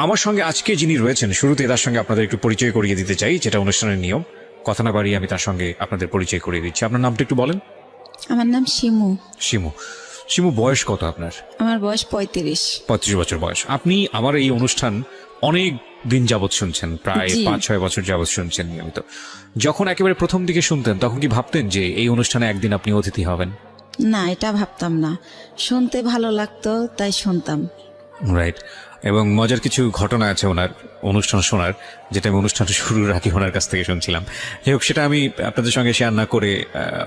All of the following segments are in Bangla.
আমার সঙ্গে আজকে যিনি রয়েছেন, শুরুতে তার সঙ্গে আপনাদের একটু পরিচয় করিয়ে দিতে চাই, যেটা অনুষ্ঠানের নিয়ম। কথা না বাড়িয়ে আমি তার সঙ্গে আপনাদের পরিচয় করিয়ে দিচ্ছি। আপনার নামটা একটু বলেন। আমার নাম শিমু। শিমু। শিমু, বয়স কত আপনার? আমার বয়স 35। 35 বছর বয়স। আপনি আমার এই অনুষ্ঠান অনেক দিন যাবৎ শুনছেন, প্রায় 5-6 বছর যাবৎ শুনছেন নিয়মিত। যখন একেবারে প্রথম দিকে শুনতেন তখন কি ভাবতেন যে এই অনুষ্ঠানে একদিন আপনি অতিথি হবেন? না, এটা ভাবতাম না, শুনতে ভালো লাগতো তাই শুনতাম। রাইট। এবং মজার কিছু ঘটনা আছে ওনার অনুষ্ঠান শোনার, যেটা আমি অনুষ্ঠানটা শুরুর আগে ওনার কাছ থেকে শুনছিলাম। যাই হোক, সেটা আমি আপনাদের সঙ্গে শেয়ার না করে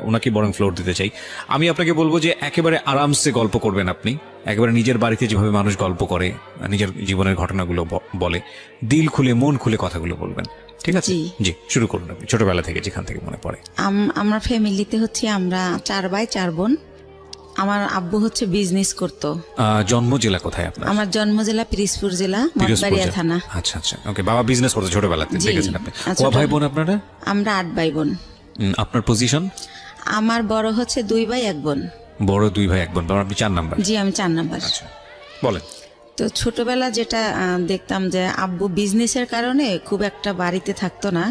ওনাকে বরং ফ্লোর দিতে চাই। আমি আপনাকে বলবো যে একেবারে আরামসে গল্প করবেন আপনি, একেবারে নিজের বাড়িতে যেভাবে মানুষ গল্প করে, নিজের জীবনের ঘটনাগুলো বলে, দিল খুলে মন খুলে কথাগুলো বলবেন, ঠিক আছে? জি, শুরু করুন আপনি, ছোটবেলা থেকে যেখান থেকে মনে পড়ে। আমার ফ্যামিলিতে হচ্ছে আমরা 4 ভাই 4 বোন। আমার আব্বু হচ্ছে বিজনেস করতো। জন্ম জেলা কোথায় আপনার? আমার জন্ম জেলা পিরোজপুর জেলা, মঠবাড়িয়া থানা। আচ্ছা আচ্ছা, ওকে। বাবা বিজনেস করতো ছোটবেলাতে, দেখেছেন আপনি। কয় ভাই বোন আপনারা? আমরা 8 ভাই বোন। আপনার পজিশন? আমার বড় হচ্ছে 2 ভাই 1 বোন। বড় 2 ভাই 1 বোন, আপনি 4 নাম্বার? জি, আমি 4 নাম্বার। আচ্ছা, বলেন। তো ছোটবেলা যেটা দেখতাম যে আব্বু বিজনেসের কারণে খুব একটা বাড়িতে থাকতো না,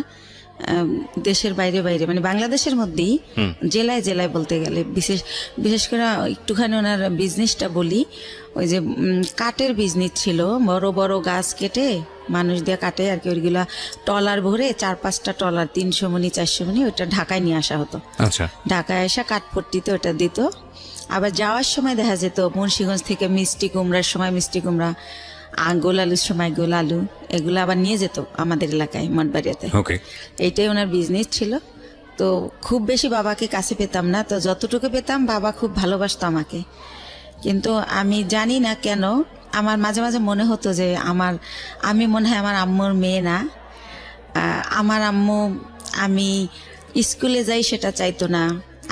দেশের বাইরে বাইরে, মানে বাংলাদেশের মধ্যেই জেলায় জেলায় বলতে গেলে। বিশেষ করে একটুখানি ওনার বিজনেসটা বলি, ওই যে কাঠের বিজনেস ছিল। বড় বড় গাছ কেটে মানুষ দিয়ে কাটে আর কি, ওইগুলা টলার ভরে 4-5টা টলার 300 মণি 400 মণি ওইটা ঢাকায় নিয়ে আসা হতো। আচ্ছা। ঢাকায় এসে কাঠপট্টিতে ওটা দিত। আবার যাওয়ার সময় দেখা যেত মুন্সিগঞ্জ থেকে মিষ্টি কুমড়ার সময় মিষ্টি কুমড়া, গোল আলুর সময় গোল আলু, এগুলো আবার নিয়ে যেত আমাদের এলাকায় মঠবাড়িয়াতে। এইটাই ওনার বিজনেস ছিল। তো খুব বেশি বাবাকে কাছে পেতাম না, তো যতটুকু পেতাম বাবা খুব ভালোবাসতো আমাকে। কিন্তু আমি জানি না কেন আমার মাঝে মাঝে মনে হতো যে আমি মনে হয় আমার আম্মুর মেয়ে না। আমার আম্মু আমি স্কুলে যাই সেটা চাইতো না।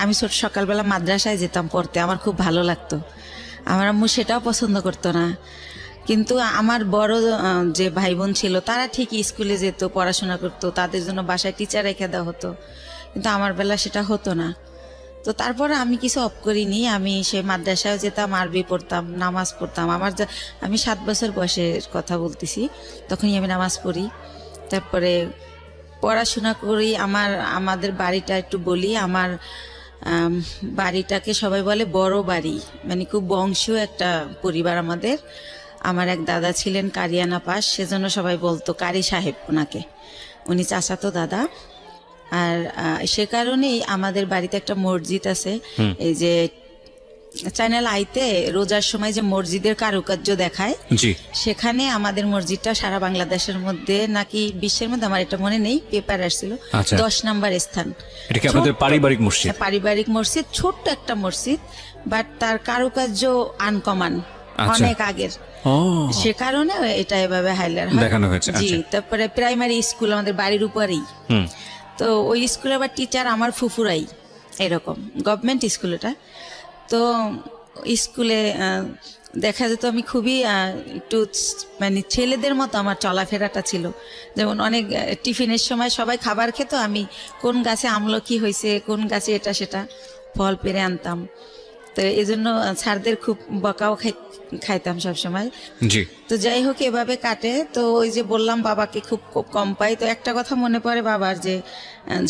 আমি সকালবেলা মাদ্রাসায় যেতাম পড়তে, আমার খুব ভালো লাগতো। আমার আম্মু সেটাও পছন্দ করতো না। কিন্তু আমার বড় যে ভাই বোন ছিল তারা ঠিকই স্কুলে যেত, পড়াশোনা করতো, তাদের জন্য বাসায় টিচার রেখে দেওয়া হতো। কিন্তু আমার বেলা সেটা হতো না। তো তারপরে আমি কিছু অফ করিনি, আমি সে মাদ্রাসায় যেতাম, আরবি পড়তাম, নামাজ পড়তাম। আমি 7 বছর বয়সের কথা বলতেছি, তখনই আমি নামাজ পড়ি। তারপরে পড়াশোনা করি। আমাদের বাড়িটা একটু বলি, আমার বাড়িটাকে সবাই বলে বড় বাড়ি, মানে খুব বংশীয় একটা পরিবার আমাদের। আমার এক দাদা ছিলেন কারিয়ানা পাস, সেজন্য সবাই বলতো কারি সাহেব ওনাকে, উনি চাচাতো দাদা। আর সে কারণেই আমাদের বাড়িতে একটা মসজিদ আছে। এই যে চ্যানেল আইতে রোজার সময় যে মসজিদের কারুকার্য দেখায়, সেখানে আমাদের মসজিদটা সারা বাংলাদেশের মধ্যে নাকি বিশ্বের মধ্যে, আমার এটা মনে নেই, পেপার আসছিল 10 নম্বর স্থান। এটা কি আপনাদের পারিবারিক মসজিদ? পারিবারিক মসজিদ, ছোট্ট একটা মসজিদ, বাট তার কারুকার্য আনকমন, অনেক আগের। সে কারণে এটা এভাবে হাইলাইট দেখানো হয়েছে। জি। তারপরে প্রাইমারি স্কুল আমাদের বাড়ির উপরেই। তো ওই স্কুলে আবার টিচার আমার ফুফুরাই, এরকম গভর্নমেন্ট স্কুল এটা। তো স্কুলে দেখা যেত আমি খুবই একটু মানে ছেলেদের মতো আমার চলাফেরাটা ছিল। যেমন অনেক টিফিনের সময় সবাই খাবার খেত, আমি কোন গাছে আমলকি হয়েছে, কোন গাছে এটা সেটা ফল পেরে আনতাম। তো এই জন্য স্যারদের খুব বকাও খাইতাম সবসময়। তো যাই হোক, এভাবে কাটে। তো ওই যে বললাম বাবাকে খুব কম পাই। তো একটা কথা মনে পড়ে বাবার, যে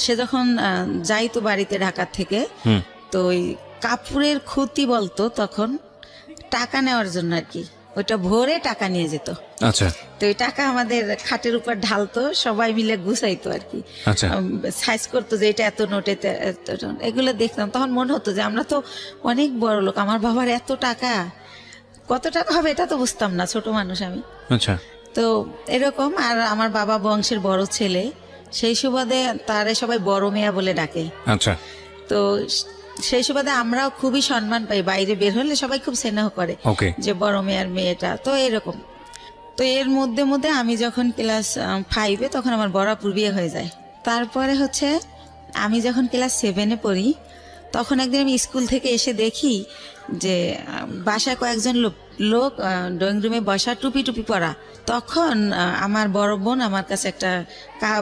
সে যখন যাইতো বাড়িতে ঢাকা থেকে, তো ওই কাপড়ের খুঁতি বলতো তখন, টাকা নেওয়ার জন্য আর কি, ওইটা ভরে টাকা নিয়ে যেত। আচ্ছা। তো ওই টাকা আমাদের খাটের উপর ঢালতো, সবাই মিলে গুছাইতো আর কি, সাইজ করতো যে এটা এত নোট, এত নোট। এগুলো দেখতাম, তখন মনে হতো যে আমরা তো অনেক বড় লোক, আমার বাবার এত টাকা, কত টাকা হবে এটা তো বুঝতাম না, ছোট মানুষ আমি। আচ্ছা। তো এরকম। আর আমার বাবা বংশের বড় ছেলে, সেই সুবাদে তারে সবাই বড় মেয়া বলে ডাকে। আচ্ছা। তো সেই সুবাদে আমরাও খুবই সম্মান পাই, বাইরে বের হলে সবাই খুব স্নেহ করে যে বড় মেয়ের মেয়েটা। তো এরকম। তো এর মধ্যে মধ্যে আমি যখন ক্লাস 5-এ, তখন আমার বড়াপুর বিয়ে হয়ে যায়। তারপরে হচ্ছে আমি যখন ক্লাস 7-এ পড়ি, তখন একদিন আমি স্কুল থেকে এসে দেখি যে বাসায় কয়েকজন লোক ড্রয়িং রুমে বসা, টুপি টুপি পরা। তখন আমার বড় বোন আমার কাছে একটা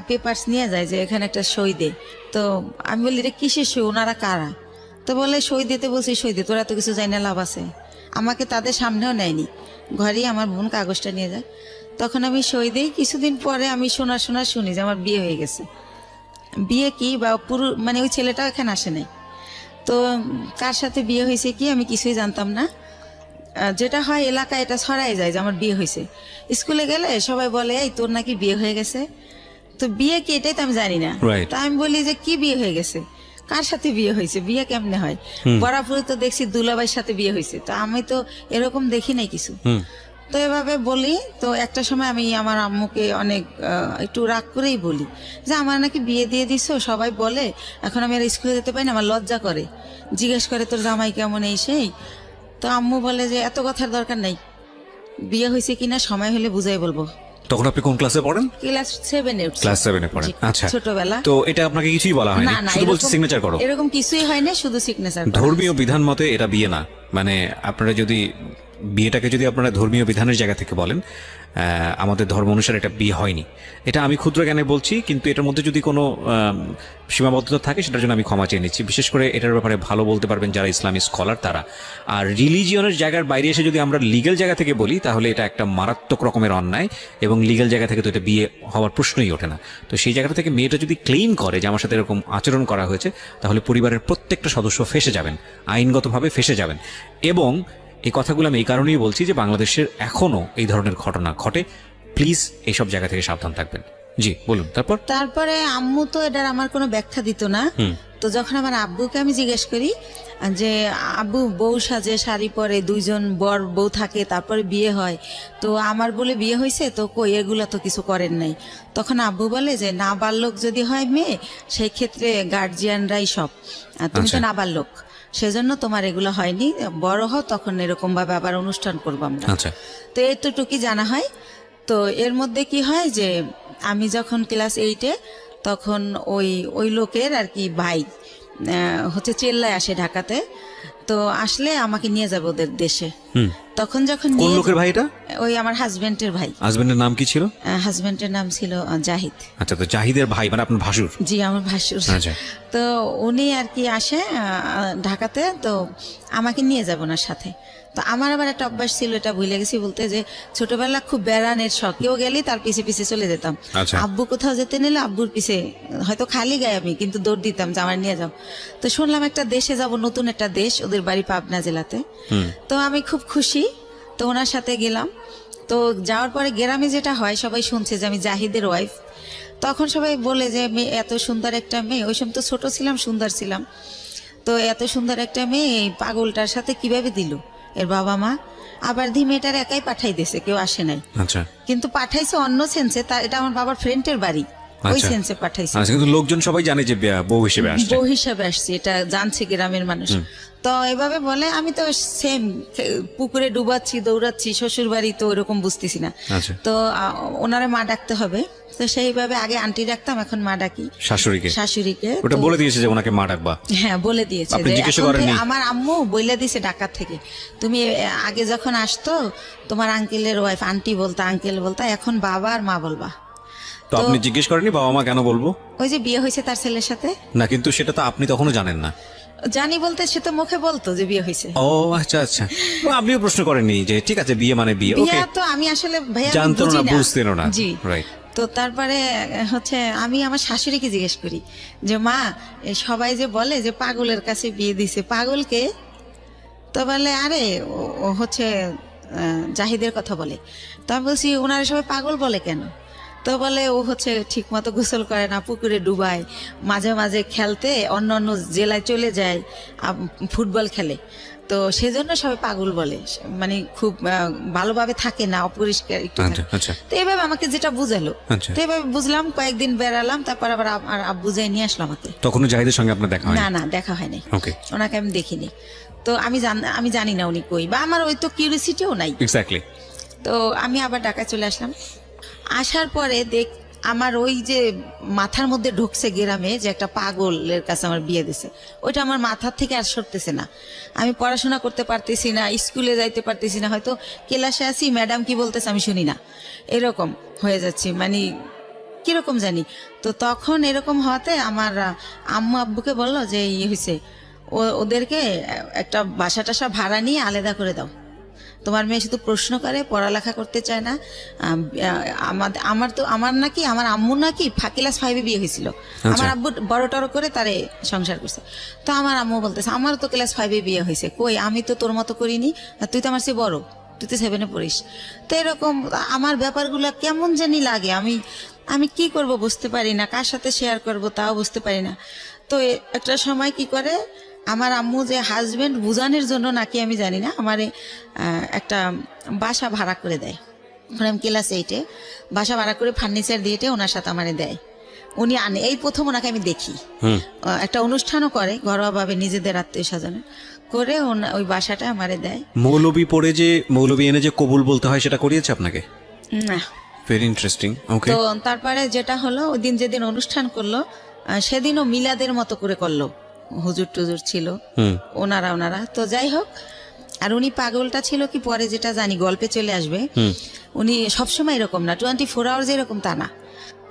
পেপারস নিয়ে যায় যে এখানে একটা সই দে। তো আমি বলি, রে কিসের সই, ওনারা কারা? তো বলে সই দিতে বলছি, সই দে, তোরা তো কিছু জানি না, লাভ আছে। আমাকে তাদের সামনেও নেয়নি, ঘরেই আমার বোন কাগজটা নিয়ে যায়। তখন আমি সই দিই। কিছুদিন পরে আমি শুনি যে আমার বিয়ে হয়ে গেছে। বিয়ে কি বা পুরো মানে ওই ছেলেটা এখানে আসে নাই। তো কার সাথে বিয়ে হয়েছে কি আমি কিছুই জানতাম না। যেটা হয় এলাকায় এটা ছড়াই যায় যে আমার বিয়ে হয়েছে। স্কুলে গেলে সবাই বলে এই তোর নাকি বিয়ে হয়ে গেছে। তো বিয়ে কি এটাই তো আমি জানি না। তা আমি বলি যে কি বিয়ে হয়ে গেছে, কার সাথে বিয়ে হয়েছে, বিয়ে কেমনে হয়? বরাবরই তো দেখছি দুলাভাইয়ের সাথে বিয়ে হয়েছে, তো আমি তো এরকম দেখি নাই কিছু। তো এভাবে বলি। তো একটা সময় আমি আমার আম্মুকে অনেক একটু রাগ করেই বলি যে আমার নাকি বিয়ে দিয়ে দিছো, সবাই বলে এখন আমি আর স্কুলে যেতে পারি না, আমার লজ্জা করে, জিজ্ঞেস করে তোর জামাই কেমন এই সেই। তো আম্মু বলে যে এত কথার দরকার নাই, বিয়ে হয়েছে কিনা সময় হলে বুঝাই বলবো। তখন আপনি কোন ক্লাসে পড়েন? ক্লাস 7-এ। ক্লাস 7-এ পড়েন। আচ্ছা, ছোটবেলা। তো এটা আপনাকে কিছুই বলা হয়নি, শুধু বলছে সিগনেচার করো? এরকম কিছুই হয় না, শুধু সিগনেচার। ধর্মীয় বিধান মতে এটা বিয়ে না। মানে আপনারা যদি বিয়েটাকে যদি আপনারা ধর্মীয় বিধানের জায়গা থেকে বলেন, আমাদের ধর্ম অনুসারে এটা বিয়ে হয়নি। এটা আমি ক্ষুদ্র জ্ঞানে বলছি, কিন্তু এটার মধ্যে যদি কোনো সীমাবদ্ধতা থাকে সেটার জন্য আমি ক্ষমা চেয়ে নিচ্ছি। বিশেষ করে এটার ব্যাপারে ভালো বলতে পারবেন যারা ইসলামী স্কলার তারা। আর রিলিজিয়নের জায়গার বাইরে এসে যদি আমরা লিগ্যাল জায়গা থেকে বলি তাহলে এটা একটা মারাত্মক রকমের অন্যায়, এবং লিগ্যাল জায়গা থেকে তো এটা বিয়ে হওয়ার প্রশ্নই ওঠে না। তো সেই জায়গা থেকে মেয়েটা যদি ক্লেইম করে যে আমার সাথে এরকম আচরণ করা হয়েছে, তাহলে পরিবারের প্রত্যেকটা সদস্য ফেঁসে যাবেন, আইনগতভাবে ফেঁসে যাবেন। এবং এই কথাগুলো আমি এই কারণেই বলছি যে বাংলাদেশের এখনো এই ধরনের ঘটনা ঘটে। প্লিজ এইসব জায়গা থেকে সাবধান থাকবেন। জি বলুন। তারপরে আম্মু তো এটার আমার কোনো ব্যাখ্যা দিত না। তো যখন আমার আব্বুকে আমি জিজ্ঞেস করি যে আব্বু বউ সাজে, শাড়ি পরে, 2জন বর বউ থাকে, তারপরে বিয়ে হয়, তো আমার বলে বিয়ে হয়েছে, তো কই এগুলা তো কিছু করেন নাই। তখন আব্বু বলে যে নাবালক যদি হয় মেয়ে, সেই ক্ষেত্রে গার্জিয়ানরাই সব, তুমি তো নাবালক, সেজন্য তোমার এগুলো হয়নি, বড় হও তখন এরকম ভাবে আবার অনুষ্ঠান করবো আমরা। তো এতটুকুই জানা হয়। তো এর মধ্যে কি হয় যে আমি যখন ক্লাস 8-এ, তখন ওই লোকের আর কি ভাই হচ্ছে চেল্লায় আসে ঢাকাতে। তো আসলে আমাকে নিয়ে যাবে ওদের দেশে। তখন যখন কোন লোকের ভাই এটা? ওই আমার হাজবেন্ডের ভাই। হাজবেন্ডের নাম কি ছিল? হাজবেন্ডের নাম ছিল জাহিদ। আচ্ছা, তো জাহিদের ভাই মানে আপনার ভাসুর? জি, আমার ভাসুর। আচ্ছা। তো উনি আর কি আসে ঢাকাতে, তো আমাকে নিয়ে যাব না সাথে। তো আমার আবার একটা অভ্যাস ছিল, এটা ভুলে গেছি বলতে, যে ছোটবেলা খুব বেড়ানের শখ, কেউ গেলেই তার পিছে পিছে চলে যেতাম। আব্বু কোথাও যেতে নিলে আব্বুর পিছে, হয়তো খালি গায়ে আমি, কিন্তু দৌড় দিতাম যে আমার নিয়ে যাও। তো শুনলাম একটা দেশে যাব, নতুন একটা দেশ, ওদের বাড়ি পাবনা জেলাতে। তো আমি খুব খুশি, তো ওনার সাথে গেলাম। তো যাওয়ার পরে গ্রামে যেটা হয়, সবাই শুনছে যে আমি জাহিদের ওয়াইফ। তখন সবাই বলে যে মেয়ে, এত সুন্দর একটা মেয়ে, ওই সময় তো ছোট ছিলাম, সুন্দর ছিলাম, তো এত সুন্দর একটা মেয়ে এই পাগলটার সাথে কিভাবে দিল এর বাবা মা। আবার মেয়েটার একাই পাঠাই দিয়েছে, কেউ আসে নাই। আচ্ছা। কিন্তু পাঠাইছে অন্য সেন্সে, এটা আমার বাবার ফ্রেন্ডের বাড়ি, ওই সেন্সে পাঠাইছে। কিন্তু লোকজন সবাই জানে যে বউ হিসেবে আসছে, এটা জানছে গ্রামের মানুষ। তো এভাবে বলে, আমি তো সেম পুকুরে ডুবাচ্ছি, দৌড়াচ্ছি, শ্বশুর বাড়ি, তো ওরকম বুঝতেছি না। তো ওনারে মা ডাকতে হবে, তো সেইভাবে আগে আন্টি ডাকতাম, এখন মা ডাকি শাশুড়িকে। ওটা বলে দিয়েছে যে ওনাকে মা ডাকবা? হ্যাঁ, বলে দিয়েছে। আমার আম্মু বলে দিয়েছে ঢাকা থেকে, তুমি আগে যখন আসতো তোমার আঙ্কেলের ওয়াইফ আন্টি বলতা, আঙ্কেল বলতা, এখন বাবা আর মা বলবা। তো আপনি জিজ্ঞেস করেননি বাবা মা কেন বলবো? ওই যে বিয়ে হয়েছে তার ছেলের সাথে। না, কিন্তু সেটা তো আপনি তখনও জানেন না। জানি বলতে, সে তো মুখে বলতো যে বিয়ে হয়েছে। ও আচ্ছা আচ্ছা, আপনিও প্রশ্ন করেননি যে ঠিক আছে বিয়ে মানে বিয়ে? ওকে, তো আমি আসলে ভাইয়া জানতো না, বুঝতেন না। জি, রাইট। তো তারপরে হচ্ছে আমি আমার শাশুড়িকে জিজ্ঞেস করি যে মা, সবাই যে বলে যে পাগলের কাছে বিয়ে দিছে, পাগলকে? তো বলে আরে ও হচ্ছে জাহিদের কথা বলে। তো আমি বলছি ওনারা সবাই পাগল বলে কেন? তো বলে ও হচ্ছে ঠিক মতো গোসল করে না, পুকুরে ডুবায়, মাঝে মাঝে খেলতে অন্য অন্য জেলায় চলে যায়, ফুটবল খেলে, তো সেজন্য সবাই পাগল বলে, মানে খুব ভালোভাবে থাকে না, অপরিষ্কার একটু। তো এভাবে আমাকে যেটা বুঝালো, তো এভাবে বুঝলাম, কয়েকদিন বেড়ালাম, তারপর আবার আমার আব্বু যাই নিয়ে আসলো আমাকে। তখন জাহিদের সঙ্গে আপনার দেখা হয়নি? না, দেখা হয়নি, ওনাকে আমি দেখিনি। তো আমি জানি না উনি কই, বা আমার ওই তো কিউরিসিটিও নাই। এক্স্যাক্টলি। তো আমি আবার ঢাকায় চলে আসলাম। আসার পরে আমার ওই যে মাথার মধ্যে ঢুকছে গ্রামে যে একটা পাগলের কাছে আমার বিয়ে দিছে, ওইটা আমার মাথার থেকে আর সরতেছে না। আমি পড়াশোনা করতে পারতেছি না, স্কুলে যাইতে পারতেছি না, হয়তো ক্লাসে আসি, ম্যাডাম কি বলতেছে আমি শুনি না, এরকম হয়ে যাচ্ছে, মানে কিরকম জানি। তো তখন এরকম হওয়াতে আমার আম্মু আব্বুকে বললো যে ইয়ে হয়েছে, ওদেরকে একটা বাসা টাসা ভাড়া নিয়ে আলাদা করে দাও, তোমার মেয়ে শুধু প্রশ্ন করে, পড়ালেখা করতে চায় না। আমার নাকি আমার আম্মু নাকি ক্লাস 5-এ বিয়ে হয়েছিল, আমার আব্বু বড় টড় করে তারে সংসার করছে। তো আমার আম্মু বলতেছে আমারও তো ক্লাস 5-এ বিয়ে হয়েছে, কই আমি তো তোর মতো করিনি, তুই তো আমার চেয়ে বড়, তুই তো 7-এ পড়িস। তো এরকম আমার ব্যাপারগুলো কেমন জানি লাগে, আমি কি করব বুঝতে পারি না, কার সাথে শেয়ার করব তাও বুঝতে পারি না। তো একটা সময় কি করে আমার আম্মু যে হাজবেন্ড বুঝানোর জন্য নাকি আমি জানি না, আমারে একটা বাসা ভাড়া করে দেয়। আমি ক্লাস 8-এ বাসা ভাড়া করে ফার্নিচার দিয়ে ওনার সাথে আমারে দেয়, উনি আনে। এই প্রথম ওনাকে আমি দেখি, একটা অনুষ্ঠানও করে ঘরোয়াভাবে নিজেদের আত্মীয় স্বজনের করে, ওই বাসাটা আমারে দেয়। মৌলবী পড়ে যে মৌলবী এনে যে কবুল বলতে হয় সেটা করিয়েছে আপনাকে? না। Very interesting. ওকে। তো তারপরে যেটা হলো, ওই দিন যেদিন অনুষ্ঠান করলো সেদিনও মিলাদের মতো করে করলো, হুজুর টুজুর ছিল ওনারা। তো যাই হোক, আর উনি পাগলটা ছিল কি পরে যেটা জানি গল্পে চলে আসবে, উনি সবসময় এরকম না, 24 আওয়ার্স এরকম তা না।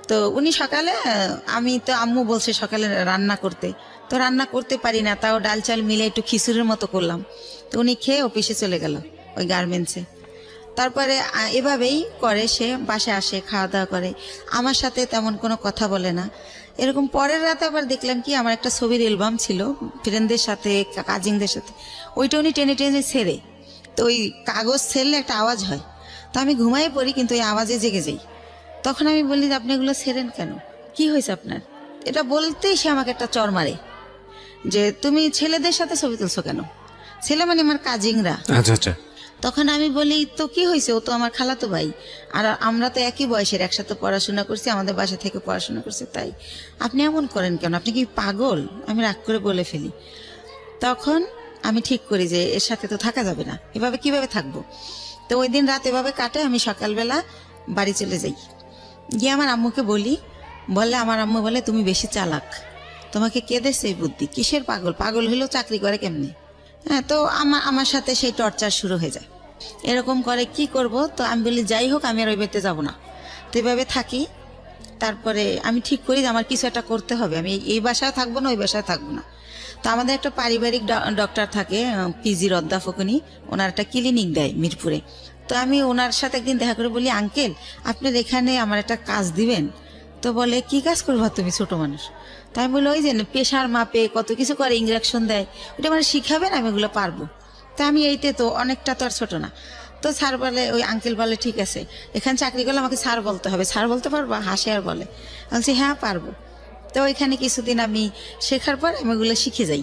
তো উনি সকালে, আমি তো আম্মু বলছে সকালে রান্না করতে, তো রান্না করতে পারি না, তাও ডাল চাল মিলে একটু খিচুড়ির মতো করলাম। তো উনি খেয়ে অফিসে চলে গেল ওই গার্মেন্টসে। তারপরে এভাবেই করে, সে বাসায় আসে, খাওয়া দাওয়া করে, আমার সাথে তেমন কোনো কথা বলে না। এরকম পরের রাতে আবার দেখলাম কি, আমার একটা ছবির অ্যালবাম ছিল ফ্রেন্ডদের সাথে, কাজিনদের সাথে, ওইটা উনি টেনে টেনে ছেড়ে, তো ওই কাগজ ছেড়লে একটা আওয়াজ হয়, তো আমি ঘুমাই পড়ি কিন্তু ওই আওয়াজে জেগে যাই। তখন আমি বলি যে আপনি এগুলো ছেড়েন কেন, কি হয়েছে আপনার? এটা বলতেই সে আমাকে একটা চর মারে যে তুমি ছেলেদের সাথে ছবি তুলছো কেন, ছেলে মানে আমার কাজিনরা। আচ্ছা আচ্ছা। তখন আমি বলি তো কি হয়েছে, ও তো আমার খালাতো ভাই, আর আমরা তো একই বয়সের, একসাথে পড়াশোনা করছি, আমাদের বাসা থেকে পড়াশোনা করছে, তাই আপনি এমন করেন কেন, আপনি কি পাগল? আমি রাগ করে বলে ফেলি। তখন আমি ঠিক করি যে এর সাথে তো থাকা যাবে না, এভাবে কিভাবে থাকবো। তো ওই দিন রাত এভাবে কাটে, আমি সকালবেলা বাড়ি চলে যাই, গিয়ে আমার আম্মুকে বলি, বললে আমার আম্মু বলে তুমি বেশি চালাক, তোমাকে কে দেছে এই বুদ্ধি, কিসের পাগল, পাগল হলেও চাকরি করে কেমনে? হ্যাঁ, তো আমার সাথে সেই টর্চার শুরু হয়ে যায়, এরকম করে, কি করব। তো আমি বলি যাই হোক আমি আর ওই বাড়িতে যাবো না, তো এভাবে থাকি। তারপরে আমি ঠিক করি যে আমার কিছু একটা করতে হবে, আমি এই বাসায় থাকবো না, ওই বাসায় থাকবো না। তো আমাদের একটা পারিবারিক ডক্টর থাকে, পিজির অধ্যাপক, উনি ওনার একটা ক্লিনিক দেয় মিরপুরে। তো আমি ওনার সাথে একদিন দেখা করে বলি, আঙ্কেল আপনার এখানে আমার একটা কাজ দিবেন? তো বলে কি কাজ করবো তুমি, ছোট মানুষ? তাই আমি বলি ওই যে প্রেশার মাপে কত কিছু করে, ইঞ্জেকশন দেয়, ওটা মানে শিখাবেন, আমি ওগুলো পারবো। তা আমি এইতে তো অনেকটা তো আর ছোট না। তো স্যার বলে, ওই আঙ্কেল বলে ঠিক আছে, এখানে চাকরি করলে আমাকে স্যার বলতে হবে, স্যার বলতে পারবো? হাসে আর বলে, বলছি হ্যাঁ পারবো। তো ওইখানে কিছুদিন আমি শেখার পর আমি ওগুলো শিখে যাই,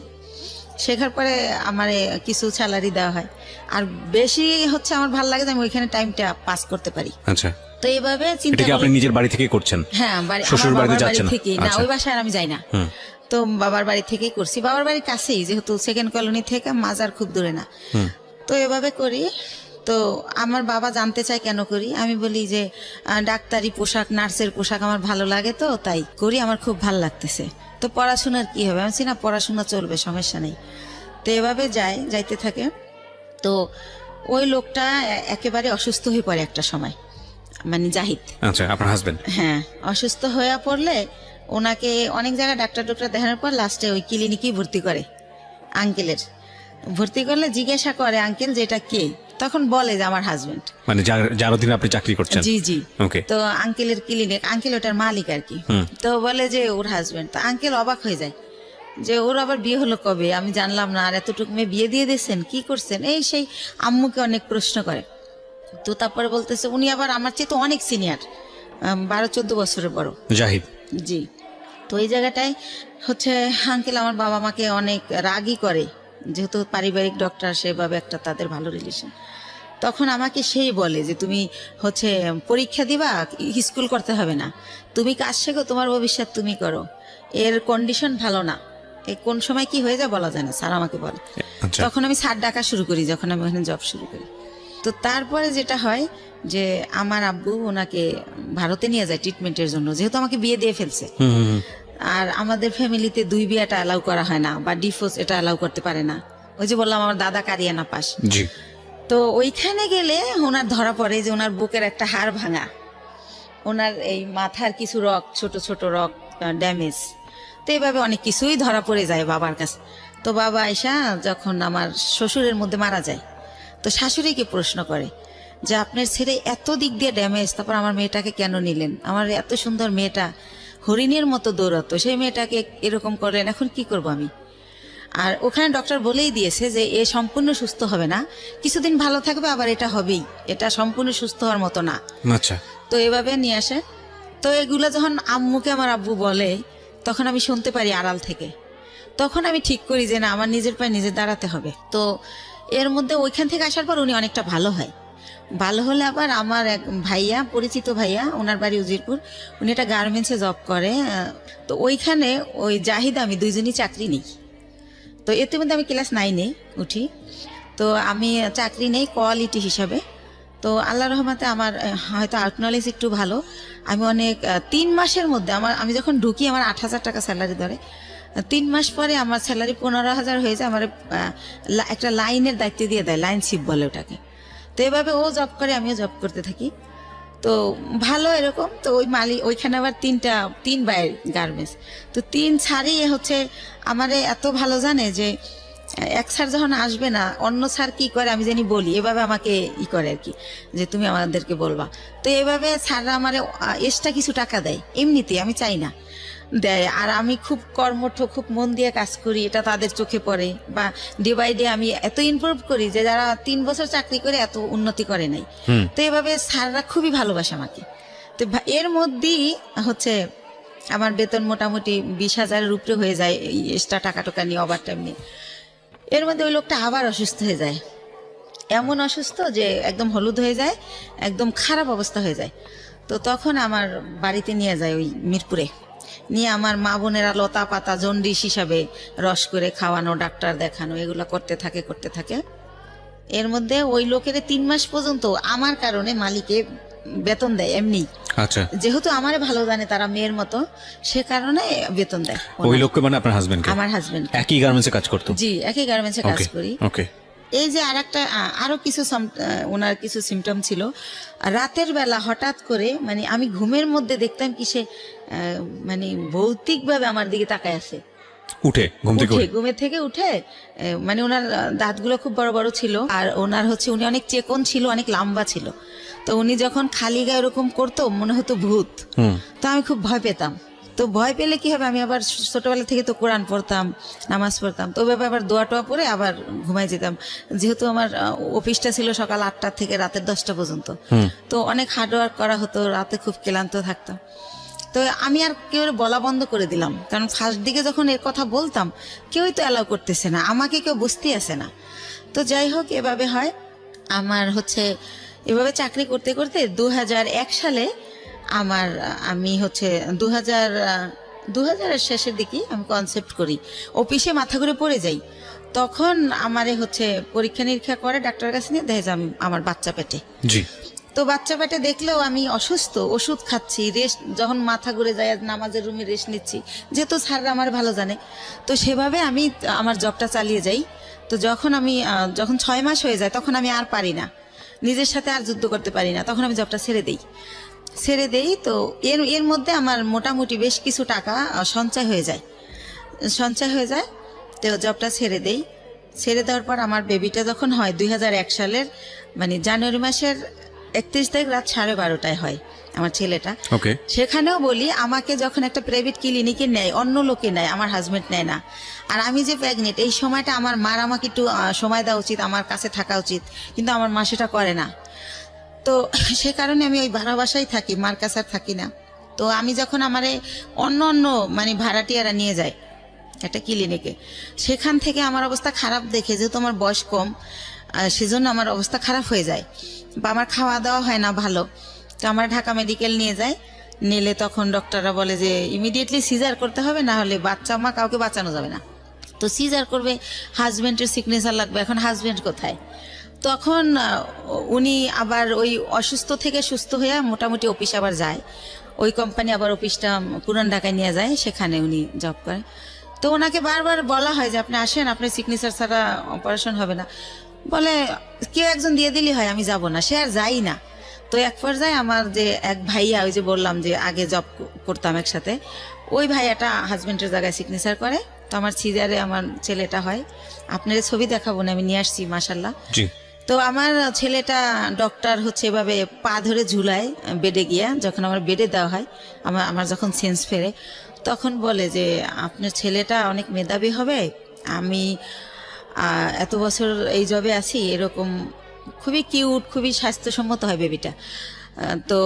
শেখার পরে আমার কিছু স্যালারি দেওয়া হয়, আর বেশি হচ্ছে আমার ভালো লাগে যে আমি ওইখানে টাইমটা পাস করতে পারি। আচ্ছা। তো এইভাবে চিন্তা, এটা কি আপনি নিজের বাড়ি থেকে করছেন? হ্যাঁ, শ্বশুর বাড়িতে বাড়ি যাচ্ছেন না? থেকে না, ওই বাসায় আর আমি যাই না। তো বাবার বাড়ি থেকেই করছি, বাবার বাড়ির কাছেই, যেহেতু সেকেন্ড কলোনি থেকে মাজার খুব দূরে না। তো এভাবে করি। তো আমার বাবা জানতে চায় কেন করি, আমি বলি যে ডাক্তারি পোশাক, নার্সের পোশাক আমার ভালো লাগে, তো তাই করি, আমার খুব ভালো লাগতেছে। তো পড়াশোনার কি হবে, আমি না পড়াশোনা চলবে, সমস্যা নেই। তো এভাবে যাইতে থাকে। তো ওই লোকটা একেবারে অসুস্থ হয়ে পড়ে একটা সময়, মানে জাহিদ। আচ্ছা, আপনার হাজবেন্ড? হ্যাঁ, অসুস্থ হয়ে পড়লে ওনাকে অনেক জায়গায় ডাক্তার দেখানোর পর লাস্টে ওই ক্লিনিকেই ভর্তি করে। আঙ্কেলের ভর্তি করলে জিজ্ঞাসা করে আঙ্কেল যে এটা কে, তখন বলে যে আমার হাজবেন্ড, মানে যার অধীনে আপনি চাকরি করছেন? জি জি। ওকে। তো আঙ্কেলের ক্লিনিক, আঙ্কেল ওটার মালিক আর কি। তো বলে যে ওর হাজবেন্ড। তো আঙ্কেল অবাক হয়ে যায় যে ওর আবার বিয়ে হলো কবে, আমি জানলাম না, আর এতটুকু মেয়ে বিয়ে দিয়ে দিয়েছেন, কি করছেন, এই সেই আম্মুকে অনেক প্রশ্ন করে। তো তারপরে বলতেছে উনি আবার আমার চেয়ে তো অনেক সিনিয়র, 12-14 বছরের বড় জাহিদ। জি। তো এই জায়গাটায় হচ্ছে আঙ্কেল আমার বাবা মাকে অনেক রাগই করে, যেহেতু পারিবারিক ডক্টর, সেভাবে একটা তাদের ভালো রিলেশন। তখন আমাকে সেই বলে যে তুমি হচ্ছে পরীক্ষা দিবা, স্কুল করতে হবে না, তুমি কাজ শেখো, তোমার ভবিষ্যৎ তুমি করো, এর কন্ডিশন ভালো না, এই কোন সময় কি হয়ে যায় বলা যায় না, স্যার আমাকে বলে। তখন আমি স্যার ডাকা শুরু করি যখন আমি ওখানে জব শুরু করি। তো তারপরে যেটা হয় যে আমার আব্বু ওনাকে ভারতে নিয়ে যায় ট্রিটমেন্টের জন্য, যেহেতু আমাকে বিয়ে দিয়ে ফেলছে। আর আমাদের ফ্যামিলিতে 2 বিয়েটা অ্যালাউ করা হয় না, বা ডিভোর্স এটা অ্যালাউ করতে পারে না। ওই যে বললাম আমার দাদা কারিয়ানা পাস। জি। তো ওইখানে গেলে ওনার ধরা পড়ে যে ওনার বুকের একটা হাড় ভাঙা, ওনার এই মাথার কিছু রক, ছোট ছোট রক ড্যামেজ। তো এইভাবে অনেক কিছুই ধরা পড়ে যায় বাবার কাছে। তো বাবা আয়সা যখন আমার শ্বশুরের মধ্যে মারা যায়, তো শাশুড়িকে প্রশ্ন করে যে আপনার ছেলে এত দিক দিয়ে ড্যামেজ, তারপর আমার মেয়েটাকে কেন নিলেন? আমার এত সুন্দর মেয়েটা হরিণের মতো দৌড়াতো, সেই মেয়েটাকে এরকম করলেন, এখন কি করব আমি? আর ওখানে ডক্টর বলেই দিয়েছে যে এ সম্পূর্ণ সুস্থ হবে না, কিছুদিন ভালো থাকবে, আবার এটা হবেই, এটা সম্পূর্ণ সুস্থ হওয়ার মতো না। আচ্ছা। তো এভাবে নিয়ে আসে। তো এগুলো যখন আম্মুকে আমার আব্বু বলে, তখন আমি শুনতে পারি আড়াল থেকে। তখন আমি ঠিক করি যে না, আমার নিজের পায়ে নিজে দাঁড়াতে হবে। তো এর মধ্যে ওইখান থেকে আসার পর উনি অনেকটা ভালো হয়। ভালো হলে আবার আমার এক ভাইয়া, পরিচিত ভাইয়া, ওনার বাড়ি উজিরপুর, উনি একটা গার্মেন্টসে জব করে। তো ওইখানে ওই জাহিদা আমি দুইজনই চাকরি নিই। তো এতে মধ্যে আমি ক্লাস 9-এ উঠি। তো আমি চাকরি নেই কোয়ালিটি হিসাবে। তো আল্লাহ রহমতে আমার হয়তো আর্ট নলেজ একটু ভালো। আমি অনেক 3 মাসের মধ্যে আমি যখন ঢুকি আমার 8,000 টাকা স্যালারি ধরে। 3 মাস পরে আমার স্যালারি 15,000 হয়ে যায়। আমার একটা লাইনের দায়িত্ব দিয়ে দেয়, লাইন শিপ বলে ওটাকে। তো এভাবে ও জব করে, আমিও জব করতে থাকি। তো ভালো এরকম। তো ওই মালিক ওইখানে আবার 3 ভাইয়ের গার্মেন্টস। তো 3 ছাড়ই হচ্ছে আমারে এত ভালো জানে যে এক স্যার যখন আসবে না, অন্য স্যার কি করে আমি জানি বলি, এভাবে আমাকে করে আর কি, যে তুমি আমাদেরকে বলবা। তো এভাবে স্যাররা আমারে এক্সট্রা কিছু টাকা দেয়, এমনিতে আমি চাই না, দেয়। আর আমি খুব কর্মঠ, খুব মন দিয়ে কাজ করি, এটা তাদের চোখে পড়ে। বা ডে বাই ডে আমি এত ইমপ্রুভ করি যে যারা 3 বছর চাকরি করে এত উন্নতি করে নাই। তো এভাবে স্যাররা খুবই ভালোবাসে আমাকে। তো এর মধ্যেই হচ্ছে আমার বেতন মোটামুটি 20,000-এর উপরে হয়ে যায়, এই এক্সট্রা টাকা টোকা নিয়ে, ওভার টাইম নিয়ে। এর মধ্যে ওই লোকটা আবার অসুস্থ হয়ে যায়, এমন অসুস্থ যে একদম হলুদ হয়ে যায়, একদম খারাপ অবস্থা হয়ে যায়। তো তখন আমার বাড়িতে নিয়ে যায়, ওই মিরপুরে নিয়ে আমার মা বোনেরা লতা পাতা জন্ডিস হিসাবে রস করে খাওয়ানো, ডাক্তার দেখানো, এগুলো করতে থাকে। এর মধ্যে ওই লোকের 3 মাস পর্যন্ত আমার কারণে মালিকে বেতন দেয় এমনি। আচ্ছা। যেহেতু আমারে ভালো জানে তারা মেয়ের মতো, সে কারণে বেতন দেয়। ওই লোককে মানে আপনার হাজবেন্ড? আমার হাজবেন্ড একই গার্মেন্টসে কাজ করতো? জি, একই গার্মেন্টসে কাজ করি। ওকে। এই যে আরো কিছু ওনার কিছু সিমটম ছিল। রাতের বেলা হঠাৎ করে, মানে আমি ঘুমের মধ্যে দেখতাম কি সে মানে ভৌতিকভাবে আমার দিকে তাকায় আছে। ঘুমের থেকে উঠে, মানে ওনার দাঁতগুলো খুব বড় বড় ছিল। আর ওনার হচ্ছে উনি অনেক চেকন ছিল, অনেক লম্বা ছিল। তো উনি যখন খালি গায়ে ওরকম করতো মনে হতো ভূত। তো আমি খুব ভয় পেতাম। তো ভয় পেলে কি হবে, আমি আবার ছোটবেলা থেকে তো কোরআন পড়তাম, নামাজ পড়তাম। তো ওইভাবে আবার দোয়া টোয়া পরে আবার ঘুমাই যেতাম। যেহেতু আমার অফিসটা ছিল সকাল 8টা থেকে রাতের 10টা পর্যন্ত, তো অনেক হার্ডওয়ার্ক করা হতো, রাতে খুব ক্লান্ত থাকতাম। তো আমি আর কেউ বলা বন্ধ করে দিলাম, কারণ ফার্স্ট দিকে যখন এর কথা বলতাম কেউই তো অ্যালাউ করতেছে না, আমাকে কেউ বুঝতেই আসে না। তো যাই হোক, এভাবে হয় আমার হচ্ছে। এভাবে চাকরি করতে করতে 2001 সালে আমি হচ্ছে 2000-এর শেষের দিকে আমি কনসেপ্ট করি, অফিসে মাথা ঘুরে পড়ে যাই। তখন আমারে হচ্ছে পরীক্ষা নিরীক্ষা করে ডাক্তারের কাছে নিয়ে দেখে যে আমার বাচ্চা পেটে। জি। তো বাচ্চা পেটে দেখলেও আমি অসুস্থ, ওষুধ খাচ্ছি, রেস্ট, যখন মাথা ঘুরে যায় নামাজের রুমে রেস্ট নিচ্ছি, যেহেতু স্যাররা আমার ভালো জানে। তো সেভাবে আমি আমার জবটা চালিয়ে যাই। তো যখন 6 মাস হয়ে যায়, তখন আমি আর পারি না, নিজের সাথে আর যুদ্ধ করতে পারি না, তখন আমি জবটা ছেড়ে দেই। তো এর মধ্যে আমার মোটামুটি বেশ কিছু টাকা সঞ্চয় হয়ে যায়। তো জবটা ছেড়ে দেওয়ার পর আমার বেবিটা যখন হয় 2001 সালের মানে জানুয়ারি মাসের 31 তারিখ রাত 12:30টায় হয় আমার ছেলেটা। সেখানেও বলি, আমাকে যখন একটা প্রাইভেট ক্লিনিকে নেয়, অন্য লোকে নেয়, আমার হাজবেন্ড নেয় না। আর আমি যে প্রেগনেন্ট, এই সময়টা আমার মার আমাকে একটু সময় দেওয়া উচিত, আমার কাছে থাকা উচিত, কিন্তু আমার মা সেটা করে না। তো সে কারণে আমি ওই ভাড়া বাসায় থাকি, মার কাছে আর থাকি না। তো আমি যখন আমারে অন্য মানে ভাড়াটিয়ারা নিয়ে যায় একটা ক্লিনিকে, সেখান থেকে আমার অবস্থা খারাপ দেখে, যেহেতু আমার বয়স কম, সেজন্য আমার অবস্থা খারাপ হয়ে যায়, বা আমার খাওয়া দাওয়া হয় না ভালো। তো আমার ঢাকা মেডিকেল নিলে তখন ডক্টররা বলে যে ইমিডিয়েটলি সিজার করতে হবে, না হলে বাচ্চা মা কাউকে বাঁচানো যাবে না। তো সিজার করবে, হাজবেন্ডের সিগনেচার লাগবে। এখন হাজবেন্ড কোথায়? তখন উনি আবার ওই অসুস্থ থেকে সুস্থ হয়ে মোটামুটি অফিস আবার যায়, ওই কোম্পানি আবার অফিসটা পুরান ঢাকায় নিয়ে যায়, সেখানে উনি জব করে। তো ওনাকে বারবার বলা হয় যে আপনি আসেন, আপনার সিগনেচার ছাড়া অপারেশন হবে না। বলে কেউ একজন দিয়ে দিলেই হয়, আমি যাব না। সে আর যাই না। তো এক পর্যায়ে আমার যে এক ভাইয়া, ওই যে বললাম যে আগে জব করতাম একসাথে, ওই ভাইয়াটা হাজবেন্ডের জায়গায় সিগনেচার করে। তো আমার সিজারে আমার ছেলেটা হয়। আপনার ছবি দেখাবো না, আমি নিয়ে আসছি মাশাল্লাহ। তো আমার ছেলেটা ডক্টর হচ্ছে এভাবে পা ধরে ঝুলায় বেডে গিয়া, যখন আমার বেডে দেওয়া হয়, আমার যখন সেন্স ফেরে, তখন বলে যে আপনার ছেলেটা অনেক মেধাবী হবে, আমি এত বছর এই জবে আছি, এরকম খুবই কিউট, খুবই স্বাস্থ্যসম্মত হয় বেবিটা, তো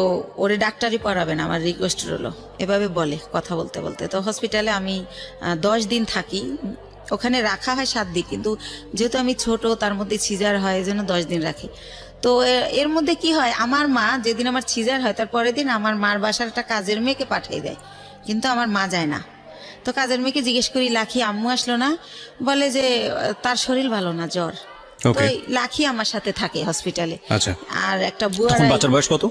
ওরে ডাক্তারি পড়াবেন, আমার রিকোয়েস্ট রইলো, এভাবে বলে কথা বলতে বলতে। তো হসপিটালে আমি 10 দিন থাকি, ওখানে রাখা হয় 7 দিন, কিন্তু যেহেতু আমি ছোট, তার মধ্যে সিজার হয়, এই জন্য 10 দিন রাখি। তো এর মধ্যে কি হয়, আমার মা যেদিন আমার সিজার হয় তার পরের দিন আমার মার বাসার একটা কাজের মেয়েকে পাঠিয়ে দেয়, কিন্তু আমার মা যায় না। তো কাজের মেয়েকে জিজ্ঞেস করি, লাখি আম্মু আসলো না? বলে যে তার শরীর ভালো না, জ্বর। তো লাখি আমার সাথে থাকে হসপিটালে। আচ্ছা। আর একটা বুয়া, বাচ্চার বয়স কত?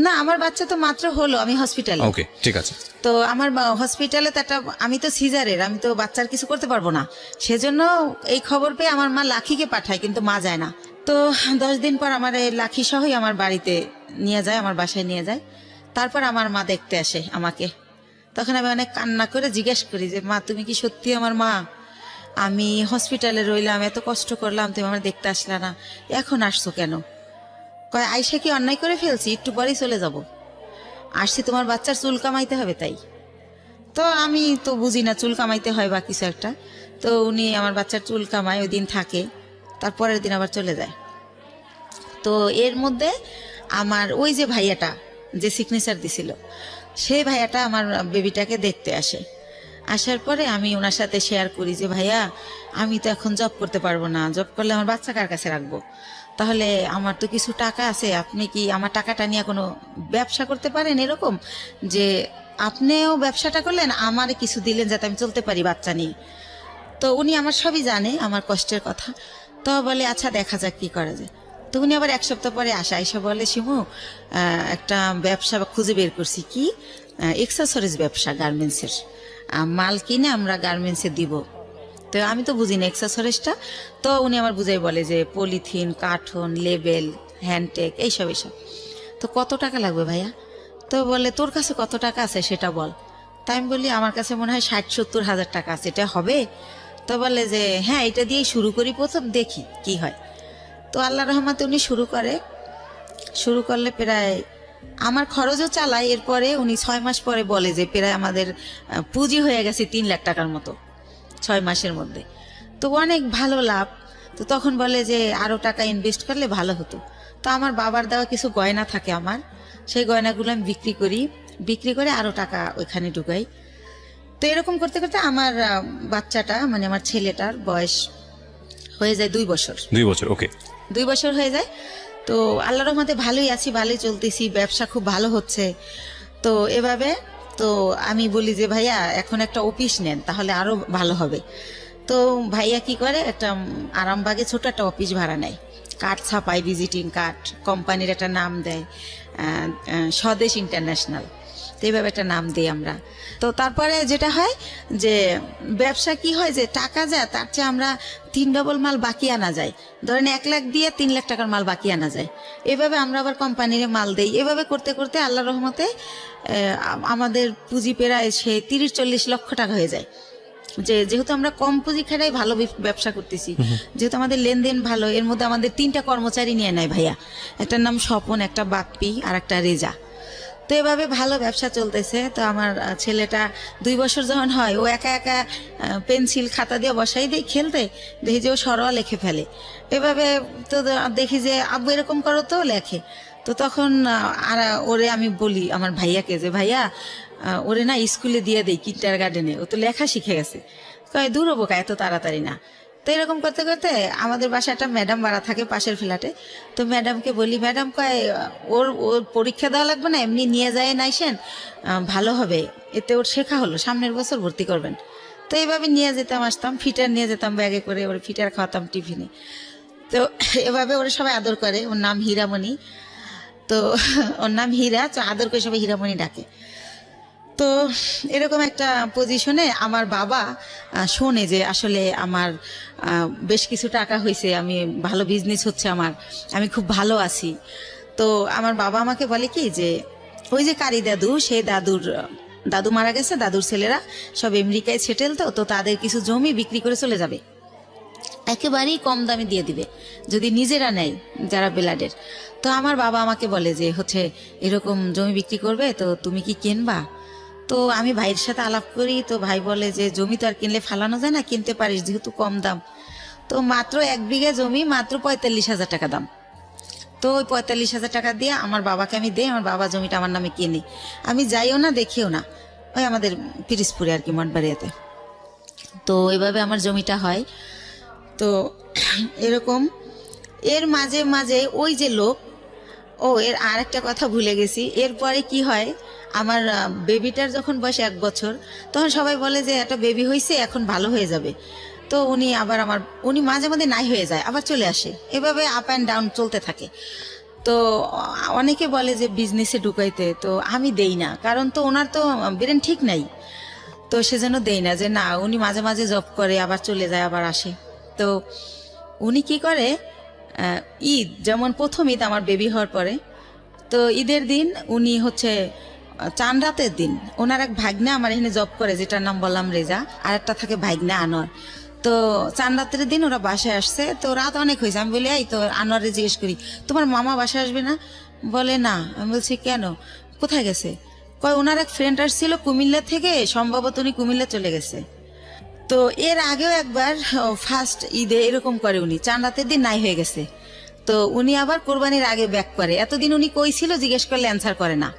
না আমার বাচ্চা তো মাত্র হলো, আমি হসপিটালে। ওকে, ঠিক আছে। তো আমার হসপিটালে তো একটা, আমি তো সিজারের, আমি তো বাচ্চার কিছু করতে পারবো না, সেজন্য এই খবর পেয়ে আমার মা লাখিকে পাঠায়, কিন্তু মা যায় না। তো 10 দিন পর আমার এই লাখি সহই আমার বাড়িতে নিয়ে যায়, আমার বাসায় নিয়ে যায়। তারপর আমার মা দেখতে আসে আমাকে। তখন আমি অনেক কান্না করে জিজ্ঞেস করি যে মা, তুমি কি সত্যি আমার মা? আমি হসপিটালে রইলাম, এত কষ্ট করলাম, তুমি আমার দেখতে আসলা না, এখন আসছো কেন? কয় আইসা কি অন্যায় করে ফেলছি, একটু পরেই চলে যাব, আসছি তোমার বাচ্চার চুল কামাইতে হবে তাই। তো আমি তো বুঝি না চুল কামাইতে হয় বা কিছু একটা। তো উনি আমার বাচ্চার চুল কামায়, ওই দিন থাকে, তারপরের দিন আবার চলে যায়। তো এর মধ্যে আমার ওই যে ভাইয়াটা যে সিগনেচার দিছিল, সেই ভাইয়াটা আমার বেবিটাকে দেখতে আসে। আসার পরে আমি ওনার সাথে শেয়ার করি যে ভাইয়া, আমি তো এখন জব করতে পারবো না, জব করলে আমার বাচ্চা কার কাছে রাখবো? তাহলে আমার তো কিছু টাকা আছে, আপনি কি আমার টাকাটা নিয়ে কোনো ব্যবসা করতে পারেন, এরকম যে আপনিও ব্যবসাটা করলেন, আমারে কিছু দিলেন যাতে আমি চলতে পারি বাচ্চা নিয়ে। তো উনি আমার সবই জানে, আমার কষ্টের কথা। তো বলে আচ্ছা দেখা যাক কি করা যায়। তো উনি আবার 1 সপ্তাহ পরে এসে বলে, শিমু একটা ব্যবসা খুঁজে বের করছি। কি? এক্সেসরিজ ব্যবসা, গার্মেন্টসের মাল কিনে আমরা গার্মেন্টসে দিব। তো আমি তো বুঝি না এক্সেসরিজটা। তো উনি আমার বুঝাই বলে যে পলিথিন, কার্টন, লেবেল, হ্যান্ডটেক, এইসব। তো কত টাকা লাগবে ভাইয়া? তো বলে তোর কাছে কত টাকা আছে সেটা বল। তাই আমি বলি আমার কাছে মনে হয় 60-70 হাজার টাকা আছে, এটা হবে? তো বলে যে হ্যাঁ, এটা দিয়েই শুরু করি, প্রথম দেখি কি হয়। তো আল্লাহ রহমতে উনি শুরু করলে প্রায় আমার খরচও চালায়। এরপরে উনি 6 মাস পরে বলে যে প্রায় আমাদের পুঁজি হয়ে গেছে 3 লাখ টাকার মতো 6 মাসের মধ্যে। তো অনেক ভালো লাভ। তো তখন বলে যে আরো টাকা ইনভেস্ট করলে ভালো হতো। তো আমার বাবার দেওয়া কিছু গয়না থাকে আমার, সেই গয়নাগুলো আমি বিক্রি করে আরো টাকা ওইখানে ঢুকাই। তো এরকম করতে করতে আমার বাচ্চাটা, মানে আমার ছেলেটার বয়স হয়ে যায় 2 বছর। 2 বছর, ওকে। 2 বছর হয়ে যায়। তো আল্লাহর রহমতে ভালোই আছি, ভালোই চলতেছি, ব্যবসা খুব ভালো হচ্ছে। তো এভাবে তো আমি বলি যে ভাইয়া এখন একটা অফিস নেন, তাহলে আরো ভালো হবে। তো ভাইয়া কি করে, একটা আরামবাগে ছোট একটা অফিস ভাড়া নেয়, কার্ড ছাপায়, ভিজিটিং কার্ড, কোম্পানির একটা নাম দেয়, স্বদেশ ইন্টারন্যাশনাল। তো এইভাবে একটা নাম দিই আমরা। তো তারপরে যেটা হয় যে ব্যবসা কি হয়, যে টাকা যায় তার চেয়ে আমরা 3 ডবল মাল বাকি আনা যায়। ধরেন 1 লাখ দিয়ে 3 লাখ টাকার মাল বাকি আনা যায়। এভাবে আমরা আবার কোম্পানির মাল দেই। এভাবে করতে করতে আল্লাহর রহমতে আমাদের পুঁজি প্রায় 30-40 লক্ষ টাকা হয়ে যায়। যেহেতু আমরা কম পুঁজি খাটাই ভালো ব্যবসা করতেছি, যেহেতু আমাদের লেনদেন ভালো। এর মধ্যে আমাদের 3টা কর্মচারী নিয়ে নেয় ভাইয়া, একটার নাম স্বপন, একটা বাপ্পি, আর একটা রেজা। তো এভাবে ভালো ব্যবসা চলতেছে। তো আমার ছেলেটা 2 বছর যখন হয়, ও একা একা পেন্সিল খাতা দিয়ে বসাই দেয় খেলতে, দেখি যে ও সরোয়া লিখে ফেলে। এভাবে তো দেখি যে আব্বু এরকম করো, তো লেখে। তো তখন আর ওরে আমি বলি আমার ভাইয়াকে যে ভাইয়া ওরে না স্কুলে দিয়ে দেই, কিন্ডার গার্ডেনে, ও তো লেখা শিখে গেছে। কয় দূর হবো কা, এত তাড়াতাড়ি না। তো এরকম করতে করতে আমাদের বাসায় একটা ম্যাডাম ভাড়া থাকে পাশের ফ্ল্যাটে। তো ম্যাডামকে বলি, ম্যাডাম কয় ওর পরীক্ষা দেওয়া লাগবে না, এমনি নিয়ে যায় নাইসেন, ভালো হবে, এতে ওর শেখা হলো, সামনের বছর ভর্তি করবেন। তো এইভাবে নিয়ে যেতাম, আসতাম, ফিটার নিয়ে যেতাম ব্যাগে করে, ওর ফিটার খাওয়াতাম টিফিনে। তো এভাবে ওরা সবাই আদর করে। ওর নাম হীরামণি। তো ওর নাম হীরা, তো আদর করে সবাই হীরামণি ডাকে। তো এরকম একটা পজিশনে আমার বাবা শোনে যে আসলে আমার বেশ কিছু টাকা হয়েছে, আমি ভালো বিজনেস হচ্ছে আমার, আমি খুব ভালো আছি। তো আমার বাবা আমাকে বলে কি যে ওই যে কারি দাদু, সেই দাদু মারা গেছে, দাদুর ছেলেরা সব আমেরিকায় সেটেল, তো তাদের কিছু জমি বিক্রি করে চলে যাবে। একেবারেই কম দামে দিয়ে দিবে যদি নিজেরা নেয় যারা বেলাডের। তো আমার বাবা আমাকে বলে যে হচ্ছে এরকম জমি বিক্রি করবে, তো তুমি কি কিনবা? তো আমি ভাইয়ের সাথে আলাপ করি, তো ভাই বলে যে জমি তো আর কিনলে ফালানো যায় না, কিনতে পারিস যেহেতু কম দাম। তো মাত্র 1 বিঘা জমি মাত্র 45,000 টাকা দাম। তো ওই 45,000 টাকা দিয়ে আমার বাবাকে আমি দেই, আমার বাবা জমিটা আমার নামে কিনে। আমি যাইও না, দেখিও না, ওই আমাদের পিরিসপুরে আর কি মঠবাড়িয়াতে। তো এইভাবে আমার জমিটা হয়। তো এরকম এর মাঝে মাঝে ওই যে লোক, এর আর একটা কথা ভুলে গেছি, এরপরে কি হয়, আমার বেবিটার যখন বয়স 1 বছর, তখন সবাই বলে যে একটা বেবি হয়েছে, এখন ভালো হয়ে যাবে। তো উনি মাঝে মাঝে নাই হয়ে যায়, আবার চলে আসে, এভাবে আপ অ্যান্ড ডাউন চলতে থাকে। তো অনেকে বলে যে বিজনেসে ঢুকাইতে, তো আমি দেই না, কারণ তো ওনার তো ব্রেন ঠিক নাই, তো সেজন্য দেই না। যে না, উনি মাঝে মাঝে জব করে, আবার চলে যায়, আবার আসে। তো উনি কি করে, ঈদ যেমন প্রথম ঈদ আমার বেবি হওয়ার পরে, তো ঈদের দিন উনি হচ্ছে চাঁদ রাতের দিন, ওনার এক ভাগ্নে আমার এখানে জব করে, যেটার নাম বললাম রেজা, আর একটা থাকে ভাগ্নে আনোয়ার। তো চাঁদ রাতের দিন ওরা বাসায় আসছে, তো রাত অনেক হয়েছে। আমি বলি, এই তো আনোয়ারে জিজ্ঞেস করি, তোমার মামা বাসায় আসবে না? বলে না। আমি বলছি কেন, কোথায় গেছে? কয় ওনার এক ফ্রেন্ড আসছিল কুমিল্লা থেকে, সম্ভবত উনি কুমিল্লা চলে গেছে। তো এর আগেও একবার ফার্স্ট ঈদে এরকম করে, উনি চাঁদ রাতের দিন নাই হয়ে গেছে। তো উনি আবার কোরবানির আগে ব্যাক করে। এতদিন উনি কই ছিল জিজ্ঞেস করলে অ্যান্সার করে না।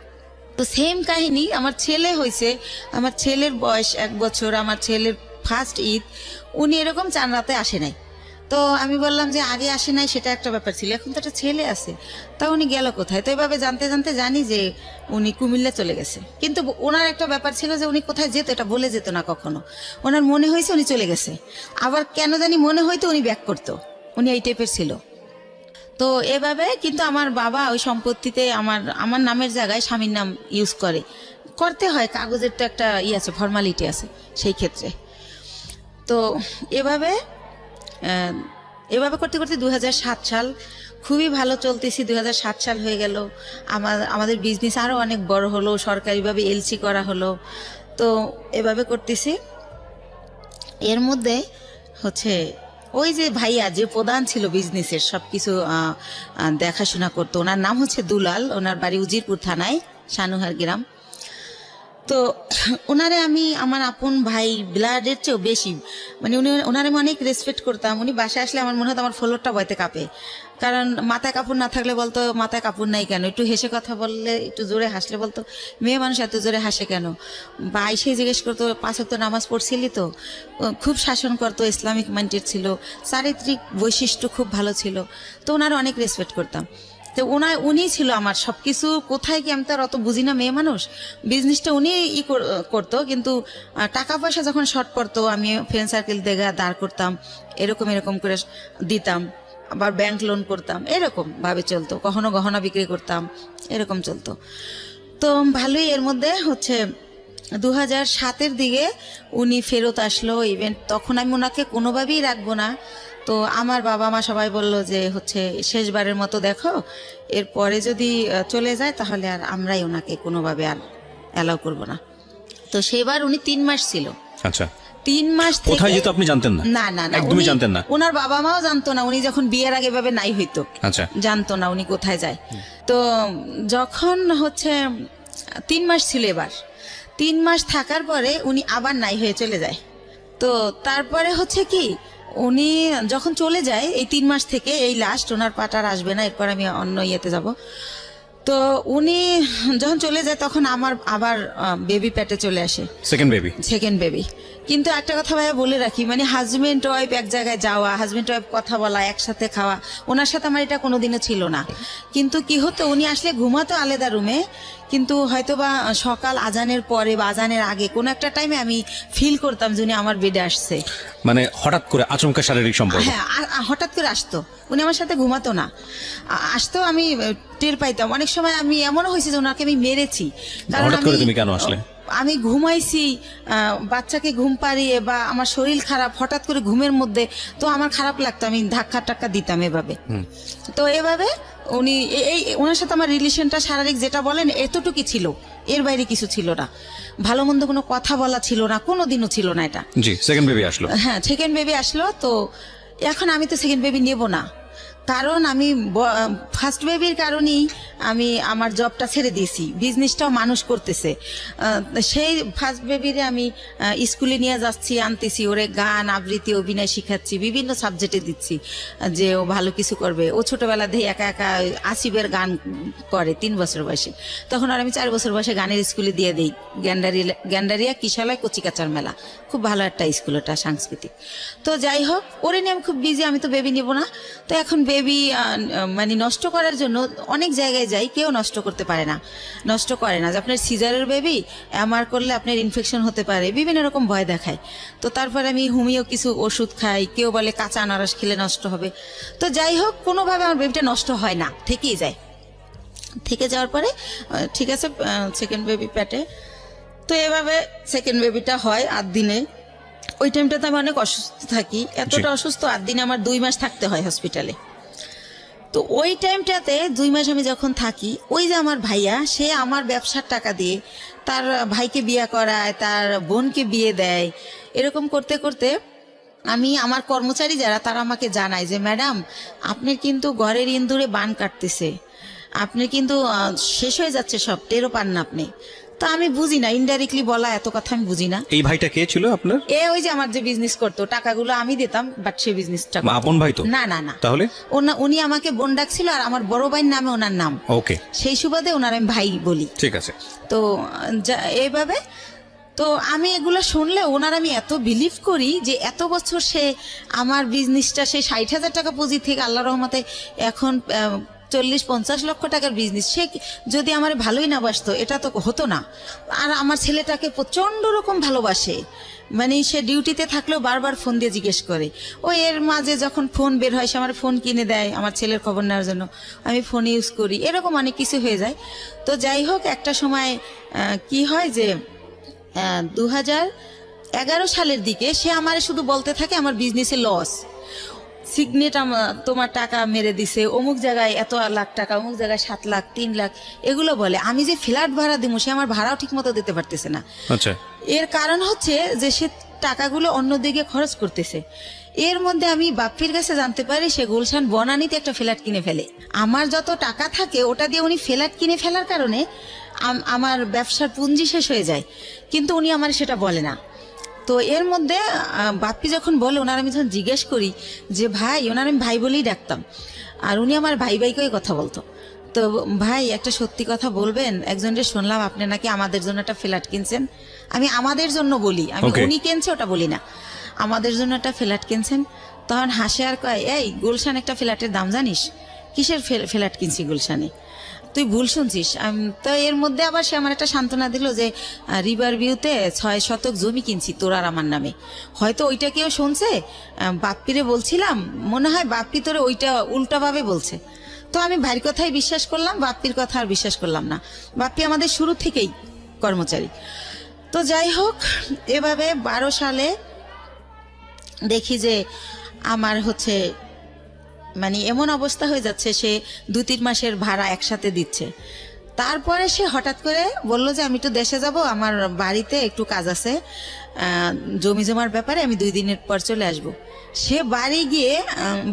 তো সেম কাহিনী আমার ছেলে হয়েছে, আমার ছেলের বয়স 1 বছর, আমার ছেলের ফার্স্ট ঈদ উনি এরকম চাঁদ রাতে আসে নাই। তো আমি বললাম যে আগে আসে নাই, সেটা একটা ব্যাপার ছিল, এখন তো একটা ছেলে আছে, তা উনি গেল কোথায়? তো এভাবে জানতে জানতে জানি যে উনি কুমিল্লা চলে গেছে। কিন্তু ওনার একটা ব্যাপার ছিল যে উনি কোথায় যেত এটা বলে যেত না কখনো। ওনার মনে হয়েছে উনি চলে গেছে, আবার কেন জানি মনে হয়তো উনি ব্যাক করতো, উনি এই টাইপের ছিল। তো এভাবে কিন্তু আমার বাবা ওই সম্পত্তিতে আমার নামের জায়গায় স্বামীর নাম ইউজ করতে হয়, কাগজের তো একটা আছে, ফর্মালিটি আছে সেই ক্ষেত্রে। তো এভাবে করতে করতে 2007 সাল খুবই ভালো চলতেছি। 2007 সাল হয়ে গেল, আমাদের বিজনেস আরো অনেক বড় হলো, সরকারিভাবে এলসি করা হলো। তো এভাবে করতেছি। এর মধ্যে হচ্ছে ওই যে ভাইয়া যে প্রধান ছিল বিজনেসের সবকিছু দেখাশোনা করতো, ওনার নাম হচ্ছে দুলাল, ওনার বাড়ি উজিরপুর থানায়, সানুহার গ্রাম। তো ওনারে আমি আমার আপন ভাই, ব্লাডের চেয়েও বেশি, মানে ওনারে আমি অনেক রেসপেক্ট করতাম। উনি বাসায় আসলে আমার মনে হতো আমার ফ্লোরটা বইতে কাঁপে, কারণ মাথায় কাপড় না থাকলে বলতো মাথায় কাপড় নাই কেন, একটু হেসে কথা বললে, একটু জোরে হাসলে বলতো মেয়ে মানুষ এত জোরে হাসে কেন, বা এসে জিজ্ঞেস করতো 5 ওয়াক্ত নামাজ পড়ছিলি তো। খুব শাসন করতো, ইসলামিক মাইন্ডেড ছিল, চারিত্রিক বৈশিষ্ট্য খুব ভালো ছিল। তো ওনার অনেক রেসপেক্ট করতাম। তো উনি ছিল আমার সবকিছু। কোথায় কি, আমি তো আর অত বুঝি না, মেয়ে মানুষ, বিজনেসটা উনি করতো, কিন্তু টাকা পয়সা যখন শর্ট পড়তো আমি ফ্রেন্ড সার্কেল থেকে দাঁড় করতাম, এরকম করে দিতাম, আবার ব্যাংক লোন করতাম, এরকম ভাবে চলতো। কখনো গহনা বিক্রি করতাম, এরকম চলতো। তো ভালোই। এর মধ্যে হচ্ছে 2007-এর দিকে উনি ফেরত আসলো ইভেন্ট, তখন আমি ওনাকে কোনোভাবেই রাখবো না। তো আমার বাবা মা সবাই বলল যে হচ্ছে শেষবারের মতো দেখো, এরপরে যদি চলে যায় তাহলে আর আমরাই ওনাকে কোনোভাবে আর অ্যালাউ করবো না। তো সেবার উনি 3 মাস ছিল। আচ্ছা, 3 মাস কোথায় যেত আপনি জানতেন না? না না না, একদমই জানতেন না। ওনার বাবা মাও জানতো না, উনি যখন বিয়ের আগে ভাবে নাই হইতো, আচ্ছা, জানতো না উনি কোথায় যায়। তো যখন হচ্ছে 3 মাস ছিল, এবার 3 মাস থাকার পরে উনি আবার নাই হয়ে চলে যায়। তো তারপরে হচ্ছে কি, উনি যখন চলে যায় এই 3 মাস থেকে, এই লাস্ট, ওনার পাটার আসবে না, এরপর আমি অন্য ইয়েতে যাব। তো উনি যখন চলে যায় তখন আমার আবার বেবি পেটে চলে আসে, সেকেন্ড বেবি। কিন্তু একটা কথা ভাইয়া বলে রাখি, মানে হাজবেন্ড ওয়াইফ এক জায়গায় যাওয়া, হাজবেন্ড ওয়াইফ কথা বলা, একসাথে খাওয়া, ওনার সাথে আমার এটা কোনোদিনও ছিল না। কিন্তু কি হতো, উনি আসলে ঘুমাতো আলাদা রুমে, কিন্তু হয়তোবা সকাল আজানের পরে বা আজানের আগে কোনো একটা টাইমে আমি ফিল করতাম যে উনি আমার বেডে আসছে। মানে হঠাৎ করে আচমকা শারীরিক সম্পর্ক? হ্যাঁ, হঠাৎ করে আসতো, উনি আমার সাথে ঘুমাতো না, আসতো, আমি টের পাইতাম। অনেক সময় আমি এমনও হয়েছে যে ওনাকে আমি মেরেছি। হঠাৎ করে তুমি কেন আসলে? আমি ঘুমাইছি, বাচ্চাকে ঘুম পাড়িয়ে, বা আমার শরীর খারাপ, হঠাৎ করে ঘুমের মধ্যে, তো আমার খারাপ লাগতো, আমি ধাক্কা টাক্কা দিতাম এভাবে। তো এভাবে উনি ওনার সাথে আমার রিলেশনটা শারীরিক যেটা বলেন এতটুকুই ছিল, এর বাইরে কিছু ছিল না। ভালো মন্দ কোনো কথা বলা ছিল না, কোনোদিনও ছিল না এটা। জি, সেকেন্ড বেবি আসলো। হ্যাঁ, সেকেন্ড বেবি আসলো। তো এখন আমি তো সেকেন্ড বেবি নেব না, কারণ আমি ফার্স্ট বেবির কারণেই আমি আমার জবটা ছেড়ে দিয়েছি, বিজনেসটাও মানুষ করতেছে। সেই ফার্স্ট বেবিরে আমি স্কুলে নিয়ে যাচ্ছি, আনতেছি, ওরে গান আবৃত্তি অভিনয় শিখাচ্ছি, বিভিন্ন সাবজেক্টে দিচ্ছি যে ও ভালো কিছু করবে। ও ছোটবেলা থেকে একা একা আসিফের গান করে 3 বছর বয়সে, তখন আর আমি 4 বছর বয়সে গানের স্কুলে দিয়ে দিই, গ্যান্ডারিয়া কিশালয় কচিকাচার মেলা, খুব ভালো একটা স্কুল ওটা, সাংস্কৃতিক। তো যাই হোক, ওরে নিয়ে আমি খুব বিজি, আমি তো বেবি নেব না। তো এখন বেবি মানে নষ্ট করার জন্য অনেক জায়গায় যাই, কেউ নষ্ট করতে পারে না, নষ্ট করে না, যে আপনার সিজারের বেবি আমার করলে আপনার ইনফেকশন হতে পারে, বিভিন্ন রকম ভয় দেখায়। তো তারপরে আমি হোমিও কিছু ওষুধ খাই, কেউ বলে কাঁচা আনারস খেলে নষ্ট হবে। তো যাই হোক, কোনোভাবে আমার বেবিটা নষ্ট হয় না, থেকেই যায়। থেকে যাওয়ার পরে ঠিক আছে, সেকেন্ড বেবি পেটে। তো এভাবে সেকেন্ড বেবিটা হয় 8 দিনে। ওই টাইমটাতে আমি অনেক অসুস্থ থাকি, এতটা অসুস্থ 8 দিনে আমার 2 মাস থাকতে হয় হসপিটালে। তো ওই টাইমটাতে 2 মাস আমি যখন থাকি, ওই যে আমার ভাইয়া, সে আমার ব্যবসার টাকা দিয়ে তার ভাইকে বিয়ে করায়, তার বোনকে বিয়ে দেয়। এরকম করতে করতে আমি, আমার কর্মচারী যারা, তারা আমাকে জানায় যে ম্যাডাম, আপনার কিন্তু ঘরের ইন্দুরে বান কাটতেছে, আপনি কিন্তু শেষ হয়ে যাচ্ছে সব, টেরও পান না আপনি। তো আমি বুঝি না, ইনডাইরেক্টলি বলা এত কথা আমি বুঝি না। এই ভাইটা কে ছিল আপনার? ওই যে আমার যে বিজনেস করতো, টাকাগুলো আমি দিতাম, বাট সে বিজনেসটা আপন ভাই তো? না না না। তাহলে উনি আমাকে বোন ডাকছিল, আর আমার বড় ভাইয়ের নামে ওনার নাম। ওকে, সেই সুবাদে ওনার আমি ভাই বলি। ঠিক আছে। তো এইভাবে, তো আমি এগুলো শুনলে ওনার আমি এত বিলিভ করি যে এত বছর সে আমার বিজনেসটা, সেই 60,000 টাকা পুঁজি থেকে আল্লাহ রহমতে এখন 40-50 লক্ষ টাকার বিজনেস। সে যদি আমার ভালোই না বাসতো, এটা তো হতো না। আর আমার ছেলেটাকে প্রচন্ড রকম ভালোবাসে, মানে সে ডিউটিতে থাকলেও বারবার ফোন দিয়ে জিজ্ঞেস করে। এর মাঝে যখন ফোন বের হয়, সে আমার ফোন কিনে দেয় আমার ছেলের খবর নেওয়ার জন্য, আমি ফোন ইউজ করি, এরকম অনেক কিছু হয়ে যায়। তো যাই হোক, একটা সময় কি হয় যে 2011 সালের দিকে সে আমার শুধু বলতে থাকে আমার বিজনেসে লস, সিগনেট তোমার টাকা মেরে দিছে, অমুক জায়গায় এত লাখ টাকা, অমুক জায়গায় 7 লাখ, 3 লাখ, এগুলো বলে। আমি যে ফ্ল্যাট ভাড়া দিব, সে আমার ভাড়াও ঠিক মতো দিতে পারতেছে না। আচ্ছা, এর কারণ হচ্ছে যে সে টাকাগুলো অন্যদিকে খরচ করতেছে। এর মধ্যে আমি বাপ্পির কাছে জানতে পারি সে গুলশান বনানীতে একটা ফ্ল্যাট কিনে ফেলে। আমার যত টাকা থাকে ওটা দিয়ে উনি ফ্ল্যাট কিনে ফেলার কারণে আমার ব্যবসার পুঁজি শেষ হয়ে যায়, কিন্তু উনি আমার সেটা বলে না। তো এর মধ্যে বাপ্পি যখন বলে, ওনার আমি যখন জিজ্ঞেস করি যে ভাই, ওনার আমি ভাই বলেই ডাকতাম, আর উনি আমার ভাই ভাইকেই কথা বলতো। তো ভাই, একটা সত্যি কথা বলবেন, একজনকে শুনলাম আপনি নাকি আমাদের জন্য একটা ফ্ল্যাট কিনছেন। আমি আমাদের জন্য বলি, আমি উনি কিনছে ওটা বলি না, আমাদের জন্য একটা ফ্ল্যাট কিনছেন। তখন হাসে আর কয়, এই গুলশান একটা ফ্ল্যাটের দাম জানিস? কিসের ফ্ল্যাট কিনছি গুলশানে? তুই ভুল শুনছিস। তো এর মধ্যে আবার সে আমার একটা সান্ত্বনা দিল যে রিভার ভিউতে 6 শতক জমি কিনছি তোর আর আমার নামে। হয়তো ওইটা কেউ শুনছে, বাপ্পিরে বলছিলাম, মনে হয় বাপ্পি তোরে ওইটা উল্টাভাবে বলছে। তো আমি ভাইয়ের কথাই বিশ্বাস করলাম, বাপ্পির কথা আর বিশ্বাস করলাম না। বাপ্পি আমাদের শুরু থেকেই কর্মচারী। তো যাই হোক, এভাবে 12 সালে দেখি যে আমার হচ্ছে মানে এমন অবস্থা হয়ে যাচ্ছে, সে 2-3 মাসের ভাড়া একসাথে দিচ্ছে। তারপরে সে হঠাৎ করে বলল যে আমি একটু দেশে যাব, আমার বাড়িতে একটু কাজ আছে, জমি জমার ব্যাপারে, আমি 2 দিনের পর চলে আসব। সে বাড়ি গিয়ে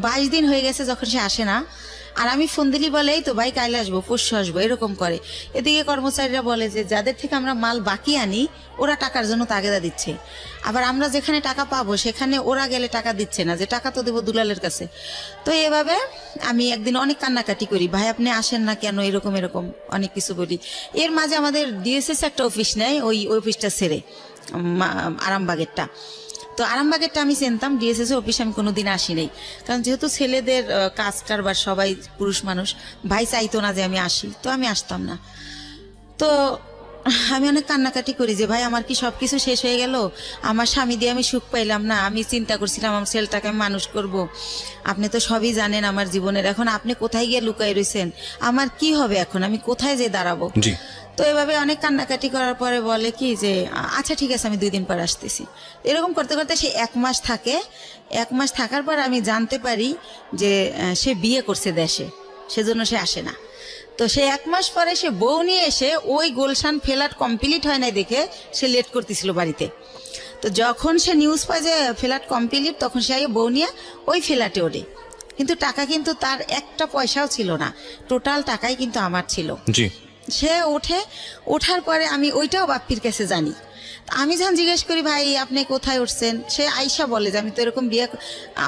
22 দিন হয়ে গেছে যখন সে আসে না। আর আমি ফোন দিলি বলে, এই তো ভাই কাল আসবো, পরশু আসবো, এরকম করে। এদিকে কর্মচারীরা বলে যে যাদের থেকে আমরা মাল বাকি আনি ওরা টাকার জন্য তাগেদা দিচ্ছে, আবার আমরা যেখানে টাকা পাবো সেখানে ওরা গেলে টাকা দিচ্ছে না, যে টাকা তো দেবো দুলালের কাছে। তো এভাবে আমি একদিন অনেক কান্নাকাটি করি, ভাই আপনি আসেন না কেন, এরকম এরকম অনেক কিছু বলি। এর মাঝে আমাদের ডিএসএস একটা অফিস নেয়, ওই অফিসটা ছেড়ে, আরামবাগেরটা। তো আরামবাগেরটা আমি চিনতাম, ডিএসএস অফিসে আমি কোনোদিন আসি নাই, কারণ যেহেতু ছেলেদের কাজ কারবার, সবাই পুরুষ মানুষ, ভাই চাইতো না যে আমি আসি, তো আমি আসতাম না। তো আমি অনেক কান্নাকাটি করি যে ভাই আমার কি সবকিছু শেষ হয়ে গেল, আমার স্বামী দিয়ে আমি সুখ পাইলাম না, আমি চিন্তা করছিলাম আমার ছেলেটাকে আমি মানুষ করব, আপনি তো সবই জানেন আমার জীবনের, এখন আপনি কোথায় গিয়ে লুকাই রয়েছেন, আমার কি হবে এখন, আমি কোথায় যে দাঁড়াবো। তো এভাবে অনেক কান্নাকাটি করার পরে বলে কি যে আচ্ছা ঠিক আছে, আমি 2 দিন পর আসতেছি। এরকম করতে করতে সে 1 মাস থাকে। 1 মাস থাকার পর আমি জানতে পারি যে সে বিয়ে করছে দেশে, সেজন্য সে আসে না। তো সে 1 মাস পরে সে বউ নিয়ে এসে ওই গুলশান ফ্ল্যাট কমপ্লিট হয় নাই দেখে সে লেট করতেছিল বাড়িতে। তো যখন সে নিউজ পায় যে ফ্ল্যাট কমপ্লিট, তখন সে আগে বউ নিয়ে ওই ফ্ল্যাটে ওঠে, কিন্তু টাকা কিন্তু তার একটা পয়সাও ছিল না, টোটাল টাকাই কিন্তু আমার ছিল। জি। সে ওঠার পরে আমি ওইটাও বাপ্পির কাছে জানি। আমি যখন জিজ্ঞেস করি ভাই আপনি কোথায় উঠছেন, সে আয়শা বলে যে আমি তো এরকম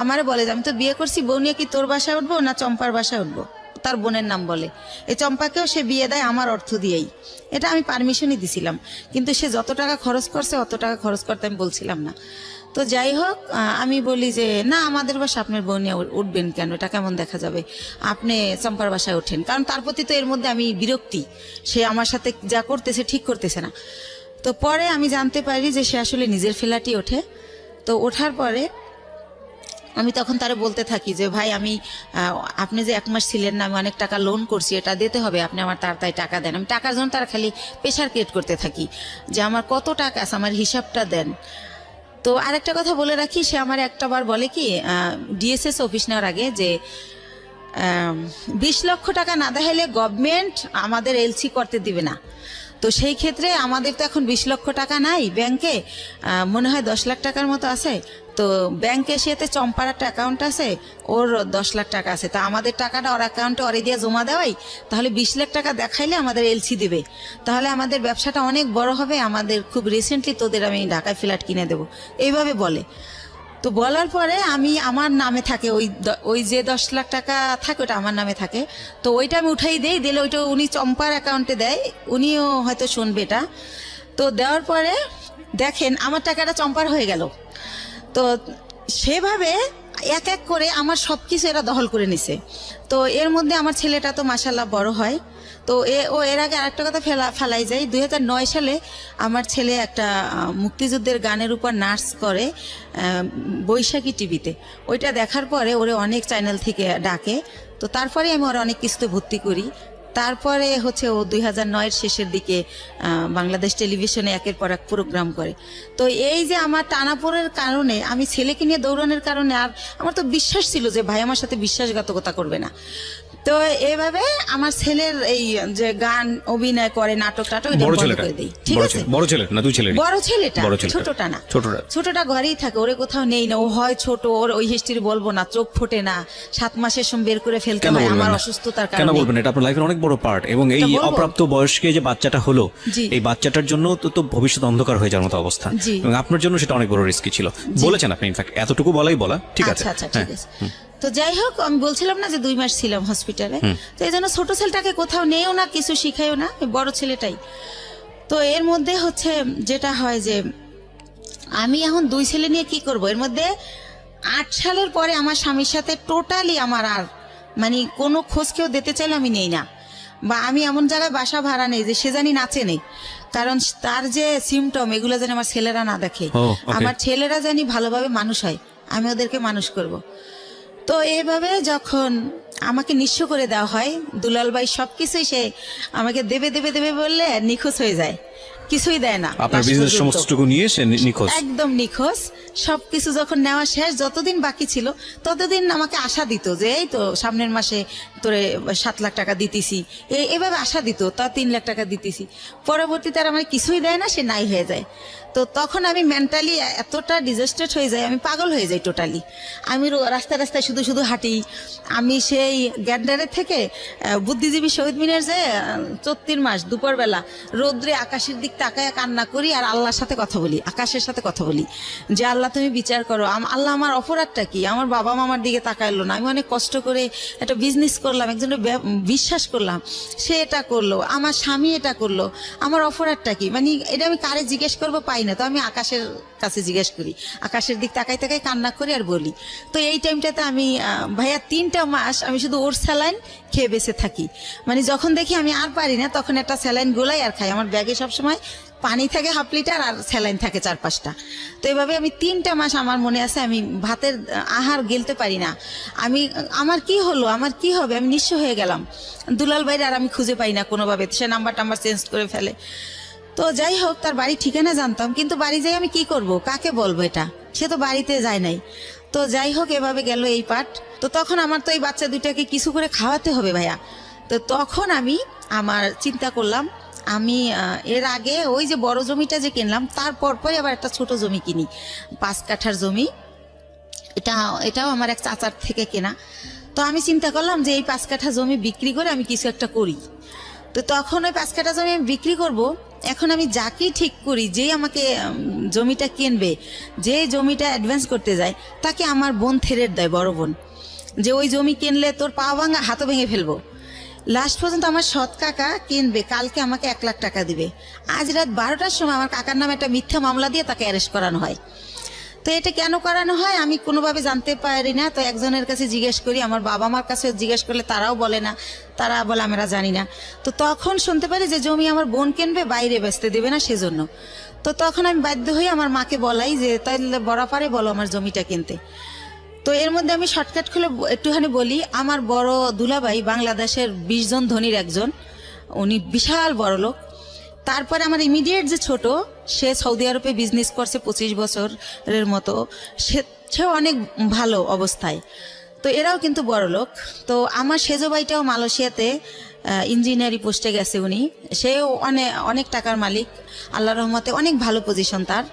আমারে বলে যে আমি তো বিয়ে করছি, বউ নিয়ে কি তোর বাসায় উঠবো না চম্পার বাসায় উঠবো, তার বোনের নাম বলে। এই চম্পাকেও সে বিয়ে দেয় আমার অর্থ দিয়েই, এটা আমি পারমিশনই দিছিলাম, কিন্তু সে যত টাকা খরচ করছে অত টাকা খরচ করতে আমি বলছিলাম না। তো যাই হোক, আমি বলি যে না আমাদের বাসা আপনার বোন নিয়ে উঠবেন কেন, এটা কেমন দেখা যাবে, আপনি চম্পার বাসায় ওঠেন। কারণ তার প্রতি তো এর মধ্যে আমি বিরক্তি, সে আমার সাথে যা করতেছে ঠিক করতেছে না। তো পরে আমি জানতে পারি যে সে আসলে নিজের ফ্ল্যাটই ওঠে। তো ওঠার পরে আমি তখন তারে বলতে থাকি যে ভাই আমি আপনি যে 1 মাস ছিলেন না, আমি অনেক টাকা লোন করছি, এটা দিতে হবে, আপনি আমার তাড়াতাড়ি টাকা দেন। আমি টাকার জন্য তারা খালি প্রেশার ক্রিয়েট করতে থাকি যে আমার কত টাকা আছে, আমার হিসাবটা দেন। তো আরেকটা কথা বলে রাখি, সে আমার একটাবার বলে কি ডিএসএস অফিস নেওয়ার আগে যে 20 লক্ষ টাকা না দেখাইলে গভর্নমেন্ট আমাদের এলসি করতে দিবে না। তো সেই ক্ষেত্রে আমাদের তো এখন 20 লক্ষ টাকা নাই ব্যাংকে, মনে হয় 10 লাখ টাকার মতো আছে। তো ব্যাংকে সেতে চম্পার একটা অ্যাকাউন্ট আছে, ওর 10 লাখ টাকা আছে। তা আমাদের টাকাটা ওর অ্যাকাউন্টে ওরে দিয়ে জমা দেওয়াই, তাহলে 20 লাখ টাকা দেখাইলে আমাদের এলসি দিবে, তাহলে আমাদের ব্যবসাটা অনেক বড় হবে, আমাদের খুব রিসেন্টলি তোদের আমি ঢাকায় ফ্ল্যাট কিনে দেবো, এইভাবে বলে। তো বলার পরে আমি আমার নামে থাকে ওই যে 10 লাখ টাকা থাকে ওটা আমার নামে থাকে। তো ওইটা আমি উঠাই দেই, দিলে ওইটা উনি চম্পার অ্যাকাউন্টে দেয়, উনিও হয়তো শুনবে এটা। তো দেওয়ার পরে দেখেন আমার টাকাটা চম্পার হয়ে গেল। তো সেভাবে এক এক করে আমার সবকিছু এরা দখল করে নিছে। তো এর মধ্যে আমার ছেলেটা তো মাশাআল্লাহ বড় হয়। তো এর আগে আরেকটা কথা ফেলাই যায়, 2009 সালে আমার ছেলে একটা মুক্তিযুদ্ধের গানের উপর নাচ করে বৈশাখী টিভিতে। ওইটা দেখার পরে ওরে অনেক চ্যানেল থেকে ডাকে। তো তারপরে আমি ওরা অনেক কিছুতে ভর্তি করি। তারপরে হচ্ছে ও 2009-এর শেষের দিকে বাংলাদেশ টেলিভিশনে একের পর এক প্রোগ্রাম করে। তো এই যে আমার টানাপোড়ের কারণে, আমি ছেলেকে নিয়ে দৌড়ানোর কারণে, আর আমার তো বিশ্বাস ছিল যে ভাই আমার সাথে বিশ্বাসঘাতকতা করবে না। তো এভাবে আমার ছেলের এই যে গান অভিনয় করে, নাটক টাটক, এটা বন্ধ করে দেই। ঠিক আছে, বড় ছেলে না দুই ছেলে? বড় ছেলেটা, ছোটটা না। ছোটটা ঘরেই থাকে, ওরে কোথাও নেই না, ও হয় ছোট, ওর ওই হিস্ট্রি বলবো না, চোখ ফোটে না, 7 মাসের সময় বের করে ফেলতে হয় আমার অসুস্থতার কারণে। কেন বলবেন, এটা আপনার লাইফের অনেক বড় পার্ট। এবং এই অপ্রাপ্ত বয়স্কে যে বাচ্চাটা হলো, এই বাচ্চাটার জন্য তো ভবিষ্যৎ অন্ধকার হয়ে যাওয়ার মতো অবস্থা, এবং আপনার জন্য সেটা অনেক বড় রিস্কি ছিল। বলেছেন আপনি, ইনফ্যাক্ট এতটুকু বলা ঠিক আছে। আচ্ছা ঠিক আছে। তো যাই হোক, আমি বলছিলাম না যে 2 মাস ছিলাম হসপিটালে, তো এই জন্য ছোট ছেলেটাকে কোথাও নেও না, কিছু শিখাইও না, বড় ছেলেটাই। তো এর মধ্যে হচ্ছে যেটা হয় যে আমি এখন 2 ছেলে নিয়ে কি করব। এর মধ্যে 8 সালের পরে আমার স্বামীর সাথে টোটালি আমার আর মানে কোনো খোঁজ কেউ দিতে চাইলে আমি নেই না, বা আমি এমন জায়গায় বাসা ভাড়া নেই যে সে জানি নাচে নেই, কারণ তার যে সিমটম এগুলো যেন আমার ছেলেরা না দেখে। আমার ছেলেরা জানি ভালোভাবে মানুষ হয়, আমি ওদেরকে মানুষ করব। তো এইভাবে যখন আমাকে নিঃস্ব করে দেওয়া হয়, দুলাল ভাই সবকিছুই সে আমাকে দেবে বললে নিখোঁজ হয়ে যায়, কিছুই দেয় না। আপনার বিজনেস সমস্তটুকু নিয়ে সে নিখোঁজ, একদম নিখোঁজ। সবকিছু যখন নেওয়া শেষ, যতদিন বাকি ছিল ততদিন আমাকে আশা দিত যে এই তো সামনের মাসে তোরে 7 লাখ টাকা দিতেছি, এভাবে আশা দিত, তা 3 লাখ টাকা দিতেছি। পরবর্তীতে আর আমার কিছুই দেয় না, সে নাই হয়ে যায়। তো তখন আমি মেন্টালি এতটা ডিজাস্টেড হয়ে যাই, আমি পাগল হয়ে যাই টোটালি। আমি রাস্তায় শুধু হাঁটি। আমি সেই গ্যান্ডারের থেকে বুদ্ধিজীবী শহীদ মিনার যে 34 মাস দুপুরবেলা রৌদ্রে আকাশের দিক তাকায় কান্না করি, আর আল্লাহর সাথে কথা বলি, আকাশের সাথে কথা বলি যে আল্লাহ তুমি বিচার করো, আল্লাহ আমার অপরাধটা কি, আমার বাবা মামার দিকে তাকাইলো না, আমি অনেক কষ্ট করে একটা বিজনেস করলাম, একজনের বিশ্বাস করলাম, সে এটা করলো, আমার স্বামী এটা করলো, আমার অপরাধটা কি, মানে এটা আমি কারে জিজ্ঞেস করবো পাই না। তো আমি আকাশের কাছে জিজ্ঞেস করি, আকাশের দিক তাকাই কান্না করি আর বলি। তো এই টাইমটাতে আমি ভাইয়া 3টা মাস আমি শুধু ওর স্যালাইন খেয়ে বেঁচে থাকি। মানে যখন দেখি আমি আর পারি না, তখন একটা স্যালাইন গোলাই আর খাই। আমার ব্যাগে সবসময় পানি থাকে 1/2 লিটার আর স্যালাইন থাকে 4-5টা। তো এইভাবে আমি 3টা মাস, আমার মনে আছে, আমি ভাতের আহার গিলতে পারি না। আমার কি হলো, আমার কি হবে, আমি নিঃস্ব হয়ে গেলাম। দুলাল ভাইয়ের আর আমি খুঁজে পাই না কোনোভাবে, সে নাম্বার চেঞ্জ করে ফেলে। তো যাই হোক, তার বাড়ি ঠিকানা জানতাম, কিন্তু বাড়ি যাই আমি কি করব, কাকে বলবো, এটা সে তো বাড়িতে যায় নাই। তো যাই হোক, এভাবে গেল এই পাঠ। তো তখন আমার তো এই বাচ্চা 2টাকে কিছু করে খাওয়াতে হবে ভাইয়া। তো তখন আমি চিন্তা করলাম আমি এর আগে ওই যে বড় জমিটা যে কিনলাম তারপর পরে আবার একটা ছোট জমি কিনি, 5 কাঠার জমি। এটাও আমার এক চাচার থেকে কেনা। তো আমি চিন্তা করলাম যে এই 5 কাঠা জমি বিক্রি করে আমি কিছু একটা করি। তো তখন ওই 5 কাঠা জমি আমি বিক্রি করব। এখন আমি যাকেই ঠিক করি, যেই আমাকে জমিটা কিনবে, যে জমিটা অ্যাডভান্স করতে যায়, তাকে আমার বোন থেরেট দেয়, বড় বোন, যে ওই জমি কিনলে তোর পা ভাঙা হাতও ভেঙে ফেলবো। লাস্ট পর্যন্ত আমার সৎ কাকা কিনবে, কালকে আমাকে 1 লাখ টাকা দিবে। আজ রাত 12টার সময় আমার কাকার নামে একটা মিথ্যা মামলা দিয়ে তাকে অ্যারেস্ট করানো হয়। তো এটা কেন করানো হয় আমি কোনোভাবে জানতে পারি না। তো একজনের কাছে জিজ্ঞেস করি, আমার বাবা মার কাছে জিজ্ঞেস করলে তারাও বলে না, তারা বলে আমরা জানি না। তো তখন শুনতে পারি যে জমি আমার বোন কিনবে, বাইরে বেচতে দেবে না সেজন্য। তো তখন আমি বাধ্য হয়ে আমার মাকে বলাই যে তাইলে বরাবরে বলো আমার জমিটা কিনতে। তো এর মধ্যে আমি শর্টকাট খুলে একটুখানি বলি, আমার বড় দুলাভাই বাংলাদেশের 20 জন ধনীর একজন, উনি বিশাল বড় লোক। তারপরে আমার ইমিডিয়েট যে ছোট, সে সৌদি আরবে বিজনেস করছে 25 বছরের মতো, সেও অনেক ভালো অবস্থায়। তো এরাও কিন্তু বড় লোক। তো আমার সেজো ভাইটাও মালয়েশিয়াতে ইঞ্জিনিয়ারিং পোস্টে গেছে উনি, সেও অনেক টাকার মালিক, আল্লাহর রহমতে অনেক ভালো পজিশন তার।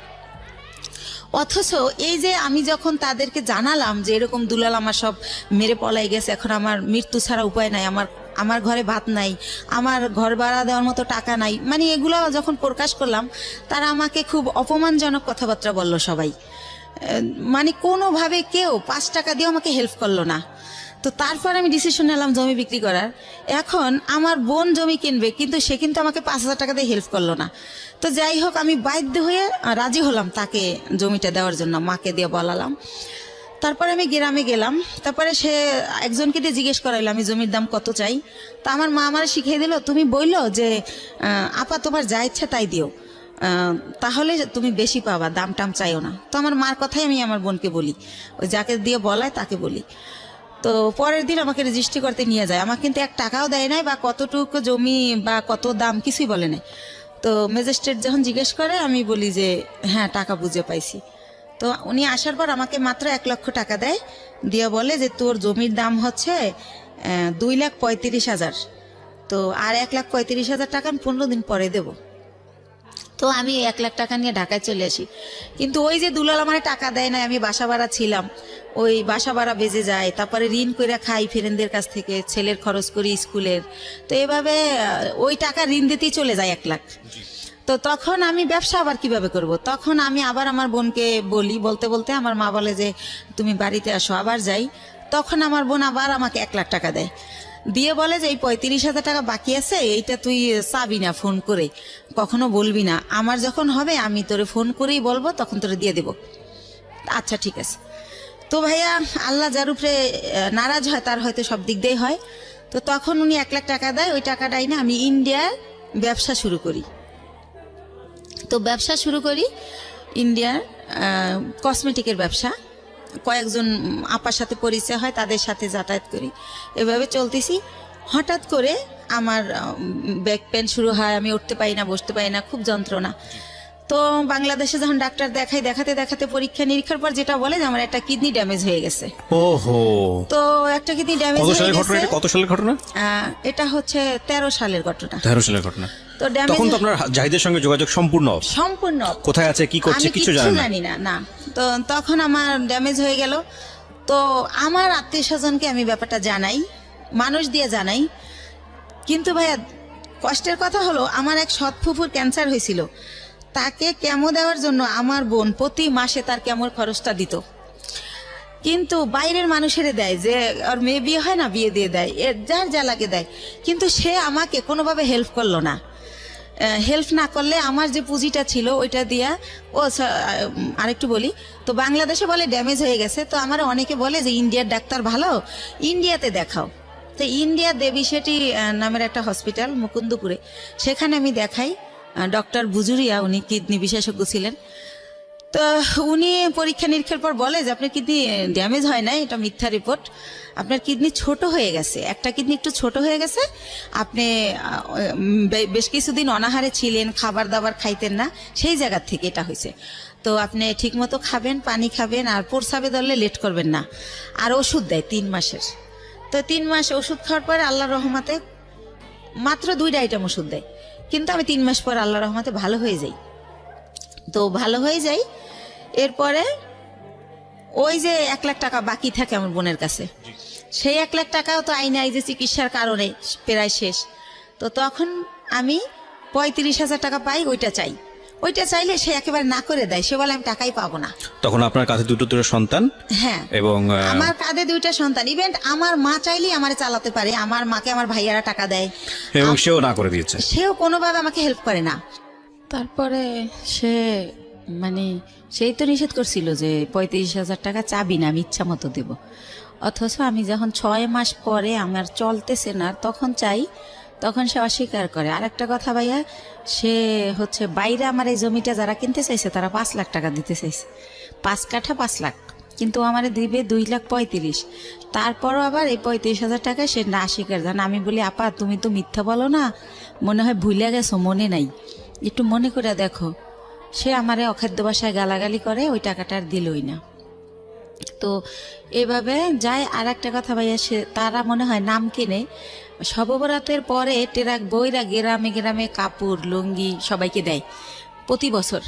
অথচ এই যে আমি যখন তাদেরকে জানালাম যে এরকম দুলাল আমার সব মেরে পলাই গেছে, এখন আমার মৃত্যু ছাড়া উপায় নাই, আমার ঘরে ভাত নাই, আমার ঘর ভাড়া দেওয়ার মতো টাকা নাই, মানে এগুলো যখন প্রকাশ করলাম, তারা আমাকে খুব অপমানজনক কথাবার্তা বলল সবাই। মানে কোনোভাবে কেউ 5 টাকা দিয়ে আমাকে হেল্প করলো না। তো তারপর আমি ডিসিশন নিলাম জমি বিক্রি করার। এখন আমার বোন জমি কিনবে, কিন্তু সে কিন্তু আমাকে 5,000 টাকা দিয়ে হেল্প করলো না। তো যাই হোক, আমি বাধ্য হয়ে রাজি হলাম তাকে জমিটা দেওয়ার জন্য, মাকে দিয়ে বলালাম। তারপরে আমি গ্রামে গেলাম, তারপরে সে একজনকে দিয়ে জিজ্ঞেস করাইলো আমি জমির দাম কত চাই। তা আমার মা আমার শিখিয়ে দিল, তুমি বললো যে আপা তোমার যা ইচ্ছা তাই দিও, তাহলে তুমি বেশি পাবা, দাম টাম চাইও না। তো আমার মার কথাই আমি আমার বোনকে বলি, ওই যাকে দিয়ে বলায় তাকে বলি। তো পরের দিন আমাকে রেজিস্ট্রি করতে নিয়ে যায়, আমাকে কিন্তু 1 টাকাও দেয় নাই, বা কতটুকু জমি বা কত দাম কিছুই বলে নাই। তো ম্যাজিস্ট্রেট যখন জিজ্ঞেস করে আমি বলি যে হ্যাঁ টাকা বুঝে পাইছি। তো উনি আসার পর আমাকে মাত্র 1 লক্ষ টাকা দেয়, দিয়ে বলে যে তোর জমির দাম হচ্ছে 2,35,000, তো আর 1,35,000 টাকা আমি 15 দিন পরে দেবো। তো আমি 1 লাখ টাকা নিয়ে ঢাকায় চলে আসি। কিন্তু ওই যে দুলাল আমার টাকা দেয় না, আমি বাসা ভাড়া ছিলাম, ওই বাসা ভাড়া বেজে যায়, তারপরে ঋণ করে খাই ফ্রেন্ডদের কাছ থেকে, ছেলের খরচ করি স্কুলের। তো এভাবে ওই টাকা ঋণ দিতেই চলে যায় 1 লাখ। তো তখন আমি ব্যবসা আবার কিভাবে করব? তখন আমি আবার আমার বোনকে বলি, বলতে বলতে আমার মা বলে যে তুমি বাড়িতে আসো। আবার যাই, তখন আমার বোন আবার আমাকে 1 লাখ টাকা দেয়, দিয়ে বলে যে এই 35,000 টাকা বাকি আছে, এইটা তুই চাবি না, ফোন করে কখনো বলবি না, আমার যখন হবে আমি তোরে ফোন করেই বলবো, তখন তোরে দিয়ে দেব। আচ্ছা ঠিক আছে। তো ভাইয়া, আল্লাহ যার উপরে নারাজ হয় তার হয়তো সব দিক দিয়েই হয়। তো তখন উনি 1 লাখ টাকা দেয়, ওই টাকাটাই না আমি ইন্ডিয়ার ব্যবসা শুরু করি। তো ব্যবসা শুরু করি ইন্ডিয়ার কসমেটিকের ব্যবসা, কয়েকজন আপার সাথে পরিচয় হয়, তাদের সাথে যাতায়াত করি, এভাবে চলতেছি। হঠাৎ করে আমার ব্যাক পেন শুরু হয়, আমি উঠতে পারি না, বসতে পারি না, খুব যন্ত্রণা। তো বাংলাদেশে যখন ডাক্তার দেখাই, দেখাতে দেখাতে পরীক্ষা নিরীক্ষার পর যেটা বলে যে আমার একটা কিডনি ড্যামেজ হয়ে গেছে। ওহো। তো একটা কিডনি ড্যামেজ হয়ে গেছে। কত সালের ঘটনা? এটা হচ্ছে 13 সালের ঘটনা। 13 সালের ঘটনা। তো তখন তো আপনার জাহিদের সঙ্গে যোগাযোগ সম্পূর্ণ কোথায় আছে কি করছে কিছু জানি না। না, তো তখন আমার ড্যামেজ হয়ে গেল। তো আমার আত্মীয় স্বজনকে আমি ব্যাপারটা জানাই, মানুষ দিয়ে জানাই। কিন্তু ভাইয়া কষ্টের কথা হলো, আমার এক সৎ ফুফুর ক্যান্সার হয়েছিল, তাকে কেমো দেওয়ার জন্য আমার বোন প্রতি মাসে তার কেমোর খরচটা দিত। কিন্তু বাইরের মানুষের দেয়, যে ওর মেয়ে বিয়ে হয় না, বিয়ে দিয়ে দেয়, যার যা লাগে দেয়, কিন্তু সে আমাকে কোনোভাবে হেল্প করলো না। হেল্প না করলে আমার যে পুঁজিটা ছিল ওইটা দিয়া, আরেকটু বলি, তো বাংলাদেশে বলে ড্যামেজ হয়ে গেছে। তো আমার অনেকে বলে যে ইন্ডিয়ার ডাক্তার ভালো, ইন্ডিয়াতে দেখাও। তো ইন্ডিয়া দেবী শেঠি নামের একটা হসপিটাল মুকুন্দপুরে, সেখানে আমি দেখাই। ডক্টর বুজুরিয়া, উনি কিডনি বিশেষজ্ঞ ছিলেন। তো উনি পরীক্ষা নিরীক্ষার পর বলে যে আপনার কিডনি ড্যামেজ হয় না, এটা মিথ্যা রিপোর্ট, আপনার কিডনি ছোট হয়ে গেছে, একটা কিডনি একটু ছোট হয়ে গেছে, আপনি বেশ কিছুদিন অনাহারে ছিলেন, খাবার দাবার খাইতেন না, সেই জায়গার থেকে এটা হয়েছে। তো আপনি ঠিক মতো খাবেন, পানি খাবেন, আর প্রস্রাবে ধরলে লেট করবেন না। আর ওষুধ দেয় 3 মাসের। তো 3 মাস ওষুধ খাওয়ার পরে আল্লাহর রহমতে মাত্র 2টা আইটেম ওষুধ দেয়, কিন্তু আমি 3 মাস পর আল্লাহর রহমতে ভালো হয়ে যাই। তো ভালো হয়ে যাই, এরপরে ওই যে 1 লাখ টাকা বাকি থাকে আমার বোনের কাছে, সেই 1 লাখ টাকাও তো আইনে এই যে চিকিৎসার কারণে প্রায় শেষ। তো তখন আমি 35,000 টাকা পাই, ওইটা চাই। ওইটা চাইলে সে একেবারে না করে দেয়, সে বলে আমি টাকাই পাবো না। তখন আপনার কাছে দুটো সন্তান, হ্যাঁ, এবং আমার কাঁধে 2টা সন্তান। ইভেন আমার মা চাইলেই আমারে চালাতে পারে, আমার মাকে আমার ভাইয়ারা টাকা দেয়, এবং সেও না করে দিয়েছে, সেও কোনোভাবে আমাকে হেল্প করে না। তারপরে সে মানে সেই তো নিষেধ করছিল যে 35,000 টাকা চাবি না, আমি ইচ্ছা মতো দেব। অথচ আমি যখন 6 মাস পরে আমার চলতেছে না তখন চাই, তখন সে অস্বীকার করে। আর একটা কথা ভাইয়া, সে হচ্ছে বাইরে আমার এই জমিটা যারা কিনতে চাইছে তারা 5 লাখ টাকা দিতে চাইছে, 5 কাঠা 5 লাখ, কিন্তু আমার দিবে 2,35,000। তারপরও আবার এই 35,000 টাকা সে না স্বীকার জান। আমি বলি আপা তুমি তো মিথ্যা বলো না, মনে হয় ভুলে গেছো, মনে নাই, একটু মনে করে দেখো। সে আমারে অখাদ্য ভাষায় গালাগালি করে, ওই টাকাটা আর দিলই না। তো এভাবে যায়। আর একটা কথা ভাইয়া, সে তারা মনে হয় নাম কিনে শবে বরাতের পরে টেরাক বইরা গ্রামে গ্রামে কাপড় লুঙ্গি সবাইকে দেয় প্রতি বছর।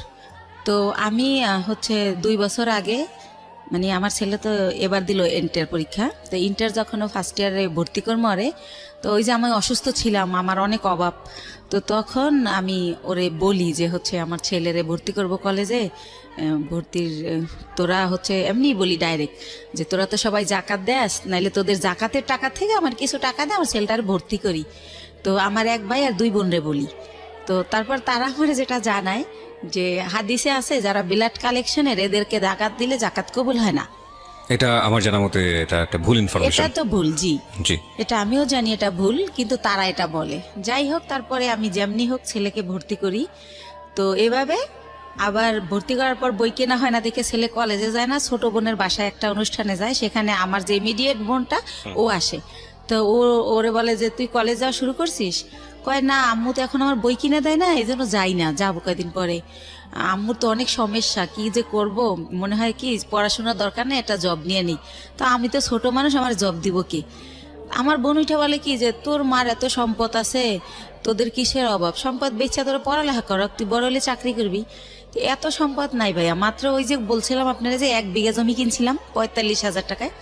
তো আমি হচ্ছে 2 বছর আগে, মানে আমার ছেলে তো এবার দিল ইন্টার পরীক্ষা, তো ইন্টার যখন ও ফার্স্ট ইয়ারে ভর্তি করবো ওরে, তো ওই যে আমি অসুস্থ ছিলাম, আমার অনেক অভাব, তো তখন আমি ওরে বলি যে হচ্ছে আমার ছেলেরে ভর্তি করব কলেজে, ভর্তির তোরা হচ্ছে এমনি বলি ডাইরেক্ট যে তোরা তো সবাই জাকাত দেস, নাইলে তোদের জাকাতের টাকা থেকে আমার কিছু টাকা দে, আমার ছেলেটার ভর্তি করি। তো আমার 1 ভাই আর 2 বোনরে বলি। তো তারপর তারা আমার যেটা জানায় যে হাদিসে আছে যারা বিলাট কালেকশনের এদেরকে জাকাত দিলে জাকাত কবুল হয় না। এটা আমার জানা মতে এটা একটা ভুল ইনফরমেশন। এটা তো ভুল, জি জি, এটা আমিও জানি এটা ভুল, কিন্তু তারা এটা বলে। যাই হোক, তারপরে আমি যেমনি হোক ছেলেকে ভর্তি করি। তো এভাবে আবার ভর্তি করার পর বই কেনা হয় না দেখে ছেলে কলেজে যায় না, ছোট বোনের বাসায় একটা অনুষ্ঠানে যায়, সেখানে আমার যে ইমিডিয়েট বোনটা ও আসে। তো ওরে বলে যে তুই কলেজ যাওয়া শুরু করছিস? কয় না আম্মু তো এখন আমার বই কিনে দেয় না, এই জন্য যাই না, যাবো কয়েকদিন পরে। আম্মুর তো অনেক সমস্যা, কি যে করব, মনে হয় কি পড়াশোনার দরকার নেই, একটা জব নিয়ে নিই। তো আমি তো ছোট মানুষ, আমার জব দিব কি? আমার বোন উঠে বলে কি যে তোর মার এত সম্পদ আছে, তোদের কিসের অভাব, সম্পদ বেচা তোরা পড়ালেখা কর, তুই বড় হলে চাকরি করবি। তো এত সম্পদ নাই ভাইয়া, মাত্র ওই যে বলছিলাম আপনারা যে 1 বিঘা জমি কিনছিলাম 45,000 টাকায়,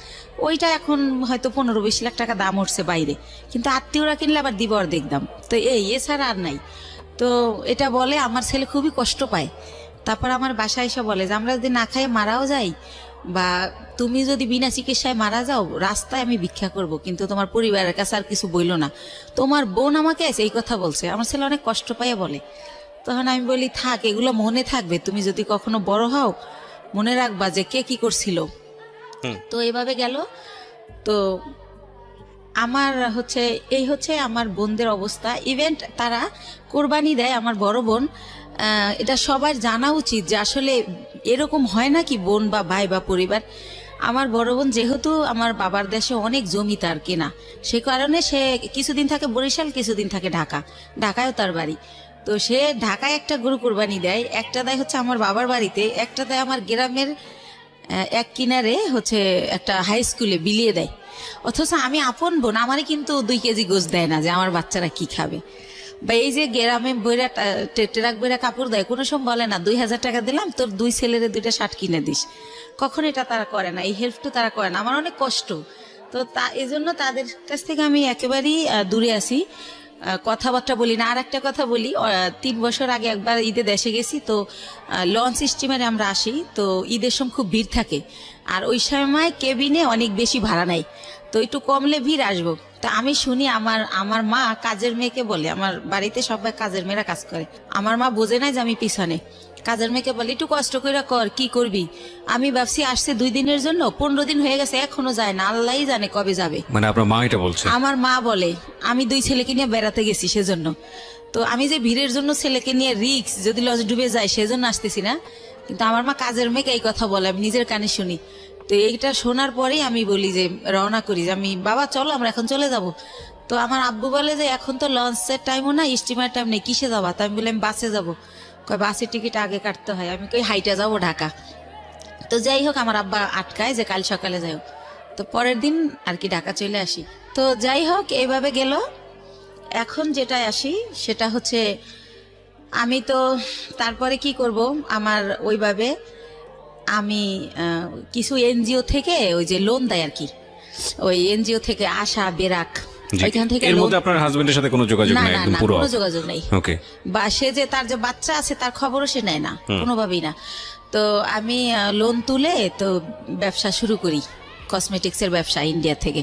ওইটা এখন হয়তো 15-20 লাখ টাকা দাম উঠছে বাইরে, কিন্তু আত্মীয়রা কিনলে আবার দিব অর্ধেক দাম। তো এছাড়া আর নাই। তো এটা বলে আমার ছেলে খুবই কষ্ট পায়। তারপর আমার বাসায় এসে বলে যে আমরা যদি না খাই মারাও যাই, বা তুমি যদি বিনা চিকিৎসায় মারা যাও, রাস্তায় আমি ভিক্ষা করব, কিন্তু তোমার পরিবারের কাছে আর কিছু বইলো না। তোমার বোন আমাকে এই কথা বলছে, আমার ছেলে অনেক কষ্ট পাইয়া বলে। তখন আমি বলি থাক, এগুলো মনে থাকবে, তুমি যদি কখনো বড় হও মনে রাখবা যে কে কি করছিল। তো এভাবে গেল। তো আমার হচ্ছে এই হচ্ছে আমার বোনদের অবস্থা। ইভেন্ট তারা কোরবানি দেয়, আমার বড় বোন, এটা সবার জানা উচিত যে আসলে এরকম হয় না কি বোন বা ভাই বা পরিবার। আমার বড় বোন যেহেতু আমার বাবার দেশে অনেক জমি তার কেনা, সে কারণে সে কিছুদিন থাকে বরিশাল, কিছুদিন থাকে ঢাকা, ঢাকায়ও তার বাড়ি। তো সে ঢাকায় একটা গরু কোরবানি দেয়, একটা দেয় হচ্ছে আমার বাবার বাড়িতে, একটা দেয় আমার গ্রামের এক কিনারে হচ্ছে একটা হাই স্কুলে বিলিয়ে দেয়। অথচ আমি আপন বোন, আমারই কিন্তু 2 কেজি গোশ দেয় না যে আমার বাচ্চারা কি খাবে। বা এই যে গ্রামে বইরা ট্রাক বইরা কাপড় দেয়, কোনো সময় বলে না 2,000 টাকা দিলাম তোর 2 ছেলেরে 2টা শার্ট কিনে দিস, কখন এটা তারা করে না, এই হেল্পটা তারা করে না। আমার অনেক কষ্ট। তো এই জন্য তাদের কাছ থেকে আমি একেবারেই দূরে আছি, কথাবার্তা বলি না। আর একটা কথা বলি, 3 বছর আগে একবার ঈদে দেশে গেছি, তো লঞ্চ স্টিমারে আমরা আসি, তো ঈদের সময় খুব ভিড় থাকে, আর ওই সময় কেবিনে অনেক বেশি ভাড়া নেয়, তো একটু কমলে ভিড় আসবো। তা আমি শুনি আমার মা কাজের মেয়েকে বলে, আমার বাড়িতে সবাই কাজের মেয়েরা কাজ করে, আমার মা বোঝে নাই যে আমি পিছনে, কাজের মেয়েকে বলে একটু কষ্ট করে কর, কি করবি। আমি ভাবছি আসছে 2 দিনের জন্য, 15 দিন হয়ে গেছে এখনো যায় না, আল্লাহই জানে কবে যাবে। মানে আপনার মা এটা বলছে? আমার মা বলে আমি 2 ছেলেকে নিয়ে বেড়াতে গেছি সেজন্য। তো আমি যে ভিড়ের জন্য ছেলেকে নিয়ে রিক্স, যদি লঞ্চ ডুবে যায় সেজন্য আসতেছি না, কিন্তু আমার মা কাজের মেয়েকে এই কথা বলে, আমি নিজের কানে শুনি। তো এইটা শোনার পরেই আমি বলি যে রওনা করি, যে আমি বাবা চলো আমরা এখন চলে যাব। তো আমার আব্বু বলে যে এখন তো লঞ্চের টাইমও না, স্টিমার টাইম নেই, কিসে যাবা? তো আমি বলি আমি বাসে যাবো। কয় বাসের টিকিট আগে কাটতে হয়। আমি কই হাইটা যাবো ঢাকা। তো যাই হোক, আমার আব্বা আটকায় যে কাল সকালে যাও। তো পরের দিন আর কি ঢাকা চলে আসি। তো যাই হোক এইভাবে গেল। এখন যেটা আসি সেটা হচ্ছে আমি তো তারপরে কি করব, আমার ওইভাবে আমি কিছু এনজিও থেকে ওই যে লোন দেয় আর কি, ওই এনজিও থেকে আশা বেরাক, ওইখান থেকে এর মধ্যে আপনার হাজবেন্ডের সাথে কোনো যোগাযোগ না নেই, না একদম না, পুরো কোনো যোগাযোগ নেই। ওকে। বা সে যে তার যে বাচ্চা আছে তার খবরও সে নেয় না কোনোভাবেই না। তো আমি লোন তুলে তো ব্যবসা শুরু করি, কসমেটিক্স এর ব্যবসা ইন্ডিয়া থেকে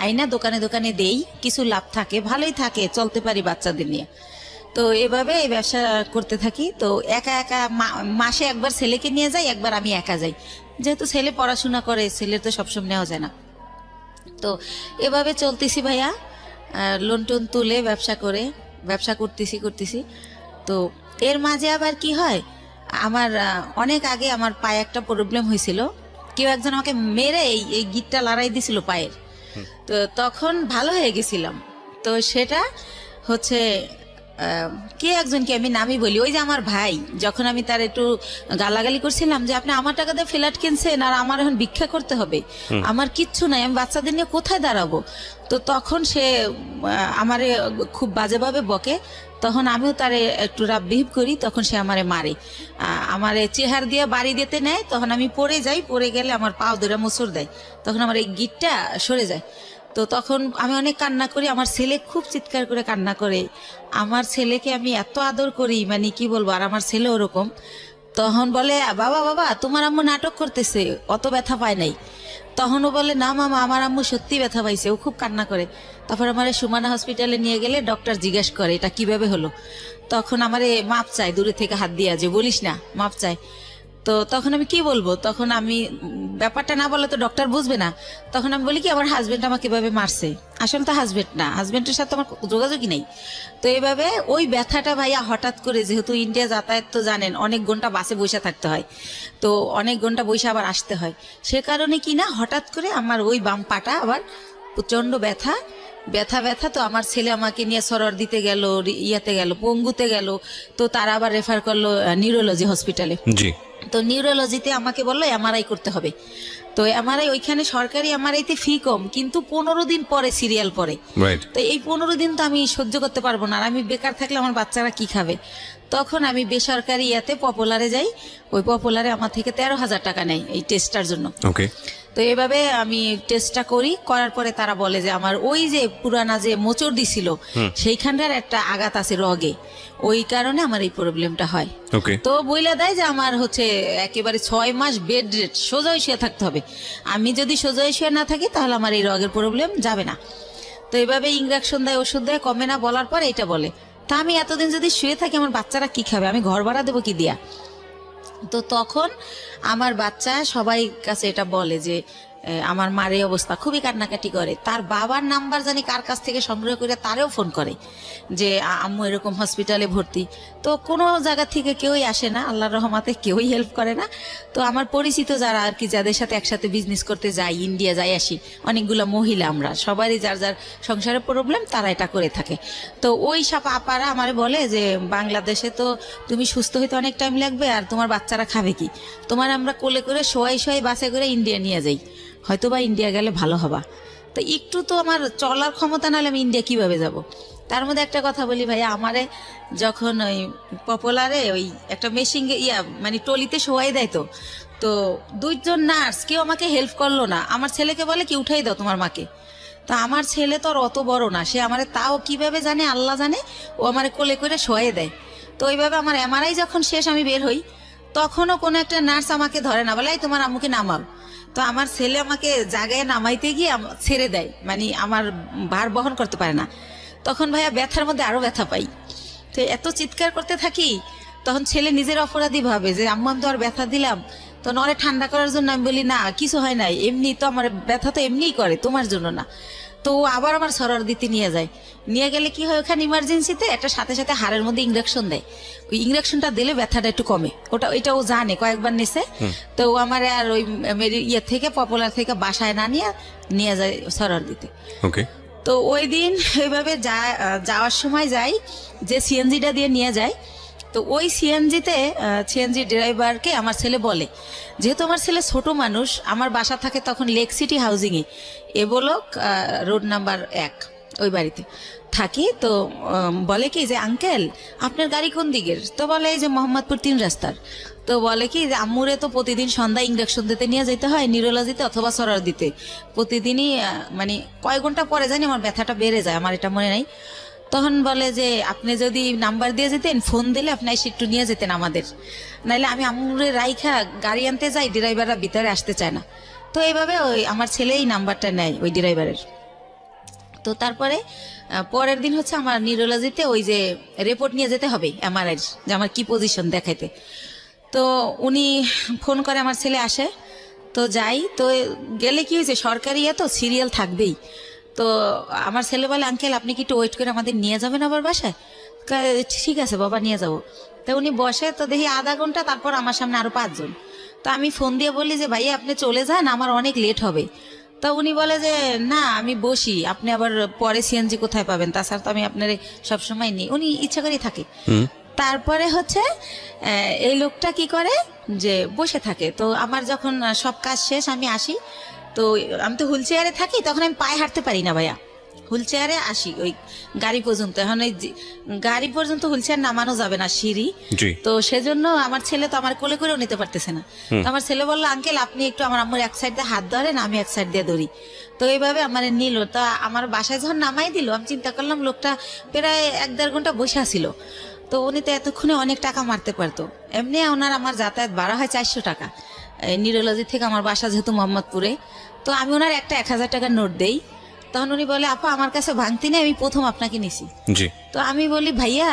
আইনা দোকানে দোকানে দেই, কিছু লাভ থাকে, ভালোই থাকে, চলতে পারি বাচ্চাদের নিয়ে। তো এভাবে এই ব্যবসা করতে থাকি। তো একা একা মাসে একবার ছেলেকে নিয়ে যাই, একবার আমি একা যাই, যেহেতু ছেলে পড়াশোনা করে, ছেলের তো সবসময় নেওয়া যায় না। তো এভাবে চলতেছি ভাইয়া, লোন টোন তুলে ব্যবসা করতেছি। তো এর মাঝে আবার কি হয়, আমার অনেক আগে আমার পায়ে একটা প্রবলেম হয়েছিল, কেউ একজন আমাকে মেরে এই গিটটা লড়াই দিছিল পায়ের। তো তখন ভালো হয়ে গেছিলাম। তো সেটা হচ্ছে কে একজনকে আমি নামই বলি, ওই যে আমার ভাই, যখন আমি তার একটু গালাগালি করছিলাম যে আপনি আমার টাকা দিয়ে ফ্ল্যাট কিনছেন আর আমার এখন ভিক্ষা করতে হবে, আমার কিচ্ছু নাই, আমি বাচ্চাদের নিয়ে কোথায় দাঁড়াবো। তো তখন সে আমারে খুব বাজেভাবে বকে, তখন আমিও তারে একটু রাব বিহেভ করি, তখন সে আমারে মারে, আমারে চেহার দিয়ে বাড়ি দিতে নেয়, তখন আমি পড়ে যাই, পড়ে গেলে আমার পাও ধরে মোচড় দেয়, তখন আমার এই গিটটা সরে যায়। তো তখন আমি অনেক কান্না করি, আমার ছেলে খুব চিৎকার করে কান্না করে, আমার ছেলেকে আমি এত আদর করি, মানে কি বলবো, আর আমার ছেলে ওরকম। তখন বলে বাবা বাবা তোমার আম্মু নাটক করতেছে, অত ব্যথা পায় নাই। তখনও বলে না মামা আমার আম্মু সত্যি ব্যথা পাইছে, ও খুব কান্না করে। তারপর আমার সুমানা হসপিটালে নিয়ে গেলে ডক্টর জিজ্ঞেস করে এটা কিভাবে হলো, তখন আমারে মাপ চায়, দূরে থেকে হাত দিয়া, যে বলিস না, মাপ চায়। তো তখন আমি কি বলবো, তখন আমি ব্যাপারটা না বলে তো ডক্টর বুঝবে না, তখন আমি বলি কি আমার হাজবেন্ড আমাকে এভাবে মারছে, আসলে তো হাজবেন্ড না, হাজবেন্ডের সাথে আমার যোগাযোগই নেই। তো এইভাবে ওই ব্যথাটা ভাইয়া হঠাৎ করে, যেহেতু ইন্ডিয়া যাতায়াত তো জানেন, অনেক ঘন্টা বাসে বসে থাকতে হয়, তো অনেক ঘন্টা বসে আবার আসতে হয়, সে কারণে কি না হঠাৎ করে আমার ওই বাম পাটা আবার প্রচন্ড ব্যথা। তো আমার ছেলে আমাকে নিয়ে সরর দিতে গেল, ইয়াতে গেল, পঙ্গুতে গেল, তো তারা আবার রেফার করলো নিউরোলজি হসপিটালে। জি। তো নিউরোলজিতে আমাকে বললো এমআরআই করতে হবে। তো এমআরআই ওইখানে সরকারি এমআরআইতে ফি কম, কিন্তু 15 দিন পরে সিরিয়াল পরে। তো এই 15 দিন তো আমি সহ্য করতে পারবো না, আর আমি বেকার থাকলে আমার বাচ্চারা কি খাবে। তখন আমি বেসরকারি ইয়াতে পপুলারে যাই, ওই পপুলারে আমার থেকে 13,000 টাকা নেয় এই টেস্টটার জন্য। ওকে। তো এইভাবে আমি টেস্টটা করার পরে তারা বলে যে আমার ওই যে পুরানা যে মোচড় দিছিল সেইখানটার একটা আঘাত আছে রগে, ওই কারণে আমার এই প্রবলেমটা হয়। তো বইলা দেয় যে আমার হচ্ছে একেবারে 6 মাস বেড রেট, সোজা শুয়ে থাকতে হবে। আমি যদি সোজা শুয়ে না থাকি তাহলে আমার এই রগের প্রবলেম যাবে না। তো এইভাবে ইঞ্জেকশন দেয়, ওষুধ দেয়, কমে না, বলার পর এটা বলে তা আমি এতদিন যদি শুয়ে থাকি আমার বাচ্চারা কি খাবে, আমি ঘর ভাড়া দেবো কি দিয়া। তো তখন আমার বাচ্চা সবাই কাছে এটা বলে যে আমার মার এই অবস্থা, খুবই কান্নাকাটি করে, তার বাবার নাম্বার জানি কার কাছ থেকে সংগ্রহ করে তারেও ফোন করে যে আম্মু এরকম হসপিটালে ভর্তি। তো কোনো জায়গা থেকে কেউই আসে না, আল্লাহর রহমতে কেউই হেল্প করে না। তো আমার পরিচিত যারা আর কি, যাদের সাথে একসাথে বিজনেস করতে যাই, ইন্ডিয়া যাই আসি, অনেকগুলো মহিলা, আমরা সবারই যার যার সংসারের প্রবলেম, তারা এটা করে থাকে। তো ওই সব আপারা আমারে বলে যে বাংলাদেশে তো তুমি সুস্থ হইতে অনেক টাইম লাগবে, আর তোমার বাচ্চারা খাবে কি, তোমার আমরা কোলে করে শোয়াই বাসে করে ইন্ডিয়া নিয়ে যাই, হয়তো বা ইন্ডিয়া গেলে ভালো হবা। তো একটু তো আমার চলার ক্ষমতা নাহলে আমি ইন্ডিয়া কিভাবে যাব। তার মধ্যে একটা কথা বলি ভাইয়া, আমারে যখন ওই পপুলারে ওই একটা মেশিন মানে টলিতে শোয়াই দেয়, তো 2 জন নার্স কেউ আমাকে হেল্প করলো না, আমার ছেলেকে বলে কি উঠাই দাও তোমার মাকে। তো আমার ছেলে তো আর অত বড় না, সে আমারে তাও কিভাবে জানে আল্লাহ জানে, ও আমারে কোলে করে শোয়াই দেয়। তো ওইভাবে আমার এমআরআই যখন শেষ আমি বের হই, তখনও কোনো একটা নার্স আমাকে ধরে না, বলে তোমার আম্মুকে নামাও। তো আমার ছেলে আমাকে জায়গায় নামাইতে গিয়ে ছেড়ে দেয়, মানে আমার ভার বহন করতে পারে না। তখন ভাইয়া ব্যথার মধ্যে আরো ব্যথা পাই, তো এত চিৎকার করতে থাকি, তখন ছেলে নিজের অপরাধী ভাবে যে আম্মু আমি তো আর ব্যথা দিলাম। তো নরে ঠান্ডা করার জন্য আমি বলি না কিছু হয় নাই, এমনি তো আমার ব্যথা তো এমনিই করে, তোমার জন্য না। তো আবার আমার সরর দিতে নিয়ে গেলে কি হয়, ওখানে ইমার্জেন্সিতে একটা সাথে সাথে হাড়ের মধ্যে ইঞ্জেকশন দেয়, ওই ইঞ্জেকশনটা দিলে ব্যথাটা একটু কমে, ওটাও জানে, কয়েকবার নিছে। তো আমার আর ওই ইয়ে থেকে পপুলার থেকে বাসায় না নিয়ে যায় সরর দিতে। তো ওই দিন ওইভাবে যাওয়ার সময় যাই, যে সিএনজিটা দিয়ে নিয়ে যায়, তো ওই সিএনজি ড্রাইভারকে আমার ছেলে বলে, যেহেতু আমার ছেলে ছোট মানুষ, আমার বাসা থাকে তখন লেক সিটি হাউজিংয়ে, এ বলক রোড নাম্বার 1, ওই বাড়িতে থাকি। তো বলে কি যে আঙ্কেল আপনার গাড়ি কোন দিকের? তো বলে এই যে মোহাম্মদপুর 3 রাস্তার। তো বলে কি যে আম্মুরে তো প্রতিদিন সন্ধ্যায় ইঞ্জেকশন দিতে নিয়ে যেতে হয়, নিউরোলজিতে অথবা সরার দিতে। প্রতিদিনই মানে কয় ঘন্টা পরে জানি আমার ব্যথাটা বেড়ে যায়, আমার এটা মনে নাই। তখন বলে যে আপনি যদি নাম্বার দিয়ে যেতেন, ফোন দিলে আপনি এসে একটু নিয়ে যেতেন আমাদের, নাইলে আমি আম্মুরে রাইখা গাড়ি আনতে যাই, ড্রাইভাররা ভিতরে আসতে চায় না। তো এইভাবে ওই আমার ছেলে এই নাম্বারটা নেয় ওই ড্রাইভারের। তো তারপরে পরের দিন হচ্ছে আমার নিউরোলজিতে ওই যে রিপোর্ট নিয়ে যেতে হবে এমআরআই, যে আমার কি পজিশন দেখাইতে। তো উনি ফোন করে, আমার ছেলে আসে, তো যাই। তো গেলে কি হয়েছে, সরকারি তো সিরিয়াল থাকবেই। তো আমার ছেলে বলে আঙ্কেল আপনি কি একটু ওয়েট করে আমাদের নিয়ে যাবেন আবার বাসায়? ঠিক আছে বাবা নিয়ে যাবো। তো উনি বসে, তো দেখি আধা ঘন্টা, তারপর আমার সামনে আরো 5 জন। তো আমি ফোন দিয়ে বলি যে ভাইয়া আপনি চলে যান, আমার অনেক লেট হবে। তো উনি বলে যে না আমি বসি, আপনি আবার পরে সিএনজি কোথায় পাবেন, তাছাড়া তো আমি আপনার সবসময় নিই। উনি ইচ্ছা করেই থাকে। তারপরে হচ্ছে এই লোকটা কি করে যে বসে থাকে। তো আমার যখন সব কাজ শেষ আমি আসি, তো আমি তো হুইল চেয়ারে থাকি, তখন আমি পায়ে হাঁটতে পারি না ভাইয়া, হুইল চেয়ারে আসি ওই গাড়ি পর্যন্ত। এখন ওই গাড়ি পর্যন্ত হুইল চেয়ার নামানো যাবে না, সিঁড়ি। তো সেজন্য আমার ছেলে তো আমার কোলে করেও নিতে পারতেছে না। তো আমার ছেলে বললো আঙ্কেল আপনি একটু আমার আম্মুর এক সাইড দিয়ে হাত ধরেন, আমি এক সাইড দিয়ে ধরি। তো এইভাবে আমার নিল। তো আমার বাসায় যখন নামাই দিল, আমি চিন্তা করলাম লোকটা প্রায় 1-1.5 ঘন্টা বসে আসিল। তো উনি তো এতক্ষণে অনেক টাকা মারতে পারতো। এমনি ওনার আমার যাতায়াত ভাড়া হয় 400 টাকা, নিউরোলজি থেকে আমার বাসা যেহেতু মোহাম্মদপুরে। তো আমি ওনার একটা 1000 টাকার নোট দেই। তখন উনি বলে আপা আমার কাছে ভাঙতি নেই, আমি প্রথম আপনাকে নিছি। তো আমি বলি ভাইয়া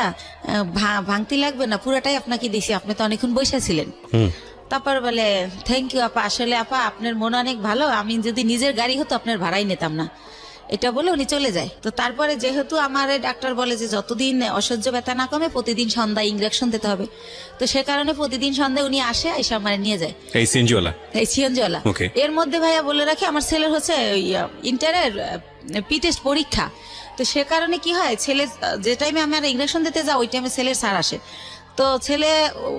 ভাঙতি লাগবে না, পুরাটাই আপনাকে দিছি, আপনি তো অনেকক্ষণ বসে ছিলেন। তারপর বলে থ্যাংক ইউ আপা, আসলে আপা আপনার মন অনেক ভালো, আমি যদি নিজের গাড়ি হতো আপনার ভাড়াই নিতাম না। এটা বলে উনি চলে যায়। তো তারপরে যেহেতু আমার ডাক্তার বলে যে যতদিন অসহ্য ব্যথা না কমে প্রতিদিন সন্ধ্যায় ইঞ্জেকশন দিতে হবে, তো সে কারণে প্রতিদিন সন্ধ্যায় উনি আসে, এসে আমার নিয়ে যায় এই সিএনজিওয়ালা। এর মধ্যে ভাইয়া বলে রাখি আমার ছেলের হচ্ছে ইন্টারের পি টেস্ট পরীক্ষা। তো সে কারণে কি হয়, ছেলে যে টাইমে আমার ইঞ্জেকশন দিতে যাও ওই টাইমে ছেলের স্যার আসে। তো ছেলে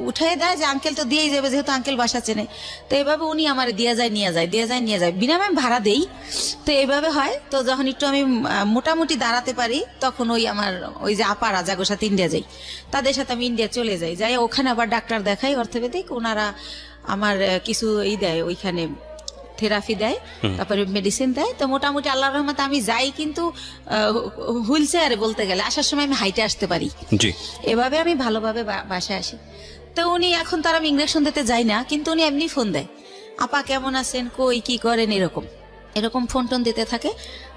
উঠাই দেয় যে আঙ্কেল তো দিয়েই যাবে, যেহেতু আঙ্কেল বাসা চেনে। তো এইভাবে উনি আমার দিয়ে যায় নিয়ে যায় বিনামে ভাড়া দেই। তো এইভাবে হয়। তো যখন একটু আমি মোটামুটি দাঁড়াতে পারি, তখন ওই আমার ওই যে আপারা যাগোর সাথে ইন্ডিয়া যাই, তাদের সাথে আমি ইন্ডিয়া চলে যাই ওখানে আবার ডাক্তার দেখাই অর্থোপেডিক। ওনারা আমার কিছু দেয়, ওইখানে থেরাপি দেয়, তারপরে মেডিসিন দেয়। তো মোটামুটি আল্লাহর রহমতে আমি যাই, কিন্তু হুইল চেয়ারে বলতে গেলে আসার সময় আমি হাইটে আসতে পারি। এভাবে আমি ভালোভাবে বাসায় আসি। তো উনি এখন তার আমি ইঞ্জেকশন দিতে যাই না, কিন্তু উনি এমনি ফোন দেয়, আপা কেমন আছেন, কই কি করেন, এরকম ফোন টোন দিতে থাকে।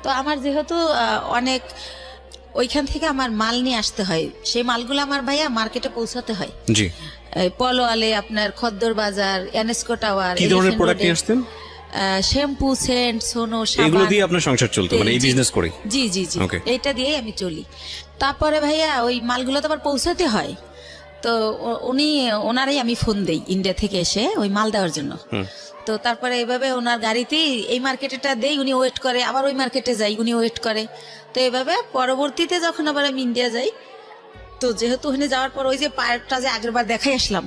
তো আমার যেহেতু অনেক ওইখান থেকে আমার মাল নিয়ে আসতে হয়, সেই মালগুলো আমার ভাইয়া মার্কেটে পৌঁছাতে হয়। পলোয়ালে, আপনার খদ্দর বাজার, এনএসকো টাওয়ার, কি ধরনের প্রোডাক্ট নিয়ে আসতেন? শ্যাম্পু, সেন্ট, সোনো, এগুলো দিয়ে আপনার সংসার চলতো, মানে এই বিজনেস করে? জি এইটা দিয়ে আমি চলি। তারপরে ভাইয়া ওই মালগুলো তো আবার পৌঁছাতে হয়। তো ওনারাই আমি ফোন দেই ইন্ডিয়া থেকে এসে ওই মাল দেওয়ার জন্য। তো তারপরে এইভাবে ওনার গাড়িতেই এই মার্কেটেটা দেই, উনি ওয়েট করে, আবার ওই মার্কেটে যাই, উনি ওয়েট করে। তো এইভাবে পরবর্তীতে যখন আবার আমি ইন্ডিয়া যাই, তো যেহেতু ওখানে যাওয়ার পর ওই যে পার্কটা যে আগেরবার দেখাই আসলাম,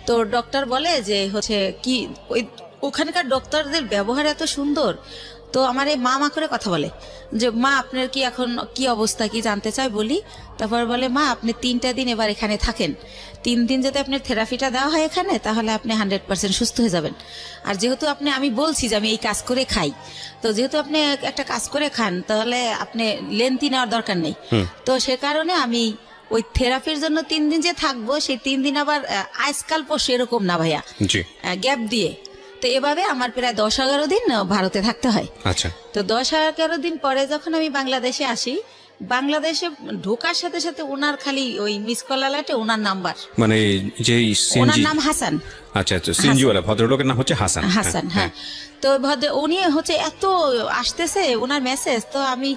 তো ডক্টর বলে যে হচ্ছে কি ওই ওখানকার ডক্টরদের ব্যবহার এত সুন্দর। তো আমার এই মা করে কথা বলে যে মা আপনার কি এখন কি অবস্থা, কি জানতে চাই বলি। তারপর বলে মা আপনি 3টা দিন এবার এখানে থাকেন, 3 দিন যদি আপনার থেরাপিটা দেওয়া হয় এখানে, তাহলে আপনি 100% সুস্থ হয়ে যাবেন। আর যেহেতু আমি বলছি যে আমি এই কাজ করে খাই, তো যেহেতু আপনি একটা কাজ করে খান, তাহলে আপনি লেন্থি নেওয়ার দরকার নেই। তো সে কারণে আমি ওই থেরাপির জন্য 3 দিন যে থাকবো, সেই 3 দিন আবার আজকাল সেরকম না ভাইয়া, গ্যাপ দিয়ে। তো এভাবে আমার প্রায় 10-11 দিন ভারতে থাকতে হয়। আচ্ছা। তো 10-11 দিন পরে যখন আমি বাংলাদেশে আসি, বাংলাদেশে ঢোকার সাথে সাথে ওনার খালি ওই মিস কল অ্যালার্টে ওনার নাম্বার, মানে যে ওনার নাম হাসান। আচ্ছা, সিনজিওয়ালা ভদ্রলোকের নাম হচ্ছে হাসান। হ্যাঁ। তো উনি হচ্ছে এত আসতেছে ওনার মেসেজ। তো আমি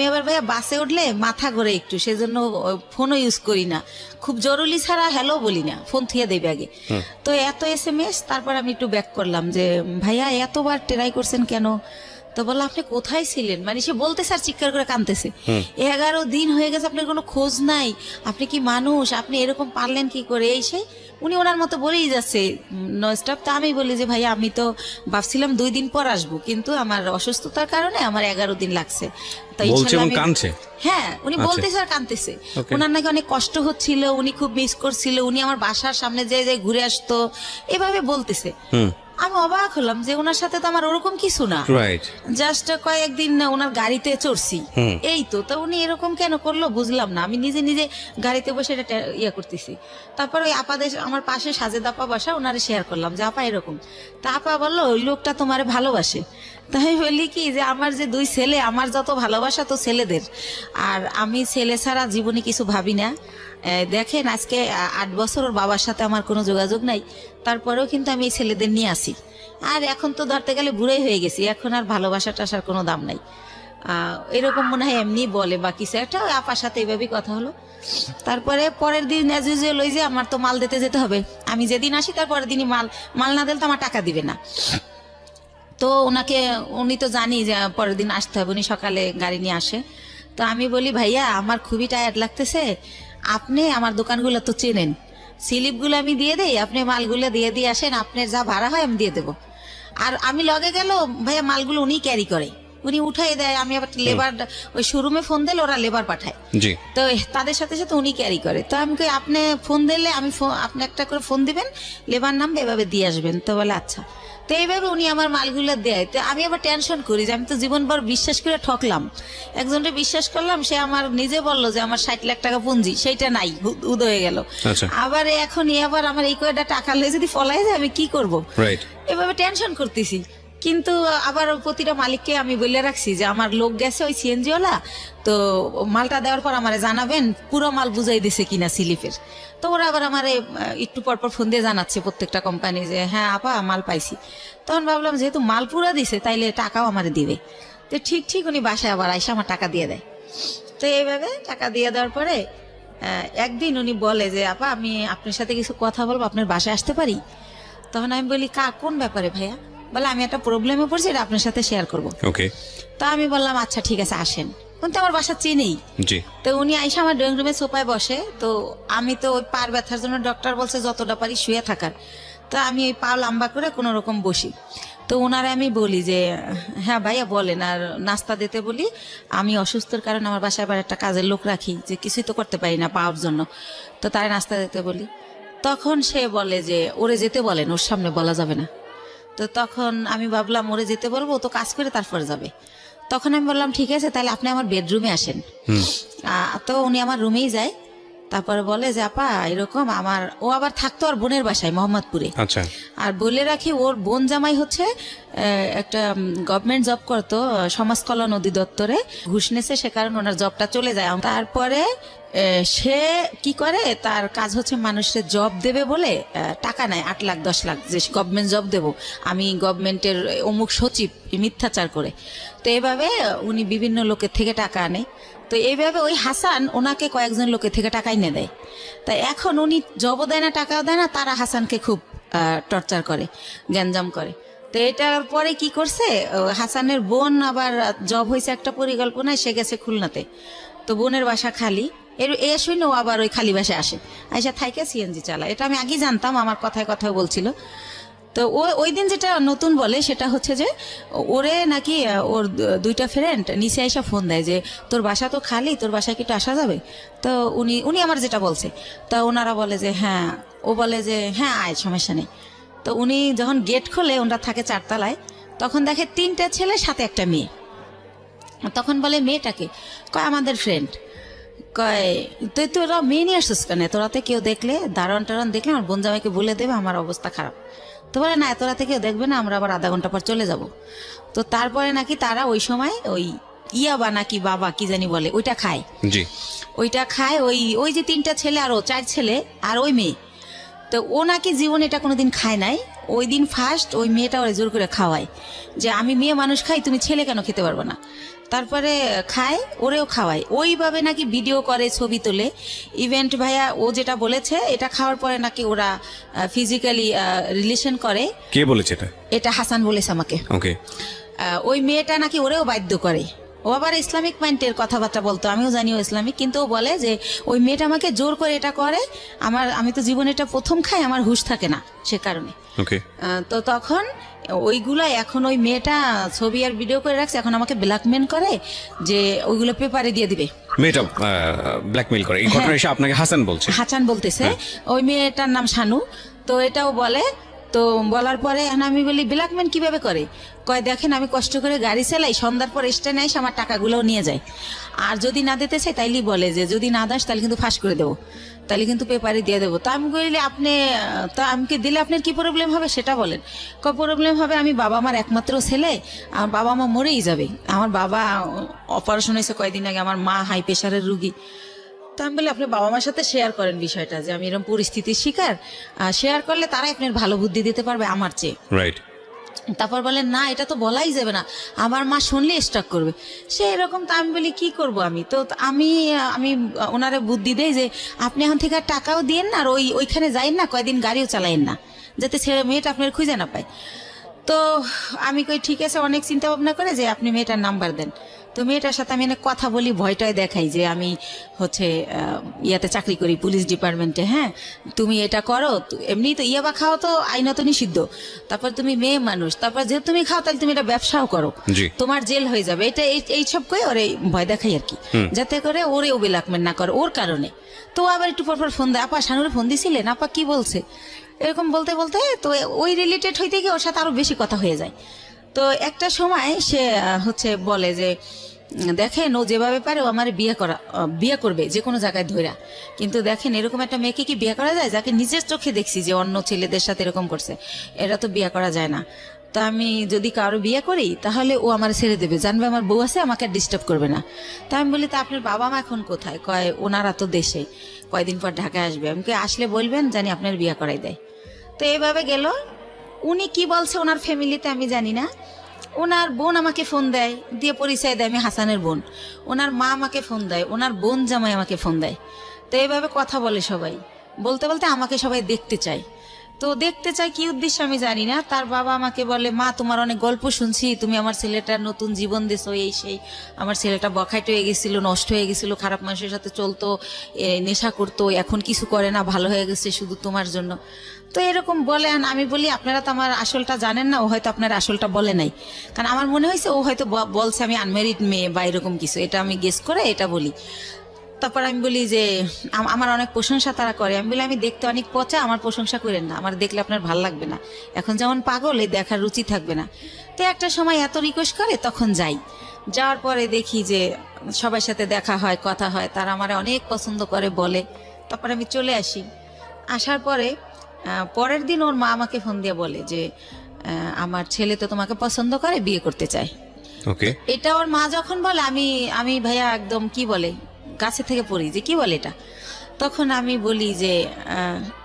আবার ভাইয়া বাসে উঠলে মাথা ঘোরে একটু, সেজন্য ফোনও ইউজ করি না, খুব জরুরি ছাড়া হ্যালো বলি না, ফোন থুয়ে দেবে আগে। তো এত SMS, তারপর আমি একটু ব্যাক করলাম যে ভাইয়া এতবার ট্রাই করছেন কেন? তো বললো আপনি কোথায় ছিলেন, মানে সে বলতেছে আর চিৎকার করে কাঁদতেছে, 11 দিন হয়ে গেছে আপনার কোনো খোঁজ নাই, আপনি কি মানুষ, আপনি এরকম পারলেন কি করে? এই সেই উনি ওনার মতো বলেই যাচ্ছে নো স্টপ। তো আমি বলি যে ভাইয়া আমি তো ভাবছিলাম 2 দিন পর আসবো, কিন্তু আমার অসুস্থতার কারণে আমার 11 দিন লাগছে। তো বলছে এবং ইনশাআল্লাহ কাঁদছে। হ্যাঁ, উনি আচ্ছা। বলতেছে আর কাঁদতেছে। Okay. ওনার নাকি অনেক কষ্ট হচ্ছিল, উনি খুব মিস করছিল, উনি আমার বাসার সামনে যে ঘুরে আসতো, এভাবে বলতেছে। আমি অবাক হলাম যে ওনার সাথে তো আমার ওরকম কিছু না, রাইট। জাস্ট কয়েকদিন ওনার গাড়িতে চড়ছি, এই তো। তা উনি এরকম কেন করলো বুঝলাম না। আমি নিজে নিজে গাড়িতে বসে এটা ইয়ে করতেছি। তারপর ওই আপাদের আমার পাশে সাজেদ আপা বসা, ওনারে শেয়ার করলাম যে আপা এরকম। তা আপা বললো ওই লোকটা তোমারে ভালোবাসে। তাই বলি কি যে আমার যে 2 ছেলে, আমার যত ভালোবাসা তো ছেলেদের, আর আমি ছেলে ছাড়া জীবনে কিছু ভাবি না। দেখেন আজকে 8 বছর ওর বাবার সাথে আমার কোনো যোগাযোগ নাই, তারপরেও কিন্তু আমি এই ছেলেদের নিয়ে আসি। আর এখন তো ধরতে গেলে বুড়াই হয়ে গেছি, এখন আর ভালোবাসা টাসার কোনো দাম নাই। এরকম মনে হয় এমনি বলে বা কিছু একটা। ওই আপার সাথে এইভাবেই কথা হলো। তারপরে পরের দিন অ্যাজ ইউজুয়াল ওই যে আমার তো মাল দিতে যেতে হবে, আমি যেদিন আসি তার পরের দিনই মাল না দিলে তো আমার টাকা দিবে না। তো ওনাকে, উনি তো জানি যে পরের দিন আসতে হবে, উনি সকালে গাড়ি নিয়ে আসে। তো আমি বলি ভাইয়া আমার খুবই টায়ার্ড লাগতেছে, আপনি আমার দোকানগুলো তো চেনেন, স্লিপগুলো আমি দিয়ে দেই, আপনি মালগুলো দিয়ে দিয়ে আসেন, আপনার যা ভাড়া হয় আমি দিয়ে দেবো। আর আমি লগে গেল ভাইয়া মালগুলো উনি ক্যারি করে, উনি উঠাই দেয়, আমি আবার লেবার ওই শোরুমে ফোন দিলে ওরা লেবার পাঠায়, জি। তো তাদের সাথে সাথে উনি ক্যারি করে। তো আমি কই আপনি ফোন দিলে আমি আপনি একটা করে ফোন দিবেন, লেবার নামবে, এভাবে দিয়ে আসবেন। তো বলে আচ্ছা। তো এইভাবে উনি আমার মালগুলো দেয়। তো আমি আবার টেনশন করি যে আমি তো জীবনভর বিশ্বাস করে ঠকলাম, একজনকে বিশ্বাস করলাম, সে আমার নিজে বললো যে আমার 60 লাখ টাকা পুঁজি, সেইটা নাই, উদয় হয়ে গেল। আচ্ছা। আবার এখন আবার আমার এই কয়টা টাকা লয়ে যদি ফলাই যায় আমি কি করব? রাইট। এভাবে টেনশন করতেছি। কিন্তু আবার প্রতিটা মালিককে আমি বলে রাখছি যে আমার লোক গেছে ওই সিএনজি ওলা, তো মালটা দেওয়ার পর আমারে জানাবেন পুরো মাল বুঝাই দিছে কিনা স্লিপের। তো ওরা আবার আমারে একটু পরপর ফোন দিয়ে জানাচ্ছে প্রত্যেকটা কোম্পানি যে হ্যাঁ আপা মাল পাইছি। তখন ভাবলাম যেহেতু মাল পুরা দিছে তাইলে টাকাও আমারে দিবে। তো ঠিক উনি বাসায় আবার আইসা আমার টাকা দিয়ে দেয়। তো এইভাবে টাকা দিয়ে দেওয়ার পরে একদিন উনি বলে যে আপা আমি আপনার সাথে কিছু কথা বলবো, আপনার বাসায় আসতে পারি? তখন আমি বলি কোন ব্যাপারে ভাইয়া? বলে আমি একটা প্রবলেমে পড়ছি, এটা আপনার সাথে শেয়ার করবো। ওকে। তা আমি বললাম আচ্ছা ঠিক আছে আসেন। কিন্তু আমার বাসা চেনেই। জি। তো উনি আইসা আমার ড্রয়িং রুমে সোফায় বসে। তো আমি তো ওই পার ব্যথার জন্য ডক্টর বলছে যতটা পারি শুয়ে থাকার, তো আমি ওই পা লম্বা করে কোনো রকম বসি। তো ওনারে আমি বলি যে হ্যাঁ ভাইয়া বলেন, আর নাস্তা দিতে বলি, আমি অসুস্থর কারণে আমার বাসায় আবার একটা কাজের লোক রাখি, যে কিছুই তো করতে পারি না পাওয়ার জন্য, তো তারে নাস্তা দিতে বলি। তখন সে বলে যে ওরে যেতে বলেন, ওর সামনে বলা যাবে না। তো তখন আমি ভাবলাম ওরে যেতে বলবো, ও তো কাজ করে তারপরে যাবে। তখন আমি বললাম ঠিক আছে তাহলে আপনি আমার বেডরুমে আসেন। তো উনি আমার রুমেই যায়। তারপরে বলে যে আপা এরকম আমার, ও আবার থাকতো আর বোনের বাসায় মোহাম্মদপুরে। আচ্ছা। আর বলে রাখি ওর বোন জামাই হচ্ছে একটা গভর্নমেন্ট জব করতো সমাজ কল্যাণ অধিদপ্তরে, ঘুষ নেছে, সে কারণে ওনার জবটা চলে যায়। তারপরে সে কি করে, তার কাজ হচ্ছে মানুষের জব দেবে বলে টাকা নেয় 8 লাখ 10 লাখ, যে গভর্নমেন্ট জব দেবো আমি, গভর্নমেন্টের অমুক সচিব, মিথ্যাচার করে। তো এইভাবে উনি বিভিন্ন লোকের থেকে টাকা আনে। তো এইভাবে ওই হাসান ওনাকে কয়েকজন লোকের থেকে টাকা এনে দেয়। তাই এখন উনি জবও দেয় না টাকাও দেয় না, তারা হাসানকে খুব টর্চার করে, গ্যাঞ্জাম করে। তো এটার পরে কি করছে, হাসানের বোন আবার জব হয়েছে একটা পরিকল্পনায়, সে গেছে খুলনাতে। তো বোনের বাসা খালি, এ শুনে ও আবার ওই খালি বাসায় আসে, আইসা থাইকে সিএনজি চালায়। এটা আমি আগে জানতাম, আমার কথায় কথায় বলছিল। তো ওই দিন যেটা নতুন বলে সেটা হচ্ছে যে ওরে নাকি ওর 2টা ফ্রেন্ড নিচে আইসা ফোন দেয় যে তোর বাসা তো খালি, তোর বাসায় কি একটু আসা যাবে? তো উনি আমার যেটা বলছে, তা ওনারা বলে যে হ্যাঁ, ও বলে যে হ্যাঁ আয়, সমস্যা নেই। তো উনি যখন গেট খোলে, ওনারা থাকে 4 তলায়, তখন দেখে 3টা ছেলে সাথে একটা মেয়ে। তখন বলে মেয়েটাকে, কয় আমাদের ফ্রেন্ড। কয় তুই তোরা মেয়ে নিয়ে আসছিস কেন? তোরাতে কেউ দেখলে, দারণ টারণ দেখলে আমার বোন জামাইকে বলে দেবে আমার অবস্থা খারাপ। তো বলে না তোরাতে কেউ দেখবে না, আমরা আবার আধা ঘন্টা পর চলে যাব। তো তারপরে নাকি তারা ওই সময় ওই ইয়াবা নাকি বাবা কি জানি বলে, ওইটা খায়। জি। ওইটা খায় ওই যে 3টা ছেলে আর ও 4 ছেলে আর ওই মেয়ে। তো ও নাকি জীবন এটা কোনোদিন খায় নাই, ওই দিন ফার্স্ট ওই মেয়েটা ওরে জোর করে খাওয়ায় যে আমি মেয়ে মানুষ খাই, তুমি ছেলে কেন খেতে পারবে না। তারপরে খায়, ওরেও খাওয়ায়, ওইভাবে নাকি ভিডিও করে, ছবি তোলে। ইভেন্ট ভাইয়া ও যেটা বলেছে, এটা খাওয়ার পরে নাকি ওরা ফিজিক্যালি রিলেশন করে। কে বলেছে এটা? এটা হাসান বলেছে আমাকে। ওকে। ওই মেয়েটা নাকি ওরেও বাধ্য করে ও আবার ইসলামিক মাইন্ডের কথাবার্তা বলতো, আমিও জানি ও ইসলামিক, কিন্তু ও বলে যে ওই মেয়েটা আমাকে জোর করে এটা করে, আমি তো জীবনে এটা প্রথম খাই, আমার হুঁশ থাকে না সে কারণে। তো তখন ওইগুলো এখন ওই মেয়েটা ছবি আর ভিডিও করে রাখছে, এখন আমাকে ব্ল্যাকমেল করে যে ওইগুলো পেপারে দিয়ে দিবে। মেয়েটা ব্ল্যাকমেল করে, এই ঘটনা এসে আপনাকে হাসান বলতেছে। ওই মেয়েটার নাম শানু। তো এটাও বলে, তো বলার পরে আমি বলি ব্ল্যাকমেল কিভাবে করে? কয় দেখেন আমি কষ্ট করে গাড়ি চালাই, সন্ধ্যার পর স্ট্যান্ডে এসে আমার টাকাগুলো নিয়ে যায়, আর যদি না দিতে চাই তাইলে বলে যে যদি না দাস তাহলে কিন্তু ফাঁস করে দেবো, তাহলে কিন্তু পেপারে দিয়ে দেবো। তা আমি বলি আপনি, তা আমাকে দিলে আপনার কি প্রবলেম হবে সেটা বলেন। প্রবলেম হবে, আমি বাবা আমার একমাত্র ছেলে, আমার বাবা মা মরেই যাবে, আমার বাবা অপারেশন হয়েছে কয়েকদিন আগে, আমার মা হাই প্রেশারের রুগী। তো আমি বলি আপনি বাবা মার সাথে শেয়ার করেন বিষয়টা, যে আমি এরকম পরিস্থিতির শিকার, শেয়ার করলে তারাই আপনার ভালো বুদ্ধি দিতে পারবে আমার চেয়ে। রাইট। তারপর বলেন না এটা তো বলাই যাবে না, আমার মা শুনলে স্ট্রাক করবে, সে এরকম। তো আমি বলি কি করব আমি, তো আমি ওনারে বুদ্ধি দেই যে আপনি এখন থেকে আর টাকাও দিয়েন না, আর ওইখানে যাইন না, কয়দিন গাড়িও চালাইন না, যাতে ছেলে মেয়েটা আপনার খুঁজে না পায়। তো আমি কই ঠিক আছে, অনেক চিন্তা ভাবনা করে যে আপনি মেয়েটার নাম্বার দেন। তো মেয়েটার সাথে আমি কথা বলি, ভয়টায় দেখাই যে আমি হচ্ছে ইয়াতে চাকরি করি, পুলিশ ডিপার্টমেন্টে। হ্যাঁ, তুমি এটা করো, এমনি তো ইয়াবা খাও তো আইনত নিষিদ্ধ, তারপর তুমি মেয়ে মানুষ, তারপর যেহেতু তুমি খাও তাহলে তুমি এটা ব্যবসাও করো, তোমার জেল হয়ে যাবে, এটা এইসব কই ওরে ভয় দেখাই আর কি, যাতে করে ওরে ও ব্ল্যাকমেল না করে ওর কারণে। তো আবার একটু পরপর ফোন দেয়, আপা শানুরে ফোন দিছিলেন, আপা কি বলছে, এরকম বলতে বলতে তো ওই রিলেটেড হইতে গিয়ে ওর সাথে আরো বেশি কথা হয়ে যায়। তো একটা সময় সে হচ্ছে বলে যে দেখেন ও যেভাবে পারে ও আমার বিয়ে করবে যে কোনো জায়গায় ধইরা, কিন্তু দেখেন এরকম একটা মেয়েকে কি বিয়ে করা যায়, যাকে নিজের চোখে দেখছি যে অন্য ছেলেদের সাথে এরকম করছে, এটা তো বিয়ে করা যায় না। তো আমি যদি কারো বিয়ে করি তাহলে ও আমার ছেড়ে দেবে, জানবে আমার বউ আছে, আমাকে ডিস্টার্ব করবে না। তা আমি বলি তা আপনার বাবা মা এখন কোথায়? কয় ওনারা তো দেশে, কয়দিন পর ঢাকায় আসবে, আমাকে আসলে বলবেন জানি আপনার বিয়ে করাই দেয়। তো এইভাবে গেল। উনি কি বলছে ওনার ফ্যামিলিতে আমি জানি না, ওনার বোন আমাকে ফোন দেয়, দিয়ে পরিচয় দেয় আমি হাসানের বোন, ওনার মা আমাকে ফোন দেয়, ওনার বোন জামাই আমাকে ফোন দেয়। তো এইভাবে কথা বলে সবাই, বলতে বলতে আমাকে সবাই দেখতে চায়। তো দেখতে চাই কি উদ্দেশ্যে আমি জানি না। তার বাবা আমাকে বলে মা তোমার অনেক গল্প শুনছি, তুমি আমার ছেলেটার নতুন জীবন দিছো, এই সেই, আমার ছেলেটা বখাইট হয়ে গেছিল, নষ্ট হয়ে গেছিল, খারাপ মানুষের সাথে চলতো, নেশা করতো, এখন কিছু করে না, ভালো হয়ে গেছে শুধু তোমার জন্য। তো এরকম বলে, আমি বলি আপনারা তো আমার আসলটা জানেন না, ও হয়তো আপনার আসলটা বলে নাই, কারণ আমার মনে হয়েছে ও হয়তো বলছে আমি আনম্যারিড মেয়ে বা এরকম কিছু, এটা আমি গেস করে এটা বলি। তারপর আমি বলি যে আমার অনেক প্রশংসা তারা করে, আমি বলি আমি দেখতে অনেক পচা, আমার প্রশংসা করেন না, আমার দেখলে আপনার ভাল লাগবে না, এখন যেমন পাগল এই দেখার রুচি থাকবে না। তো একটা সময় এত রিকোয়েস্ট করে তখন যাই, যাওয়ার পরে দেখি যে সবার সাথে দেখা হয়, কথা হয়, তারা আমার অনেক পছন্দ করে বলে। তারপর আমি চলে আসি, আসার পরে পরের দিন ওর মা আমাকে ফোন দিয়ে বলে যে আমার ছেলে তো তোমাকে পছন্দ করে, বিয়ে করতে চায়। ওকে, এটা ওর মা যখন বলে আমি ভাইয়া একদম কি বলে গাছে থেকে পড়ি যে কি বলে এটা। তখন আমি বলি যে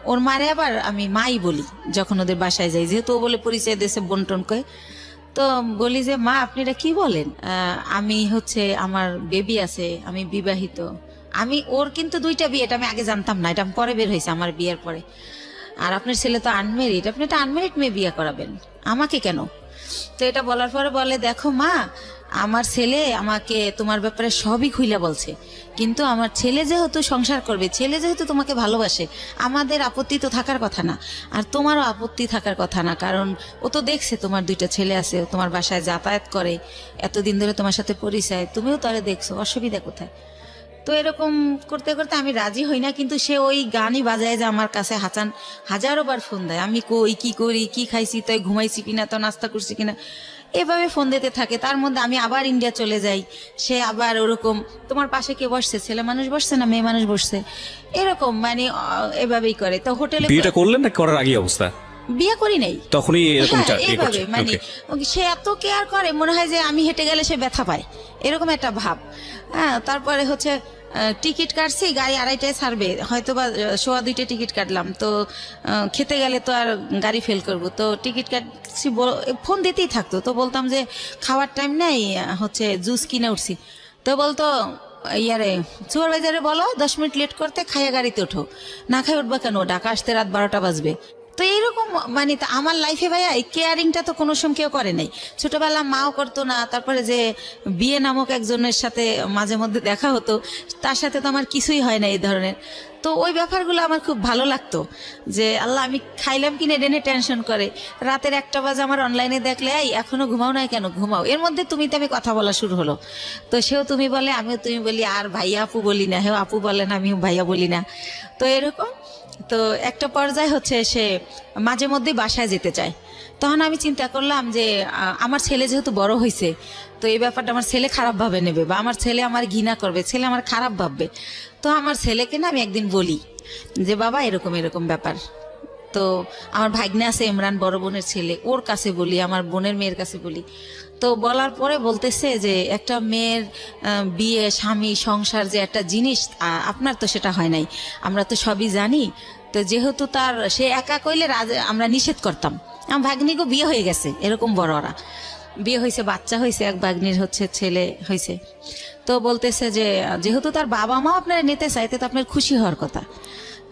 ওর মারে আবার আমি মাই বলি যখন ওদের বাসায় যাই, যেহেতু ও বলে পরিচয় দেশে বন্টন করে। তো বলি যে মা আপনি এটা কি বলেন, আমি হচ্ছে আমার বেবি আছে, আমি বিবাহিত। আমি ওর কিন্তু 2টা বিয়ে, এটা আমি আগে জানতাম না, এটা পরে বের হয়েছে আমার বিয়ের পরে। আর আপনার ছেলে তো আনমেরিড, আপনি একটা আনমেরিড মেয়ে বিয়ে করাবেন, আমাকে কেন? তো এটা বলার পরে বলে দেখো মা, আমার ছেলে আমাকে তোমার ব্যাপারে সবই খুইলা বলছে, কিন্তু আমার ছেলে যেহেতু সংসার করবে, ছেলে যেহেতু তোমাকে ভালোবাসে, আমাদের আপত্তি তো থাকার কথা না, আর তোমারও আপত্তি থাকার কথা না, কারণ ও তো দেখছে তোমার 2টা ছেলে আছে, তোমার বাসায় যাতায়াত করে, এতদিন ধরে তোমার সাথে পরিচয়, তুমিও তারে দেখছো, অসুবিধা কোথায়? তো এরকম করতে করতে আমি রাজি হই না, কিন্তু সে ওই গানই বাজায় যে আমার কাছে হাসান হাজারো বার ফোন দেয়, আমি কই কি করি, কি খাইছি, তাই ঘুমাইছি কিনা, তো নাস্তা করছি কিনা, এভাবে ফোন দিতে থাকে। তার মধ্যে আমি আবার ইন্ডিয়া চলে যাই, সে আবার ওরকম তোমার পাশে কে বসছে, ছেলে মানুষ বসছে না মেয়ে মানুষ বসছে, এরকম মানে এভাবেই করে। তো হোটেলে বিয়েটা করলেন না করার আগে অবস্থা? বিয়ে করি নাই, তখনই এরকম এইভাবে মানে সে এত কেয়ার করে, মনে হয় যে আমি হেঁটে গেলে সে ব্যথা পায়, এরকম একটা ভাব। হ্যাঁ, তারপরে হচ্ছে টিকিট কাটছি, গাড়ি 2:30টায় ছাড়বে, হয়তো বা 1:15 টিকিট কাটলাম, তো খেতে গেলে তো আর গাড়ি ফেল করব, তো টিকিট কাটছি, ফোন দিতেই থাকতো। তো বলতাম যে খাওয়ার টাইম নেই, হচ্ছে জুস কিনে উঠছি, তো বলতো ইয়ারে সুপারভাইজারে বলো 10 মিনিট লেট করতে, খাইয়া গাড়িতে ওঠো, না খাই উঠবা কেন, ঢাকা আসতে রাত 12টা বাজবে। তো এইরকম মানে তা আমার লাইফে ভাইয়া এই কেয়ারিংটা তো কোনো সময় কেউ করে নাই। ছোটবেলা মাও করতো না, তারপরে যে বিয়ে নামক একজনের সাথে মাঝে মধ্যে দেখা হতো, তার সাথে তো আমার কিছুই হয় না এই ধরনের। তো ওই ব্যাপারগুলো আমার খুব ভালো লাগতো যে আল্লাহ আমি খাইলাম কিনে ডেনে টেনশন করে, রাতের 1টা বাজে আমার অনলাইনে দেখলে এই এখনো ঘুমাও না কেন, ঘুমাও। এর মধ্যে তুমি তো আমি কথা বলা শুরু হলো, তো সেও তুমি বলে আমিও তুমি বলি, আর ভাইয়া আপু বলি না, হেও আপু বলেন আমিও ভাইয়া বলি না। তো এরকম তো একটা পর্যায়ে হচ্ছে সে মাঝে মধ্যেই বাসায় যেতে চায়। তখন আমি চিন্তা করলাম যে আমার ছেলে যেহেতু বড় হয়েছে, তো এই ব্যাপারটা আমার ছেলে খারাপ ভাবে নেবে, বা আমার ছেলে আমার ঘৃণা করবে, ছেলে আমার খারাপ ভাববে। তো আমার ছেলেকে না আমি একদিন বলি যে বাবা এরকম এরকম ব্যাপার। তো আমার ভাগ্নে আছে ইমরান, বড় বোনের ছেলে, ওর কাছে বলি, আমার বোনের মেয়ের কাছে বলি। তো বলার পরে বলতেছে যে একটা মেয়ের বিয়ে, স্বামী, সংসার যে একটা জিনিস, আপনার তো সেটা হয় নাই, আমরা তো সবই জানি। তো যেহেতু তার সে একা কইলে আমরা নিষেধ করতাম। আমার ভাগ্নিকে বিয়ে হয়ে গেছে, এরকম বড়রা বিয়ে হয়েছে, বাচ্চা হয়েছে, এক ভাগ্নির হচ্ছে ছেলে হয়েছে। তো বলতেছে যে যেহেতু তার বাবা মা আপনারা নিতে চাইতে, তো আপনার খুশি হওয়ার কথা।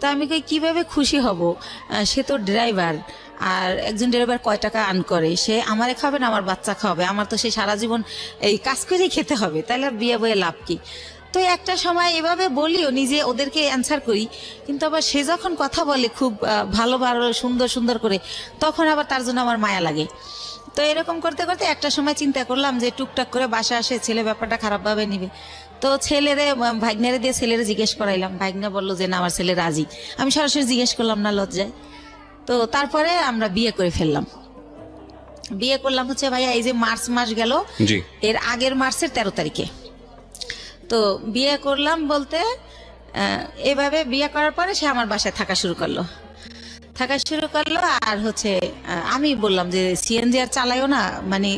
তা আমি কই কিভাবে খুশি হব, সে তো ড্রাইভার, আর একজন ড্রাইভার কয় টাকা আর্ন করে, সে আমারে খাবে না আমার বাচ্চা খাবে, আমার তো সেই সারা জীবন এই কাজ করেই খেতে হবে, তাহলে আর বিয়ে বয়ে লাভ কি। তো একটা সময় এভাবে বলিও, নিজে ওদেরকে অ্যান্সার করি, কিন্তু আবার সে যখন কথা বলে খুব ভালো ভালো সুন্দর সুন্দর করে, তখন আবার তার জন্য আমার মায়া লাগে। তো এরকম করতে করতে একটা সময় চিন্তা করলাম যে টুকটাক করে বাসা আসে, ছেলে ব্যাপারটা খারাপভাবে নিবে। তো ছেলেরে ভাগ্নেরে দিয়ে ছেলেরে জিজ্ঞেস করাইলাম, ভাগ্না বললো যে না আমার ছেলে রাজি। আমি সরাসরি জিজ্ঞেস করলাম না, লজ্জায়। তো তারপরে আমরা বিয়ে করে ফেললাম। বিয়ে করলাম হচ্ছে ভাইয়া এই যে মার্চ মাস গেল, এর আগের মার্চের 13 তারিখে। তো বিয়ে করলাম বলতে এভাবে বিয়ে করার পরে সে আমার বাসায় থাকা শুরু করলো। আর হচ্ছে আমি বললাম যে সিএনজি আর চালাইও না, মানে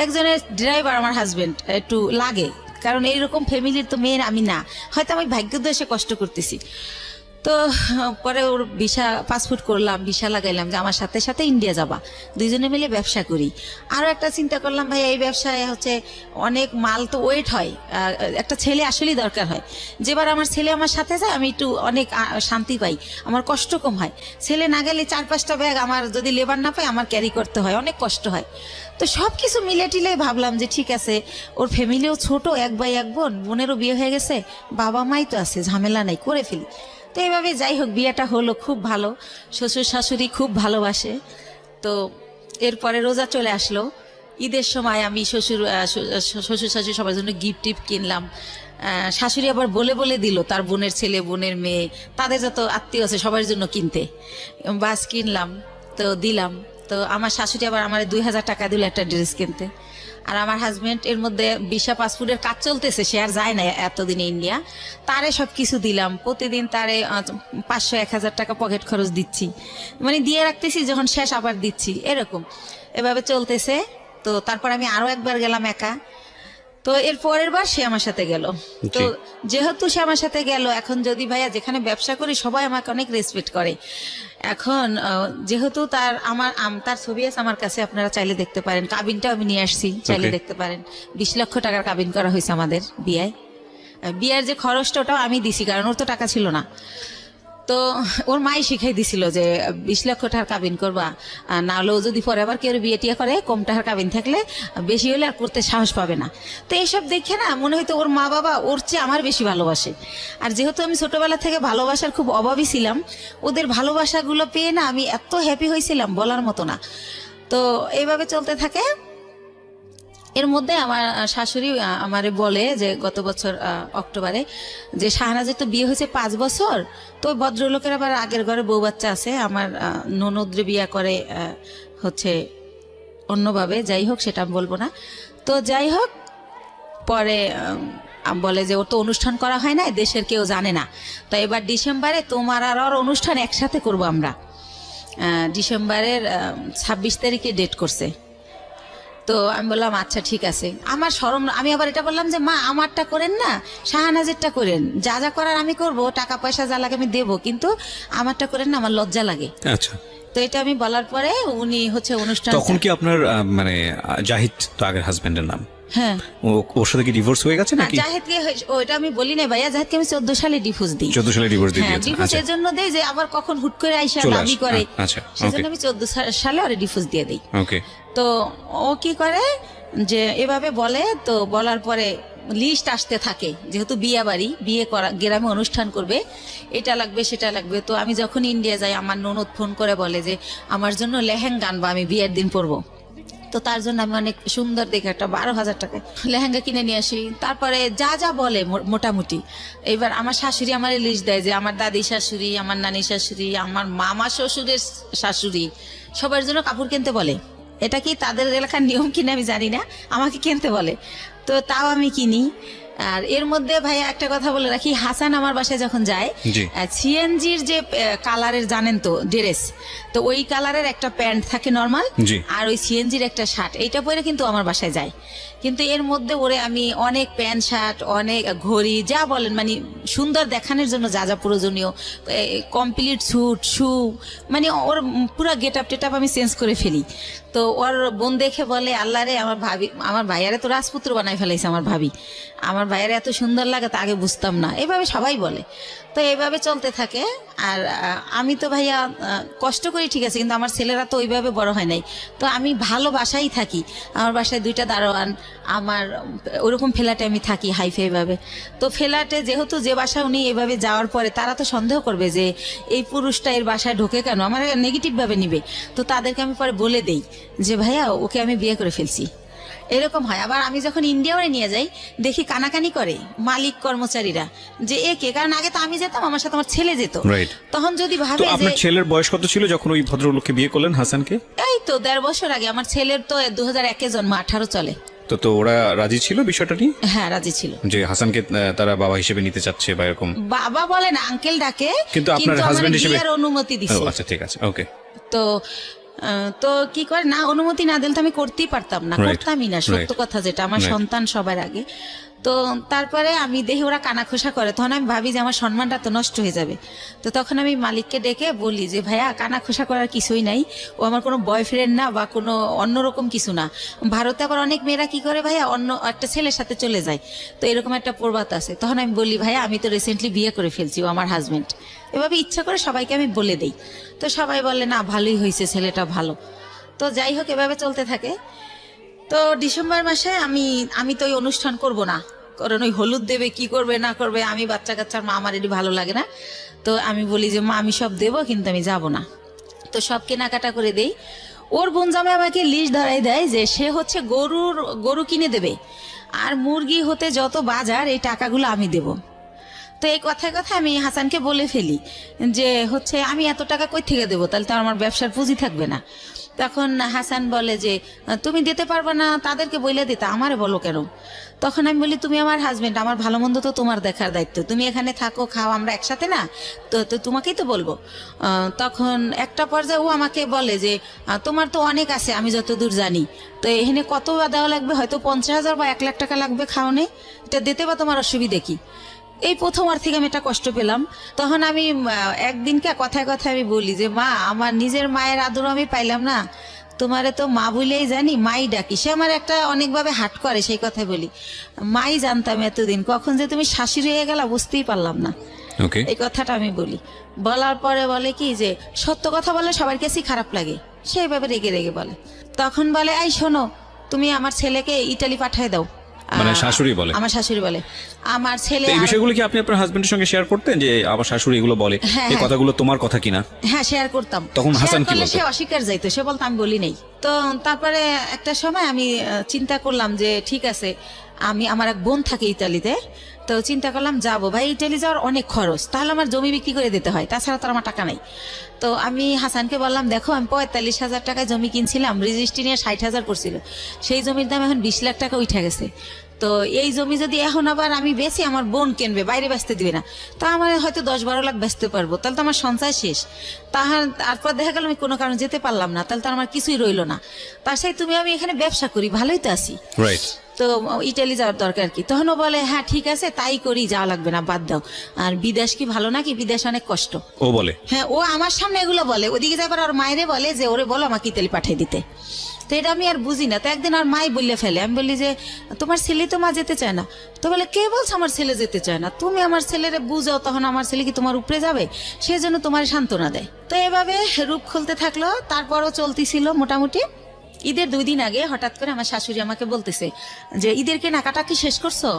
একজনের ড্রাইভার আমার হাজবেন্ড একটু লাগে, কারণ এইরকম ফ্যামিলির তো মেয়ের আমি না, হয়তো আমি ভাগ্যোদশে কষ্ট করতেছি। তো পরে ওর ভিসা, পাসপোর্ট করলাম, ভিসা লাগাইলাম যে আমার সাথে সাথে ইন্ডিয়া যাবা, দুইজনে মিলে ব্যবসা করি। আরো একটা চিন্তা করলাম ভাই এই ব্যবসায় হচ্ছে অনেক মাল তো ওয়েট হয়, একটা ছেলে আসলেই দরকার হয়। যেবার আমার ছেলে আমার সাথে যায় আমি একটু অনেক শান্তি পাই, আমার কষ্ট কম হয়। ছেলে না গেলে 4-5টা ব্যাগ আমার যদি লেবার না পাই আমার ক্যারি করতে হয়, অনেক কষ্ট হয়। তো সবকিছু মিলে টিলে ভাবলাম যে ঠিক আছে, ওর ফ্যামিলিও ছোট, 1 ভাই 1 বোন, বোনেরও বিয়ে হয়ে গেছে, বাবা মাই তো আছে, ঝামেলা নাই, করে ফেলি। তো এইভাবে যাই হোক বিয়েটা হলো, খুব ভালো। শ্বশুর শাশুড়ি খুব ভালোবাসে। তো এরপরে রোজা চলে আসলো, ঈদের সময় আমি শ্বশুর শাশুড়ি সবার জন্য গিফট টিফট কিনলাম। শাশুড়ি আবার বলে বলে দিল তার বোনের ছেলে, বোনের মেয়ে, তাদের যত আত্মীয় আছে সবার জন্য কিনতে, বাস কিনলাম, তো দিলাম। তো আমার শাশুড়ি আবার আমার 2000 টাকা দিল একটা ড্রেস কিনতে। আর আমার হাজবেন্ড এর মধ্যে ভিসা পাসপোর্টের কাজ চলতেছে, সে আর যায় না এতদিনে ইন্ডিয়া, তারে সবকিছু দিলাম। প্রতিদিন তারে 500-1000 টাকা পকেট খরচ দিচ্ছি, মানে দিয়ে রাখতেছি, যখন শেষ আবার দিচ্ছি, এরকম এভাবে চলতেছে। তো তারপর আমি আরো একবার গেলাম একা। তো এর পরের বার সে আমার সাথে গেল। তো যেহেতু সে আমার সাথে গেল, এখন যদি ভাইয়া যেখানে ব্যবসা করি সবাই আমাকে অনেক রেসপেক্ট করে। এখন যেহেতু তার ছবি আছে আমার কাছে, আপনারা চাইলে দেখতে পারেন, কাবিনটাও আমি নিয়ে আসছি, চাইলে দেখতে পারেন। 20 লক্ষ টাকার কাবিন করা হয়েছে আমাদের বিয়ের যে খরচটা ওটাও আমি দিছি, কারণ ওর তো টাকা ছিল না। তো ওর মাই শিখাই দিছিল যে 20 লক্ষ টাকার কাবিন করবা, না হলেও যদি পরে আবার কেউ বিয়ে টিয়া করে, কম টাকার কাবিন থাকলে, বেশি হলে আর করতে সাহস পাবে না। তো এইসব দেখে না মনে হয়তো ওর মা বাবা ওর চেয়ে আমার বেশি ভালোবাসে। আর যেহেতু আমি ছোটবেলা থেকে ভালোবাসার খুব অভাবী ছিলাম, ওদের ভালোবাসাগুলো পেয়ে না আমি এত হ্যাপি হয়েছিলাম বলার মতো না। তো এইভাবে চলতে থাকে। এর মধ্যে আমার শাশুড়ি আমারে বলে যে গত বছর অক্টোবরে যে শাহনাজের তো বিয়ে হয়েছে 5 বছর, তো ভদ্রলোকের আবার আগের ঘরে বউ বাচ্চা আছে, আমার ননদরে বিয়ে করে হচ্ছে অন্যভাবে, যাই হোক সেটা আমি বলবো না। তো যাই হোক পরে বলে যে ওর তো অনুষ্ঠান করা হয় না, দেশের কেউ জানে না, তো এবার ডিসেম্বরে তোমার আর ওর অনুষ্ঠান একসাথে করব আমরা। ডিসেম্বরের 26 তারিখে ডেট করছে। তো আমি বললাম আচ্ছা ঠিক আছে। আমার শরম, আমি আবার এটা বললাম যে মা আমারটা করেন না, শাহনাজেরটা করেন, যা যা করার আমি করব, টাকা পয়সা যা লাগে আমি দেবো, কিন্তু আমারটা করেন না, আমার লজ্জা লাগে। আচ্ছা। তো এটা আমি বলার পরে উনি হচ্ছে অনুষ্ঠান, তখন কি আপনার মানে জাহিদ তো আগের হাজবেন্ডের নাম, হ্যাঁ ওর সাথে কি ডিভোর্স হয়ে গেছে না, নাকি? জাহেদকে ওইটা আমি বলি না ভাইয়া, জাহেদকে আমি 14 সালে ডিভোর্স দিই। 14 সালে ডিভোর্স দিয়ে হ্যাঁ, দিয়েছেন, ডিভোর্স আচ্ছা এর জন্য দেই যে আবার কখন হুট করে আইসা চলে দাবি আসে, করে, আচ্ছা, সেজন্য okay. আমি 14 সালে ওরে ডিভোর্স দিয়ে দেই। ওকে। তো ও কি করে যে এভাবে বলে, তো বলার পরে লিস্ট আসতে থাকে, যেহেতু বিয়ে বাড়ি, বিয়ে করা, গ্রামে অনুষ্ঠান করবে, এটা লাগবে সেটা লাগবে। তো আমি যখন ইন্ডিয়া যাই আমার ননদ ফোন করে বলে যে আমার জন্য লেহেঙ্গা আনবা, আমি বিয়ের দিন পরবো। তো তার জন্য আমি অনেক সুন্দর দেখে একটা 12,000 টাকায় লেহেঙ্গা কিনে নিয়ে আসি। তারপরে যা যা বলে মোটামুটি, এবার আমার শাশুড়ি আমার লিস্ট দেয় যে আমার দাদি শাশুড়ি, আমার নানি শাশুড়ি, আমার মামা শ্বশুরের শাশুড়ি, সবার জন্য কাপড় কিনতে বলে। এটা কি তাদের এলাকার নিয়ম কিনা আমি জানি না, আমাকে কিনতে বলে, তো তাও আমি কিনি। আর এর মধ্যে ভাইয়া একটা কথা বলে রাখি, হাসান আমার বাসায় যখন যায়, জি। সিএনজির যে কালারের জানেন তো ড্রেস, তো ওই কালারের একটা প্যান্ট থাকে নর্মাল, জি। আর ওই সিএনজির একটা শার্ট, এইটা পরে কিন্তু আমার বাসায় যায়। কিন্তু এর মধ্যে ওরে আমি অনেক প্যান্ট শার্ট, অনেক ঘড়ি, যা বলেন মানে সুন্দর দেখানোর জন্য যা যা প্রয়োজনীয়, কমপ্লিট স্যুট, শু, মানে ওর পুরো গেট আপ টেট আপ আমি চেঞ্জ করে ফেলি। তো ওর বোন দেখে বলে আল্লাহ রে, আমার ভাবি, আমার ভাইয়ারে তো রাজপুত্র বানাই ফেলাইছে আমার ভাবি, আমার ভাইয়ারে এত সুন্দর লাগে তা আগে বুঝতাম না, এভাবে সবাই বলে। তো এইভাবে চলতে থাকে। আর আমি তো ভাইয়া কষ্ট করি ঠিক আছে, কিন্তু আমার ছেলেরা তো ওইভাবে বড় হয় নাই। তো আমি ভালো বাসায় থাকি, আমার বাসায় 2টা দারোয়ান, আমার ওরকম ফ্ল্যাটে আমি থাকি হাইফাই ভাবে। তো ফ্ল্যাটে যেহেতু যে বাসা উনি এভাবে যাওয়ার পরে তারা তো সন্দেহ করবে যে এই পুরুষটা এর বাসায় ঢোকে কেন, আমার নেগেটিভ ভাবে নিবে। তো তাদেরকে আমি পরে বলে দেই যে ভাইয়া ওকে আমি বিয়ে করে ফেলছি, এরকম হয়। আবার আমি যখন ইন্ডিয়াও নিয়ে যাই দেখি কানাকানি করে মালিক কর্মচারীরা যে একে, কারণ আগে তো আমি যেতাম, আমার সাথে আমার ছেলে যেত, Right. তখন যদি তো ভাবে যে আপনার ছেলের বয়স কত ছিল যখন ওই ভদ্রলোককে বিয়ে করলেন, হাসানকে? এই তো 1.5 বছর আগে, আমার ছেলের তো 2001-এ জন্ম, 18 চলে। তো ওরা রাজি ছিল বিষয়টা নিয়ে, হ্যাঁ রাজি ছিল, যে হাসানকে তারা বাবা হিসেবে নিতে চাচ্ছে বা এরকম? বাবা বলে না, আঙ্কেল ডাকে, কিন্তু আপনার আমার হাজবেন্ড হিসেবে বিয়ের অনুমতি দিছে। ও আচ্ছা, ঠিক আছে, ওকে। তো তো কি করে না, অনুমতি না দিলে তো আমি করতেই পারতাম না, Right. করতামই না, সত্য Right. কথা যেটা, আমার Right. সন্তান সবার আগে। তো তারপরে আমি দেখি ওরা কানাখোসা করে, তখন আমি ভাবি যে আমার সম্মানটা তো নষ্ট হয়ে যাবে। তো তখন আমি মালিককে ডেকে বলি যে ভাইয়া কানাখোসা করার কিছুই নাই, ও আমার কোনো বয়ফ্রেন্ড না বা কোনো অন্যরকম কিছু না। ভারতে আবার অনেক মেয়েরা কি করে ভাইয়া অন্য একটা ছেলের সাথে চলে যায়, তো এরকম একটা প্রবাদ আছে। তখন আমি বলি ভাইয়া আমি তো রিসেন্টলি বিয়ে করে ফেলছি, ও আমার হাজবেন্ড। এভাবে ইচ্ছা করে সবাইকে আমি বলে দেই। তো সবাই বলে না ভালোই হয়েছে, ছেলেটা ভালো। তো যাই হোক এভাবে চলতে থাকে। তো ডিসেম্বর মাসে আমি তো ওই অনুষ্ঠান করব না, কারণ ওই হলুদ দেবে কি করবে না করবে, আমি বাচ্চা কাচ্চার মা, আমার এটি ভালো লাগে না। তো আমি বলি যে মা আমি সব দেবো, কিন্তু আমি যাব না। তো সব কেনাকাটা করে দেই। ওর বোন জামাই আমাকে লিস্ট ধরাই দেয় যে সে হচ্ছে গরু কিনে দেবে, আর মুরগি হতে যত বাজার এই টাকাগুলো আমি দেব। তো এই কথায় কথা আমি হাসানকে বলে ফেলি যে হচ্ছে আমি এত টাকা কই থেকে দেবো, তাহলে তো আমার ব্যবসার পুঁজি থাকবে না। তখন হাসান বলে যে তুমি দিতে পারবে না, তাদেরকে বলে দিতে, আমারে বলো কেন? তখন আমি বলি তুমি আমার হাজবেন্ড, আমার ভালো মন্দ তো তোমার দেখার দায়িত্ব, তুমি এখানে থাকো খাও, আমরা একসাথে না, তো তোমাকেই তো বলবো। তখন একটা পর্যায়ে ও আমাকে বলে যে তোমার তো অনেক আছে আমি যতদূর জানি, তো এখানে কত দেওয়া লাগবে, হয়তো 50,000 বা 1 লাখ টাকা লাগবে খাওয়ানে, এটা দিতে বা তোমার অসুবিধে কি? এই প্রথমবার থেকে আমি এটা কষ্ট পেলাম। তখন আমি একদিনকে কথায় কথায় আমি বলি যে মা আমার নিজের মায়ের আদর আমি পাইলাম না, তোমারে তো মা বলেই জানি, মাই ডাকি। সে আমার একটা অনেকভাবে হাট করে, সেই কথাই বলি, মাই জানতাম এতদিন, কখন যে তুমি শাশুড়ি হয়ে গেলা বুঝতেই পারলাম না। ওকে। এই কথাটা আমি বলি, বলার পরে বলে কি যে সত্য কথা বলে সবার কাছেই খারাপ লাগে, সেইভাবে রেগে রেগে বলে। তখন বলে এই শোনো, তুমি আমার ছেলেকে ইটালি পাঠিয়ে দাও। মানে শাশুড়ি বলে? আমার শাশুড়ি বলে। আমার ছেলে এই বিষয়গুলো কি আপনি আপনার হাজবেন্ডের সঙ্গে শেয়ার করতেন যে আমার শাশুড়ি এগুলো বলে, হ্যাঁ, এই হ্যাঁ। কথাগুলো তোমার কথা কিনা? হ্যাঁ শেয়ার করতাম। তখন হাসান শেয়ার কি করলে বলতো? সে অস্বীকার যাইতো, সে বলতো আমি বলি নাই। তো তারপরে একটা সময় আমি চিন্তা করলাম যে ঠিক আছে, আমার এক বোন থাকে ইতালিতে, তো চিন্তা করলাম যাবো, ভাই ইটালি যাওয়ার অনেক খরচ, তাহলে আমার জমি বিক্রি করে দিতে হয়, তাছাড়া তো আমার টাকা নাই। তো আমি হাসানকে বললাম দেখো আমি 45,000 টাকায় জমি কিনছিলাম, রেজিস্ট্রি নিয়ে 60,000 পড়ছিল, সেই জমির দাম এখন 20 লাখ টাকা উঠে গেছে। তো এই জমি যদি এখন আবার আমি বেশি, আমার বোন কিনবে, বাইরে বেচতে দিবে না, তা আমার হয়তো 10-12 লাখ বেচতে পারবো, তাহলে তো আমার সঞ্চয় শেষ। তারপর দেখা গেল আমি কোনো কারণে যেতে পারলাম না, তাহলে তো আমার কিছুই রইলো না। তার সাথে তুমি আমি এখানে ব্যবসা করি, ভালোই তো আছি। রাইট। তো তো ইটালি যাওয়ার দরকার কি? তখন ও বলে হ্যাঁ ঠিক আছে তাই করি, যাওয়া লাগবে না, বাদ দাও। আর বিদেশ কি ভালো নাকি? বিদেশ অনেক কষ্ট। ও বলে? হ্যাঁ, ও আমার সামনে এগুলো বলে। ওদিকে যাবার আর মায়েরে বলে যে ওরে বলো আমাকে ইতালি পাঠিয়ে দিতে। তো এটা আমি আর বুঝি না। তো একদিন আর মাই বললে ফেলে, আমি বলি যে তোমার ছেলে তো মা যেতে চায় না। তো বলে কে বলছে আমার ছেলে যেতে চায় না? তুমি আমার ছেলেরে বুঝাও, তখন আমার ছেলে কি তোমার উপরে যাবে? সেই জন্য তোমার সান্ত্বনা দেয়। তো এভাবে রূপ খুলতে থাকলো। তারপরও চলতেছিল মোটামুটি। ঈদের 2 দিন আগে হঠাৎ করে আমার শাশুড়ি আমাকে বলতেছে যে ঈদের কেনাকাটা কি শেষ করছো?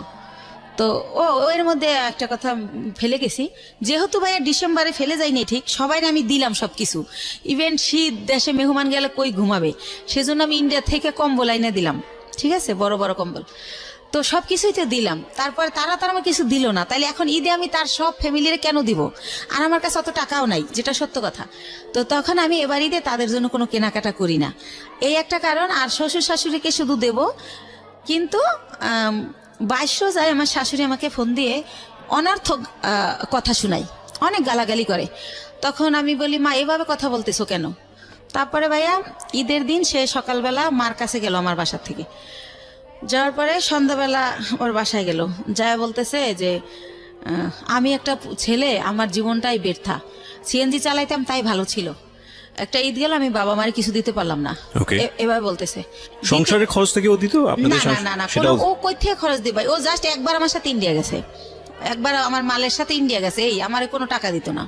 তো এর মধ্যে একটা কথা ফেলে গেছি, যেহেতু ভাইয়া ডিসেম্বরে ফেলে যায়নি ঠিক, সবাই আমি দিলাম সবকিছু। ইভেন শীত, দেশে মেহমান গেলে কই ঘুমাবে, সেজন্য আমি ইন্ডিয়া থেকে কম্বল আইনে দিলাম, ঠিক আছে, বড় বড় কম্বল। তো সবকিছুই তো দিলাম। তারপরে তারা আমার কিছু দিল না, তাইলে এখন ঈদে আমি তার সব ফ্যামিলিরে কেন দিব? আর আমার কাছে অত টাকাও নাই, যেটা সত্য কথা। তো তখন আমি এবার ঈদে তাদের জন্য কোনো কেনাকাটা করি না, এই একটা কারণ। আর শ্বশুর শাশুড়িকে শুধু দেব। কিন্তু 22 রোজায় আমার শাশুড়ি আমাকে ফোন দিয়ে অনর্থক কথা শোনায়, অনেক গালাগালি করে। তখন আমি বলি মা এভাবে কথা বলতেছো কেন? তারপরে ভাইয়া ঈদের দিন সে সকালবেলা মার কাছে গেল আমার বাসার থেকে। যাওয়ার পরে সন্ধ্যাবেলা ওর বাসায় গেল, যায় বলতেছে যে আমি একটা ছেলে, আমার জীবনটাই ব্যর্থা, সিএনজি চালাইতাম তাই ভালো ছিল, একটা ঈদ গেল আমি বাবা মারে কিছু দিতে পারলাম না। এবার বলতেছে সংসারের খরচ থেকে ও দিত আপনাদের? না, ও কই থেকে খরচ দিবে? ও জাস্ট একবার আমার সাথে ইন্ডিয়া গেছে, একবার আমার মালের সাথে ইন্ডিয়া গেছে, এই আমারে কোনো টাকা দিত না।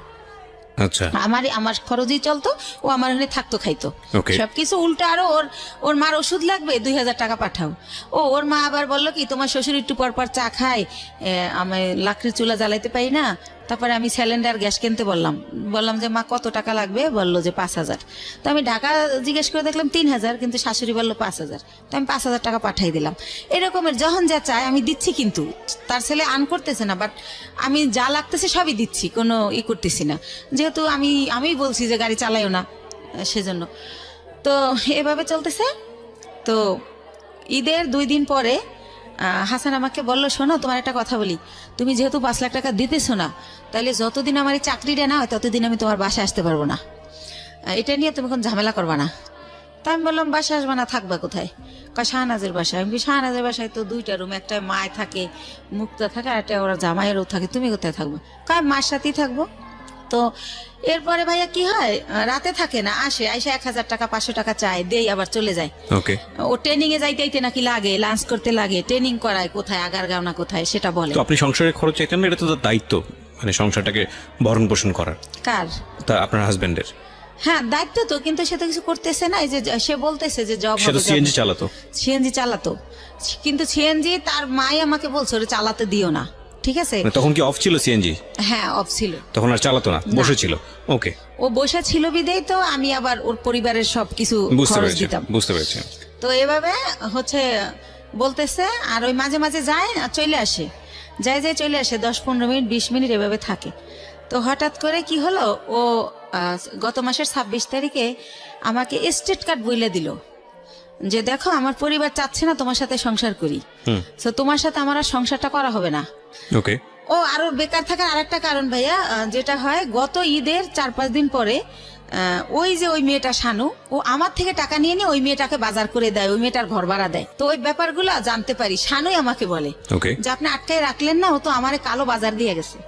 আচ্ছা, আমার খরচই চলতো, ও আমার এখানে থাকতো, খাইতো, সবকিছু উল্টা। আরো ওর মার ওষুধ লাগবে, 2000 টাকা পাঠাও। ওর মা আবার বললো কি তোমার শ্বশুর একটু পর চা খায়, আমি লাকড়ির চুলা জ্বালাইতে পারি না। তারপরে আমি সিলিন্ডার গ্যাস কিনতে বললাম যে মা কত টাকা লাগবে? বললো যে 5000। তো আমি ঢাকা জিজ্ঞেস করে দেখলাম 3000, কিন্তু শাশুড়ি বললো 5000। তো আমি 5000 টাকা পাঠাই দিলাম। এরকমের যখন যা চায় আমি দিচ্ছি, কিন্তু তার ছেলে আন করতেছে না, বাট আমি যা লাগতেছে সবই দিচ্ছি, কোনো করতেছি না, যেহেতু আমি বলছি যে গাড়ি চালাইও না, সেজন্য। তো এভাবে চলতেছে। তো ঈদের 2 দিন পরে হাসান আমাকে বললো শোনো তোমার একটা কথা বলি, তুমি যেহেতু 5 লাখ টাকা দিতেছো না, তাহলে যতদিন আমার এই চাকরিটা না হয় ততদিন আমি তোমার বাসায় আসতে পারবো না, এটা নিয়ে তুমি কোনো ঝামেলা করবা না। তা আমি বললাম বাসায় আসবা না, থাকবা কোথায়? কয় শাহনাজের বাসায়। আমি শাহনাজের বাসায় তো 2টা রুম, একটা মায় থাকে, মুক্তা থাকে, আর একটা ওরা জামাইয়েরও থাকে, তুমি কোথায় থাকবো? কয় মার সাথেই থাকবো। তো এরপরে ভাইয়া কি হয়, রাতে থাকে না, আসে 1000 টাকা 500 টাকা চায়, দেই, আবার চলে যায়। ও ট্রেনিং এ যাইতে নাকি লাগে, লাঞ্চ করতে লাগে, ট্রেনিং করায়, কোথায় আগারগাঁও না কোথায় সেটা বলে। তো আপনি সংসারের খরচ চাইতেন না? এটা তো তার দায়িত্ব, মানে সংসারটাকে ভরণ পোষণ করার। কার? তা আপনার হাজবেন্ডের। হ্যাঁ দায়িত্ব তো, কিন্তু সে তো কিছু করতেছে না। এই যে সে বলতেছে যে জব, সে তো সিএনজি চালাতো, কিন্তু সিএনজি তার মাই আমাকে বলছে ওরে চালাতে দিও না, ঠিক আছে? তখন কি অফ ছিল সিএনজি? হ্যাঁ অফ ছিল, তখন আর চালাতো না, বসেছিল। ওকে, ও বসে ছিল বিদেই তো আমি আবার ওর পরিবারের সবকিছু খরচ দিতাম। বুঝতে পেরেছি। তো এভাবে হচ্ছে বলতেছে, আর ওই মাঝে মাঝে যায় চলে আসে, যায় চলে আসে, 10-15 মিনিট 20 মিনিট এভাবে থাকে। তো হঠাৎ করে কি হলো, ও গত মাসের 26 তারিখে আমাকে স্টেট কার্ড বইলে দিল যে দেখো আমার পরিবার চাচ্ছে না তোমার সাথে সংসার করি, তো তোমার সাথে আমার আর সংসারটা করা হবে না। ওকে। ও আরো বেকার থাকার আরেকটা কারণ ভাইয়া, যেটা হয় গত ঈদের 4-5 দিন পরে ওই মেয়েটা শানু, ও আমার থেকে টাকা নিয়ে ওই মেয়েটাকে বাজার করে দেয়, ওই মেয়েটার ঘর ভাড়া দেয়। তো ওই ব্যাপারগুলো জানতে পারি, শানুই আমাকে বলে যে আপনি আটকায় রাখলেন না, ও তো আমারে কালো বাজার দিয়ে গেছে।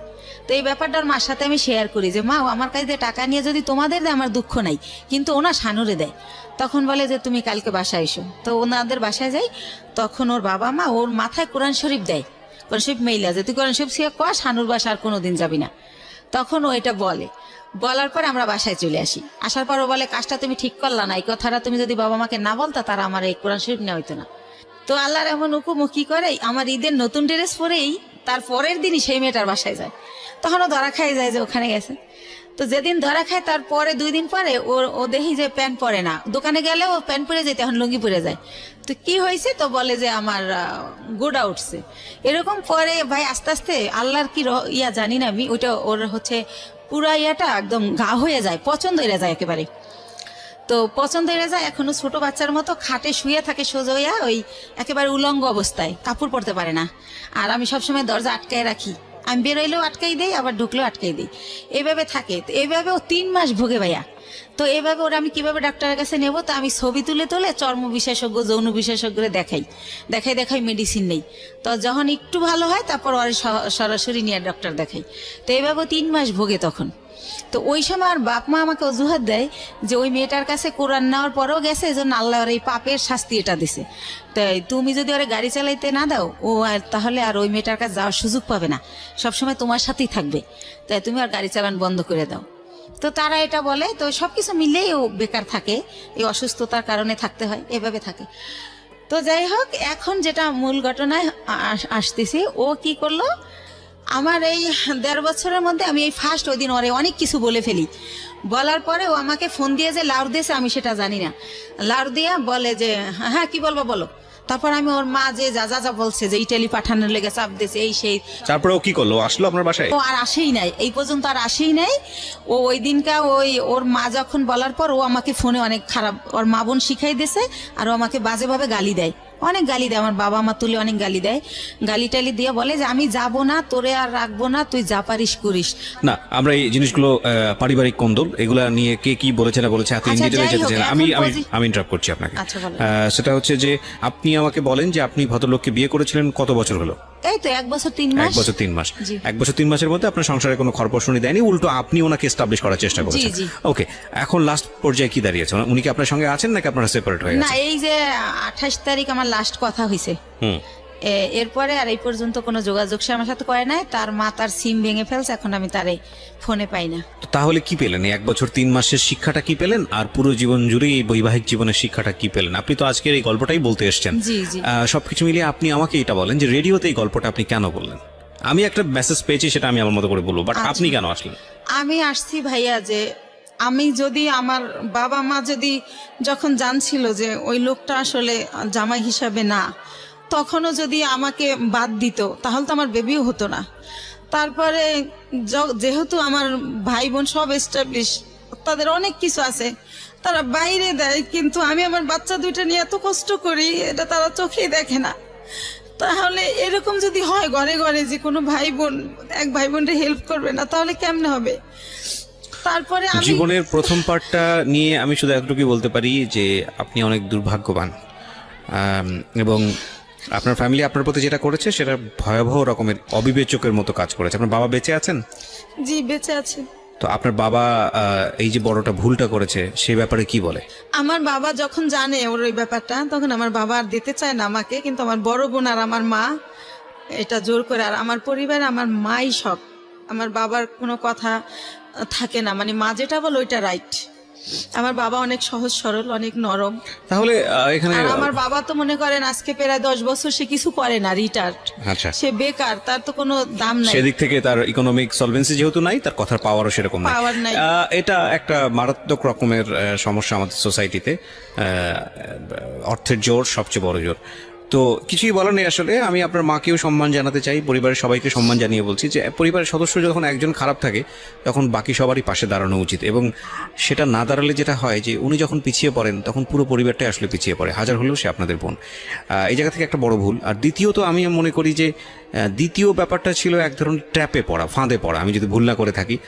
তো এই ব্যাপারটা মার সাথে আমি শেয়ার করি যে মা আমার কাছে টাকা নিয়ে যদি তোমাদের দেয় আমার দুঃখ নাই, কিন্তু ওনা শানুরে দেয়। তখন বলে যে তুমি কালকে বাসায় এসো। তো ওনাদের বাসায় যাই, তখন ওর বাবা মা ওর মাথায় কোরআন শরীফ দেয়, কোরআন শরীফ মেইলা যে তুই কোরআন শরীফ শিখে কর, শানুর বাসা আর কোনোদিন যাবি না। তখন ও এটা বলার পর আমরা বাসায় চলে আসি। আসার পর ও বলে কাজটা তুমি ঠিক করলা না, এই কথাটা তুমি যদি বাবা মাকে না বলতা তারা আমার এই কোরআন শরীফ নেওয়া হইতো না। তো আল্লাহর এমন হুকুম, কি করে আমার ঈদের নতুন ড্রেস পরেই তার পরের দিনই সেই মেয়েটার বাসায় যায়। তখন ও ধরা খাই যায় যে ওখানে গেছে। তো যেদিন ধরা খায় তারপরে 2 দিন পরে ও দেখি যে প্যান্ট পরে না, দোকানে গেলে ও প্যান্ট পরে যায়, তখন লুঙ্গি পরে যায়। তো কি হয়েছে, তো বলে যে আমার গোড়া উঠছে। এরকম পরে ভাই আস্তে আস্তে আল্লাহর কি জানি না আমি, ওইটা ওর হচ্ছে পুরা ইয়াটা একদম গা হয়ে যায়, পছন্দ হয়ে যায় একেবারে। তো পছন্দ হয়ে যায়, এখনো ছোট বাচ্চার মতো খাটে শুয়ে থাকে সোজা হইয়া, ওই একেবারে উলঙ্গ অবস্থায়, কাপড় পরতে পারে না। আর আমি সবসময় দরজা আটকায় রাখি, আমি বেরোইলেও আটকাই দেই, আবার ঢুকলেও আটকাই দেই, এইভাবে থাকে। তো এইভাবে ও 3 মাস ভোগে ভাইয়া। তো এভাবে ওরা আমি কিভাবে ডাক্তারের কাছে নেব, তো আমি ছবি তুলে তুলে চর্ম বিশেষজ্ঞ, যৌন বিশেষজ্ঞরে দেখাই মেডিসিন নেই। তো যখন একটু ভালো হয় তারপর ওর সরাসরি নিয়ে ডক্টর দেখাই। তো এইভাবে 3 মাস ভোগে তখন। তো ওই সময় আর বাপ মা আমাকে অজুহাত দেয় যে ওই মেয়েটার কাছে কোরআন নেওয়ার পরেও গেছে, এই জন্য আল্লাহ ওর এই পাপের শাস্তি এটা দিছে। তাই তুমি যদি ওরা গাড়ি চালাইতে না দাও, ও আর তাহলে আর ওই মেয়েটার কাছে যাওয়ার সুযোগ পাবে না, সবসময় তোমার সাথেই থাকবে, তাই তুমি আর গাড়ি চালান বন্ধ করে দাও। তো তারা এটা বলে। তো সবকিছু মিলেই ও বেকার থাকে, এই অসুস্থতার কারণে থাকতে হয়, এভাবে থাকে। তো যাই হোক, এখন যেটা মূল ঘটনায় আসতেছি, ও কি করলো, আমার এই 1.5 বছরের মধ্যে আমি এই ফার্স্ট ওই দিন ওরে অনেক কিছু বলে ফেলি। বলার পরে ও আমাকে ফোন দিয়ে যে লাউড দিয়েছে আমি সেটা জানি না, লাউড দিয়া বলে যে হ্যাঁ কি বলবো বলো। তারপর আমি ওর মা যে যা বলছে যে ইটালি পাঠানোর লেগে চাপ দিয়েছে এই সেই। তারপরে ও কি করলো, আসলো আপনার বাসায়? ও আর আসেই নাই, এই পর্যন্ত আর আসেই নাই। ও ওই দিনকা ওর মা যখন বলার পর ও আমাকে ফোনে অনেক খারাপ, ওর মা বোন শিখাই দিয়েছে, আর ও আমাকে বাজেভাবে গালি দেয়, অনেক গালি দেয়। আমার বাবা মা তুলে অনেক গালি দেয়, গালি টালি দিয়ে বলে যে আমি যাব না, তোরে আর রাখবো না, তুই যা পারিস করিস। না, আমরা এই জিনিসগুলো পারিবারিক কোন্দল এগুলা নিয়ে কে কি বলেছে না বলেছে এত ইন্ডিভিজুয়ালি যেতে চাই না। আমি ইন্টারাপ্ট করছি আপনাকে। সেটা হচ্ছে যে আপনি আমাকে বলেন যে আপনি ভদ্রলোককে বিয়ে করেছিলেন কত বছর হলো? এই তো 1 বছর 3 মাস। 1 বছর 3 মাস। 1 বছর 3 মাসের মধ্যে আপনার সংসারে কোনো খরপোশনি দেয়নি, উল্টো আপনি ওনাকে এস্টাবলিশ করার চেষ্টা করেছেন। ওকে, এখন লাস্ট পর্যায়ে কি দাঁড়িয়েছে? উনি কি আপনার সঙ্গে আছেন নাকি আপনারা সেপারেট হয়ে গেছেন? না, এই যে 28 তারিখ আমার লাস্ট কথা হয়েছে, এরপরে আর এই পর্যন্ত কোনো যোগাযোগ সে আমার সাথে করে নাই। তার মা তার সিম ভেঙে ফেলছে, এখন আমি তারে ফোনে পাই না। তাহলে কি পেলেন? 1 বছর 3 মাসের শিক্ষাটা কি পেলেন, আর পুরো জীবন জুড়ে এই বৈবাহিক জীবনের শিক্ষাটা কি পেলেন? আপনি তো আজকের এই গল্পটাই বলতে এসেছেন। সবকিছু মিলিয়ে আপনি আমাকে এটা বলেন যে রেডিওতে এই গল্পটা আপনি কেন বললেন? আমি একটা মেসেজ পেয়েছি, সেটা আমি আমার মতো করে বলবো, বাট আপনি কেন আসলেন? আমি আসছি ভাইয়া যে আমি যদি আমার বাবা মা যদি যখন জানছিল যে ওই লোকটা আসলে জামাই হিসাবে না, তখনও যদি আমাকে বাদ দিত তাহলে তো আমার বেবিও হতো না। তারপরে যেহেতু আমার ভাই বোন সব এস্টাবলিশ, তাদের অনেক কিছু আছে, তারা বাইরে দেয়, কিন্তু আমি আমার বাচ্চা দুইটা নিয়ে এত কষ্ট করি, এটা তারা চোখেই দেখে না। তাহলে এরকম যদি হয় ঘরে ঘরে যে কোনো ভাই বোন এক ভাই বোনকে হেল্প করবে না, তাহলে কেমনে হবে? তারপরে জীবনের প্রথম পার্টটা নিয়ে আমি শুধু এতটুকুই বলতে পারি যে আপনি অনেক দুর্ভাগ্যবান, এবং আপনার ফ্যামিলি আপনার প্রতি যেটা করেছে সেটা ভয়াবহ রকমের অবিবেচকের মতো কাজ করেছে। আপনার বাবা বেঁচে আছেন? জি, বেঁচে আছে। তো আপনার বাবা এই যে বড়টা ভুলটা করেছে সে ব্যাপারে কি বলে? আমার বাবা যখন জানে ওর ওই ব্যাপারটা, তখন আমার বাবা আর দিতে চায় না আমাকে, কিন্তু আমার বড় বোন আর আমার মা এটা জোর করে। আর আমার পরিবারে আমার মাই সব, আমার বাবার কোনো কথা থাকে না, মানে মা যেটা বলে ওইটা রাইট। আমার বাবা অনেক সহজ সরল, অনেক নরম। তাহলে এখানে আমার বাবা তো মনে করেন আজকে প্রায় 10 বছর সে কিছু করে না, রিটায়ার্ড, সে বেকার, তার তো কোনো দাম নাই। সেদিক থেকে তার ইকোনমিক সলভেন্সি যেহেতু নাই, তার কথার পাওয়ারও সেরকম নাই। এটা একটা মারাত্মক রকমের সমস্যা আমাদের সোসাইটিতে। অর্থের জোর সবচেয়ে বড় জোর। তো কিছুই বলার নেই আসলে। আমি আপনার মাকেও সম্মান জানাতে চাই, পরিবারের সবাইকে সম্মান জানিয়ে বলছি যে পরিবারের সদস্য যখন একজন খারাপ থাকে তখন বাকি সবারই পাশে দাঁড়ানো উচিত, এবং সেটা না দাঁড়ালে যেটা হয় যে উনি যখন পিছিয়ে পড়েন তখন পুরো পরিবারটাই আসলে পিছিয়ে পড়ে, হাজার হলেও সে আপনাদের বোন। এই জায়গা থেকে একটা বড় ভুল। আর দ্বিতীয়ত আমি মনে করি যে দ্বিতীয় ব্যাপারটা ছিল এক ধরনের ট্র্যাপে পড়া, ফাঁদে পড়া, আমি যদি ভুল না করে থাকি।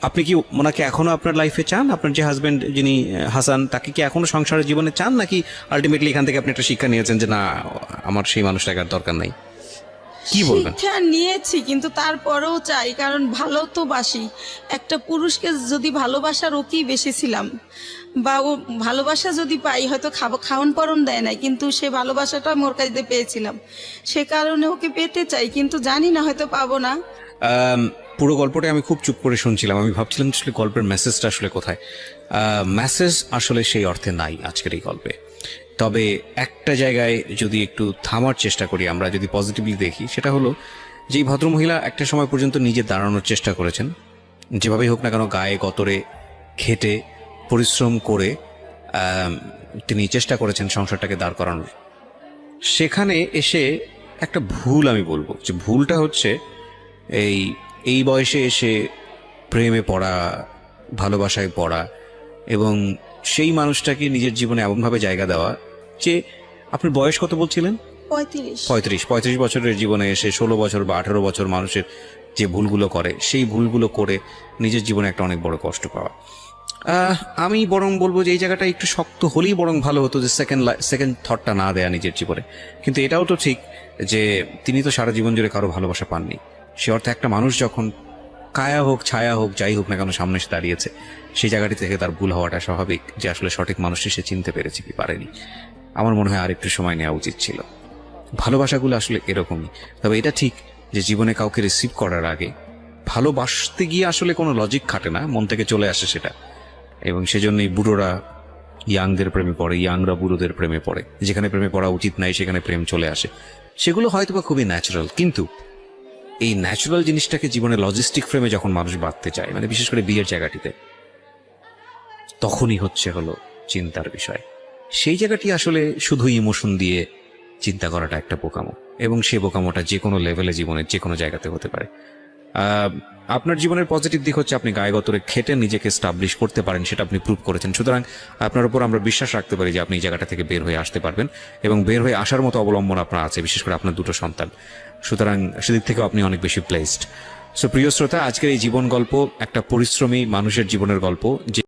আপনি কি ওনাকে এখনো আপনার লাইফে চান? আপনার যে হাজবেন্ড যিনি হাসান, তাকে কি এখনো সংসারের জীবনে চান, নাকি আলটিমেটলি এখান থেকে আপনি একটা শিক্ষা নিয়েছেন যে না, আমার সেই মানুষটাকে আর দরকার নাই? কি বলবেন? শিক্ষা নিয়েছি, কিন্তু তারপরেও চাই, কারণ ভালো তো বাসি। একটা পুরুষকে যদি ভালোবাসার ওকেই বেশি ছিলাম, বা ও ভালোবাসা যদি পাই, হয়তো খাওয়ান পরন দেয় নাই, কিন্তু সে ভালোবাসাটা মোর কাছে পেয়েছিলাম, সে কারণে ওকে পেতে চাই, কিন্তু জানি না হয়তো পাবো না। পুরো গল্পটা আমি খুব চুপ করে শুনছিলাম, আমি ভাবছিলাম আসলে গল্পের মেসেজটা আসলে কোথায়। মেসেজ আসলে সেই অর্থে নাই আজকের এই গল্পে। তবে একটা জায়গায় যদি একটু থামার চেষ্টা করি, আমরা যদি পজিটিভলি দেখি, সেটা হলো যে এই ভদ্রমহিলা একটা সময় পর্যন্ত নিজে দাঁড়ানোর চেষ্টা করেছেন, যেভাবেই হোক না কেন গায়ে গতরে খেটে পরিশ্রম করে তিনি চেষ্টা করেছেন সংসারটাকে দাঁড় করানোর। সেখানে এসে একটা ভুল আমি বলবো, যে ভুলটা হচ্ছে এই বয়সে এসে প্রেমে পড়া, ভালোবাসায় পড়া, এবং সেই মানুষটাকে নিজের জীবনে এমনভাবে জায়গা দেওয়া যে, আপনার বয়স কত বলছিলেন? 35 বছরের জীবনে এসে 16 বছর বা 18 বছর মানুষের যে ভুলগুলো করে, সেই ভুলগুলো করে নিজের জীবনে একটা অনেক বড় কষ্ট পাওয়া। আমি বরং বলবো যে এই জায়গাটা একটু শক্ত হলেই বরং ভালো হতো, যে সেকেন্ড থটটা না দেয়া নিজের জীবনে। কিন্তু এটাও তো ঠিক যে তিনি তো সারা জীবন জুড়ে কারো ভালোবাসা পাননি। সে অর্থে একটা মানুষ যখন কায়া হোক ছায়া হোক যাই হোক না কেন সামনে এসে দাঁড়িয়েছে, সেই জায়গাটি থেকে তার ভুল হওয়াটা স্বাভাবিক, যে আসলে সঠিক মানুষটি সে চিনতে পেরেছে কি পারেনি। আমার মনে হয় আর একটু সময় নেওয়া উচিত ছিল। ভালোবাসাগুলো আসলে এরকমই। তবে এটা ঠিক যে জীবনে কাউকে রিসিভ করার আগে ভালোবাসতে গিয়ে আসলে কোনো লজিক খাটে না, মন থেকে চলে আসে সেটা। এবং সেজন্যই বুড়োরা ইয়াংদের প্রেমে পড়ে, ইয়াংরা বুড়োদের প্রেমে পড়ে। যেখানে প্রেমে পড়া উচিত নাই সেখানে প্রেম চলে আসে। সেগুলো হয়তোবা খুবই ন্যাচারাল, কিন্তু এই ন্যাচারাল জিনিসটাকে জীবনে লজিস্টিক ফ্রেমে যখন মানুষ বাঁধতে চায়, মানে বিশেষ করে বিয়ের জায়গাটিতে, তখনই হলো চিন্তার বিষয়। সেই জায়গাটি আসলে শুধু ইমোশন দিয়ে চিন্তা করাটা একটা বোকামো, এবং সেই বোকামোটা যে কোনো লেভেলে জীবনের যে কোনো জায়গাতে হতে পারে। আপনার জীবনের পজিটিভ দিক হচ্ছে আপনি গায়ে গতরে খেটে নিজেকে স্টাবলিশ করতে পারেন, সেটা আপনি প্রুভ করেছেন। সুতরাং আপনার উপর আমরা বিশ্বাস রাখতে পারি যে আপনি এই জায়গাটা থেকে বের হয়ে আসতে পারবেন, এবং বের হয়ে আসার মতো অবলম্বন আপনার আছে, বিশেষ করে আপনার দুটো সন্তান। সুতরাং সেদিক থেকেও আপনি অনেক বেশি প্লেসড। সো প্রিয় শ্রোতা, আজকের এই জীবন গল্প একটা পরিশ্রমী মানুষের জীবনের গল্প, যে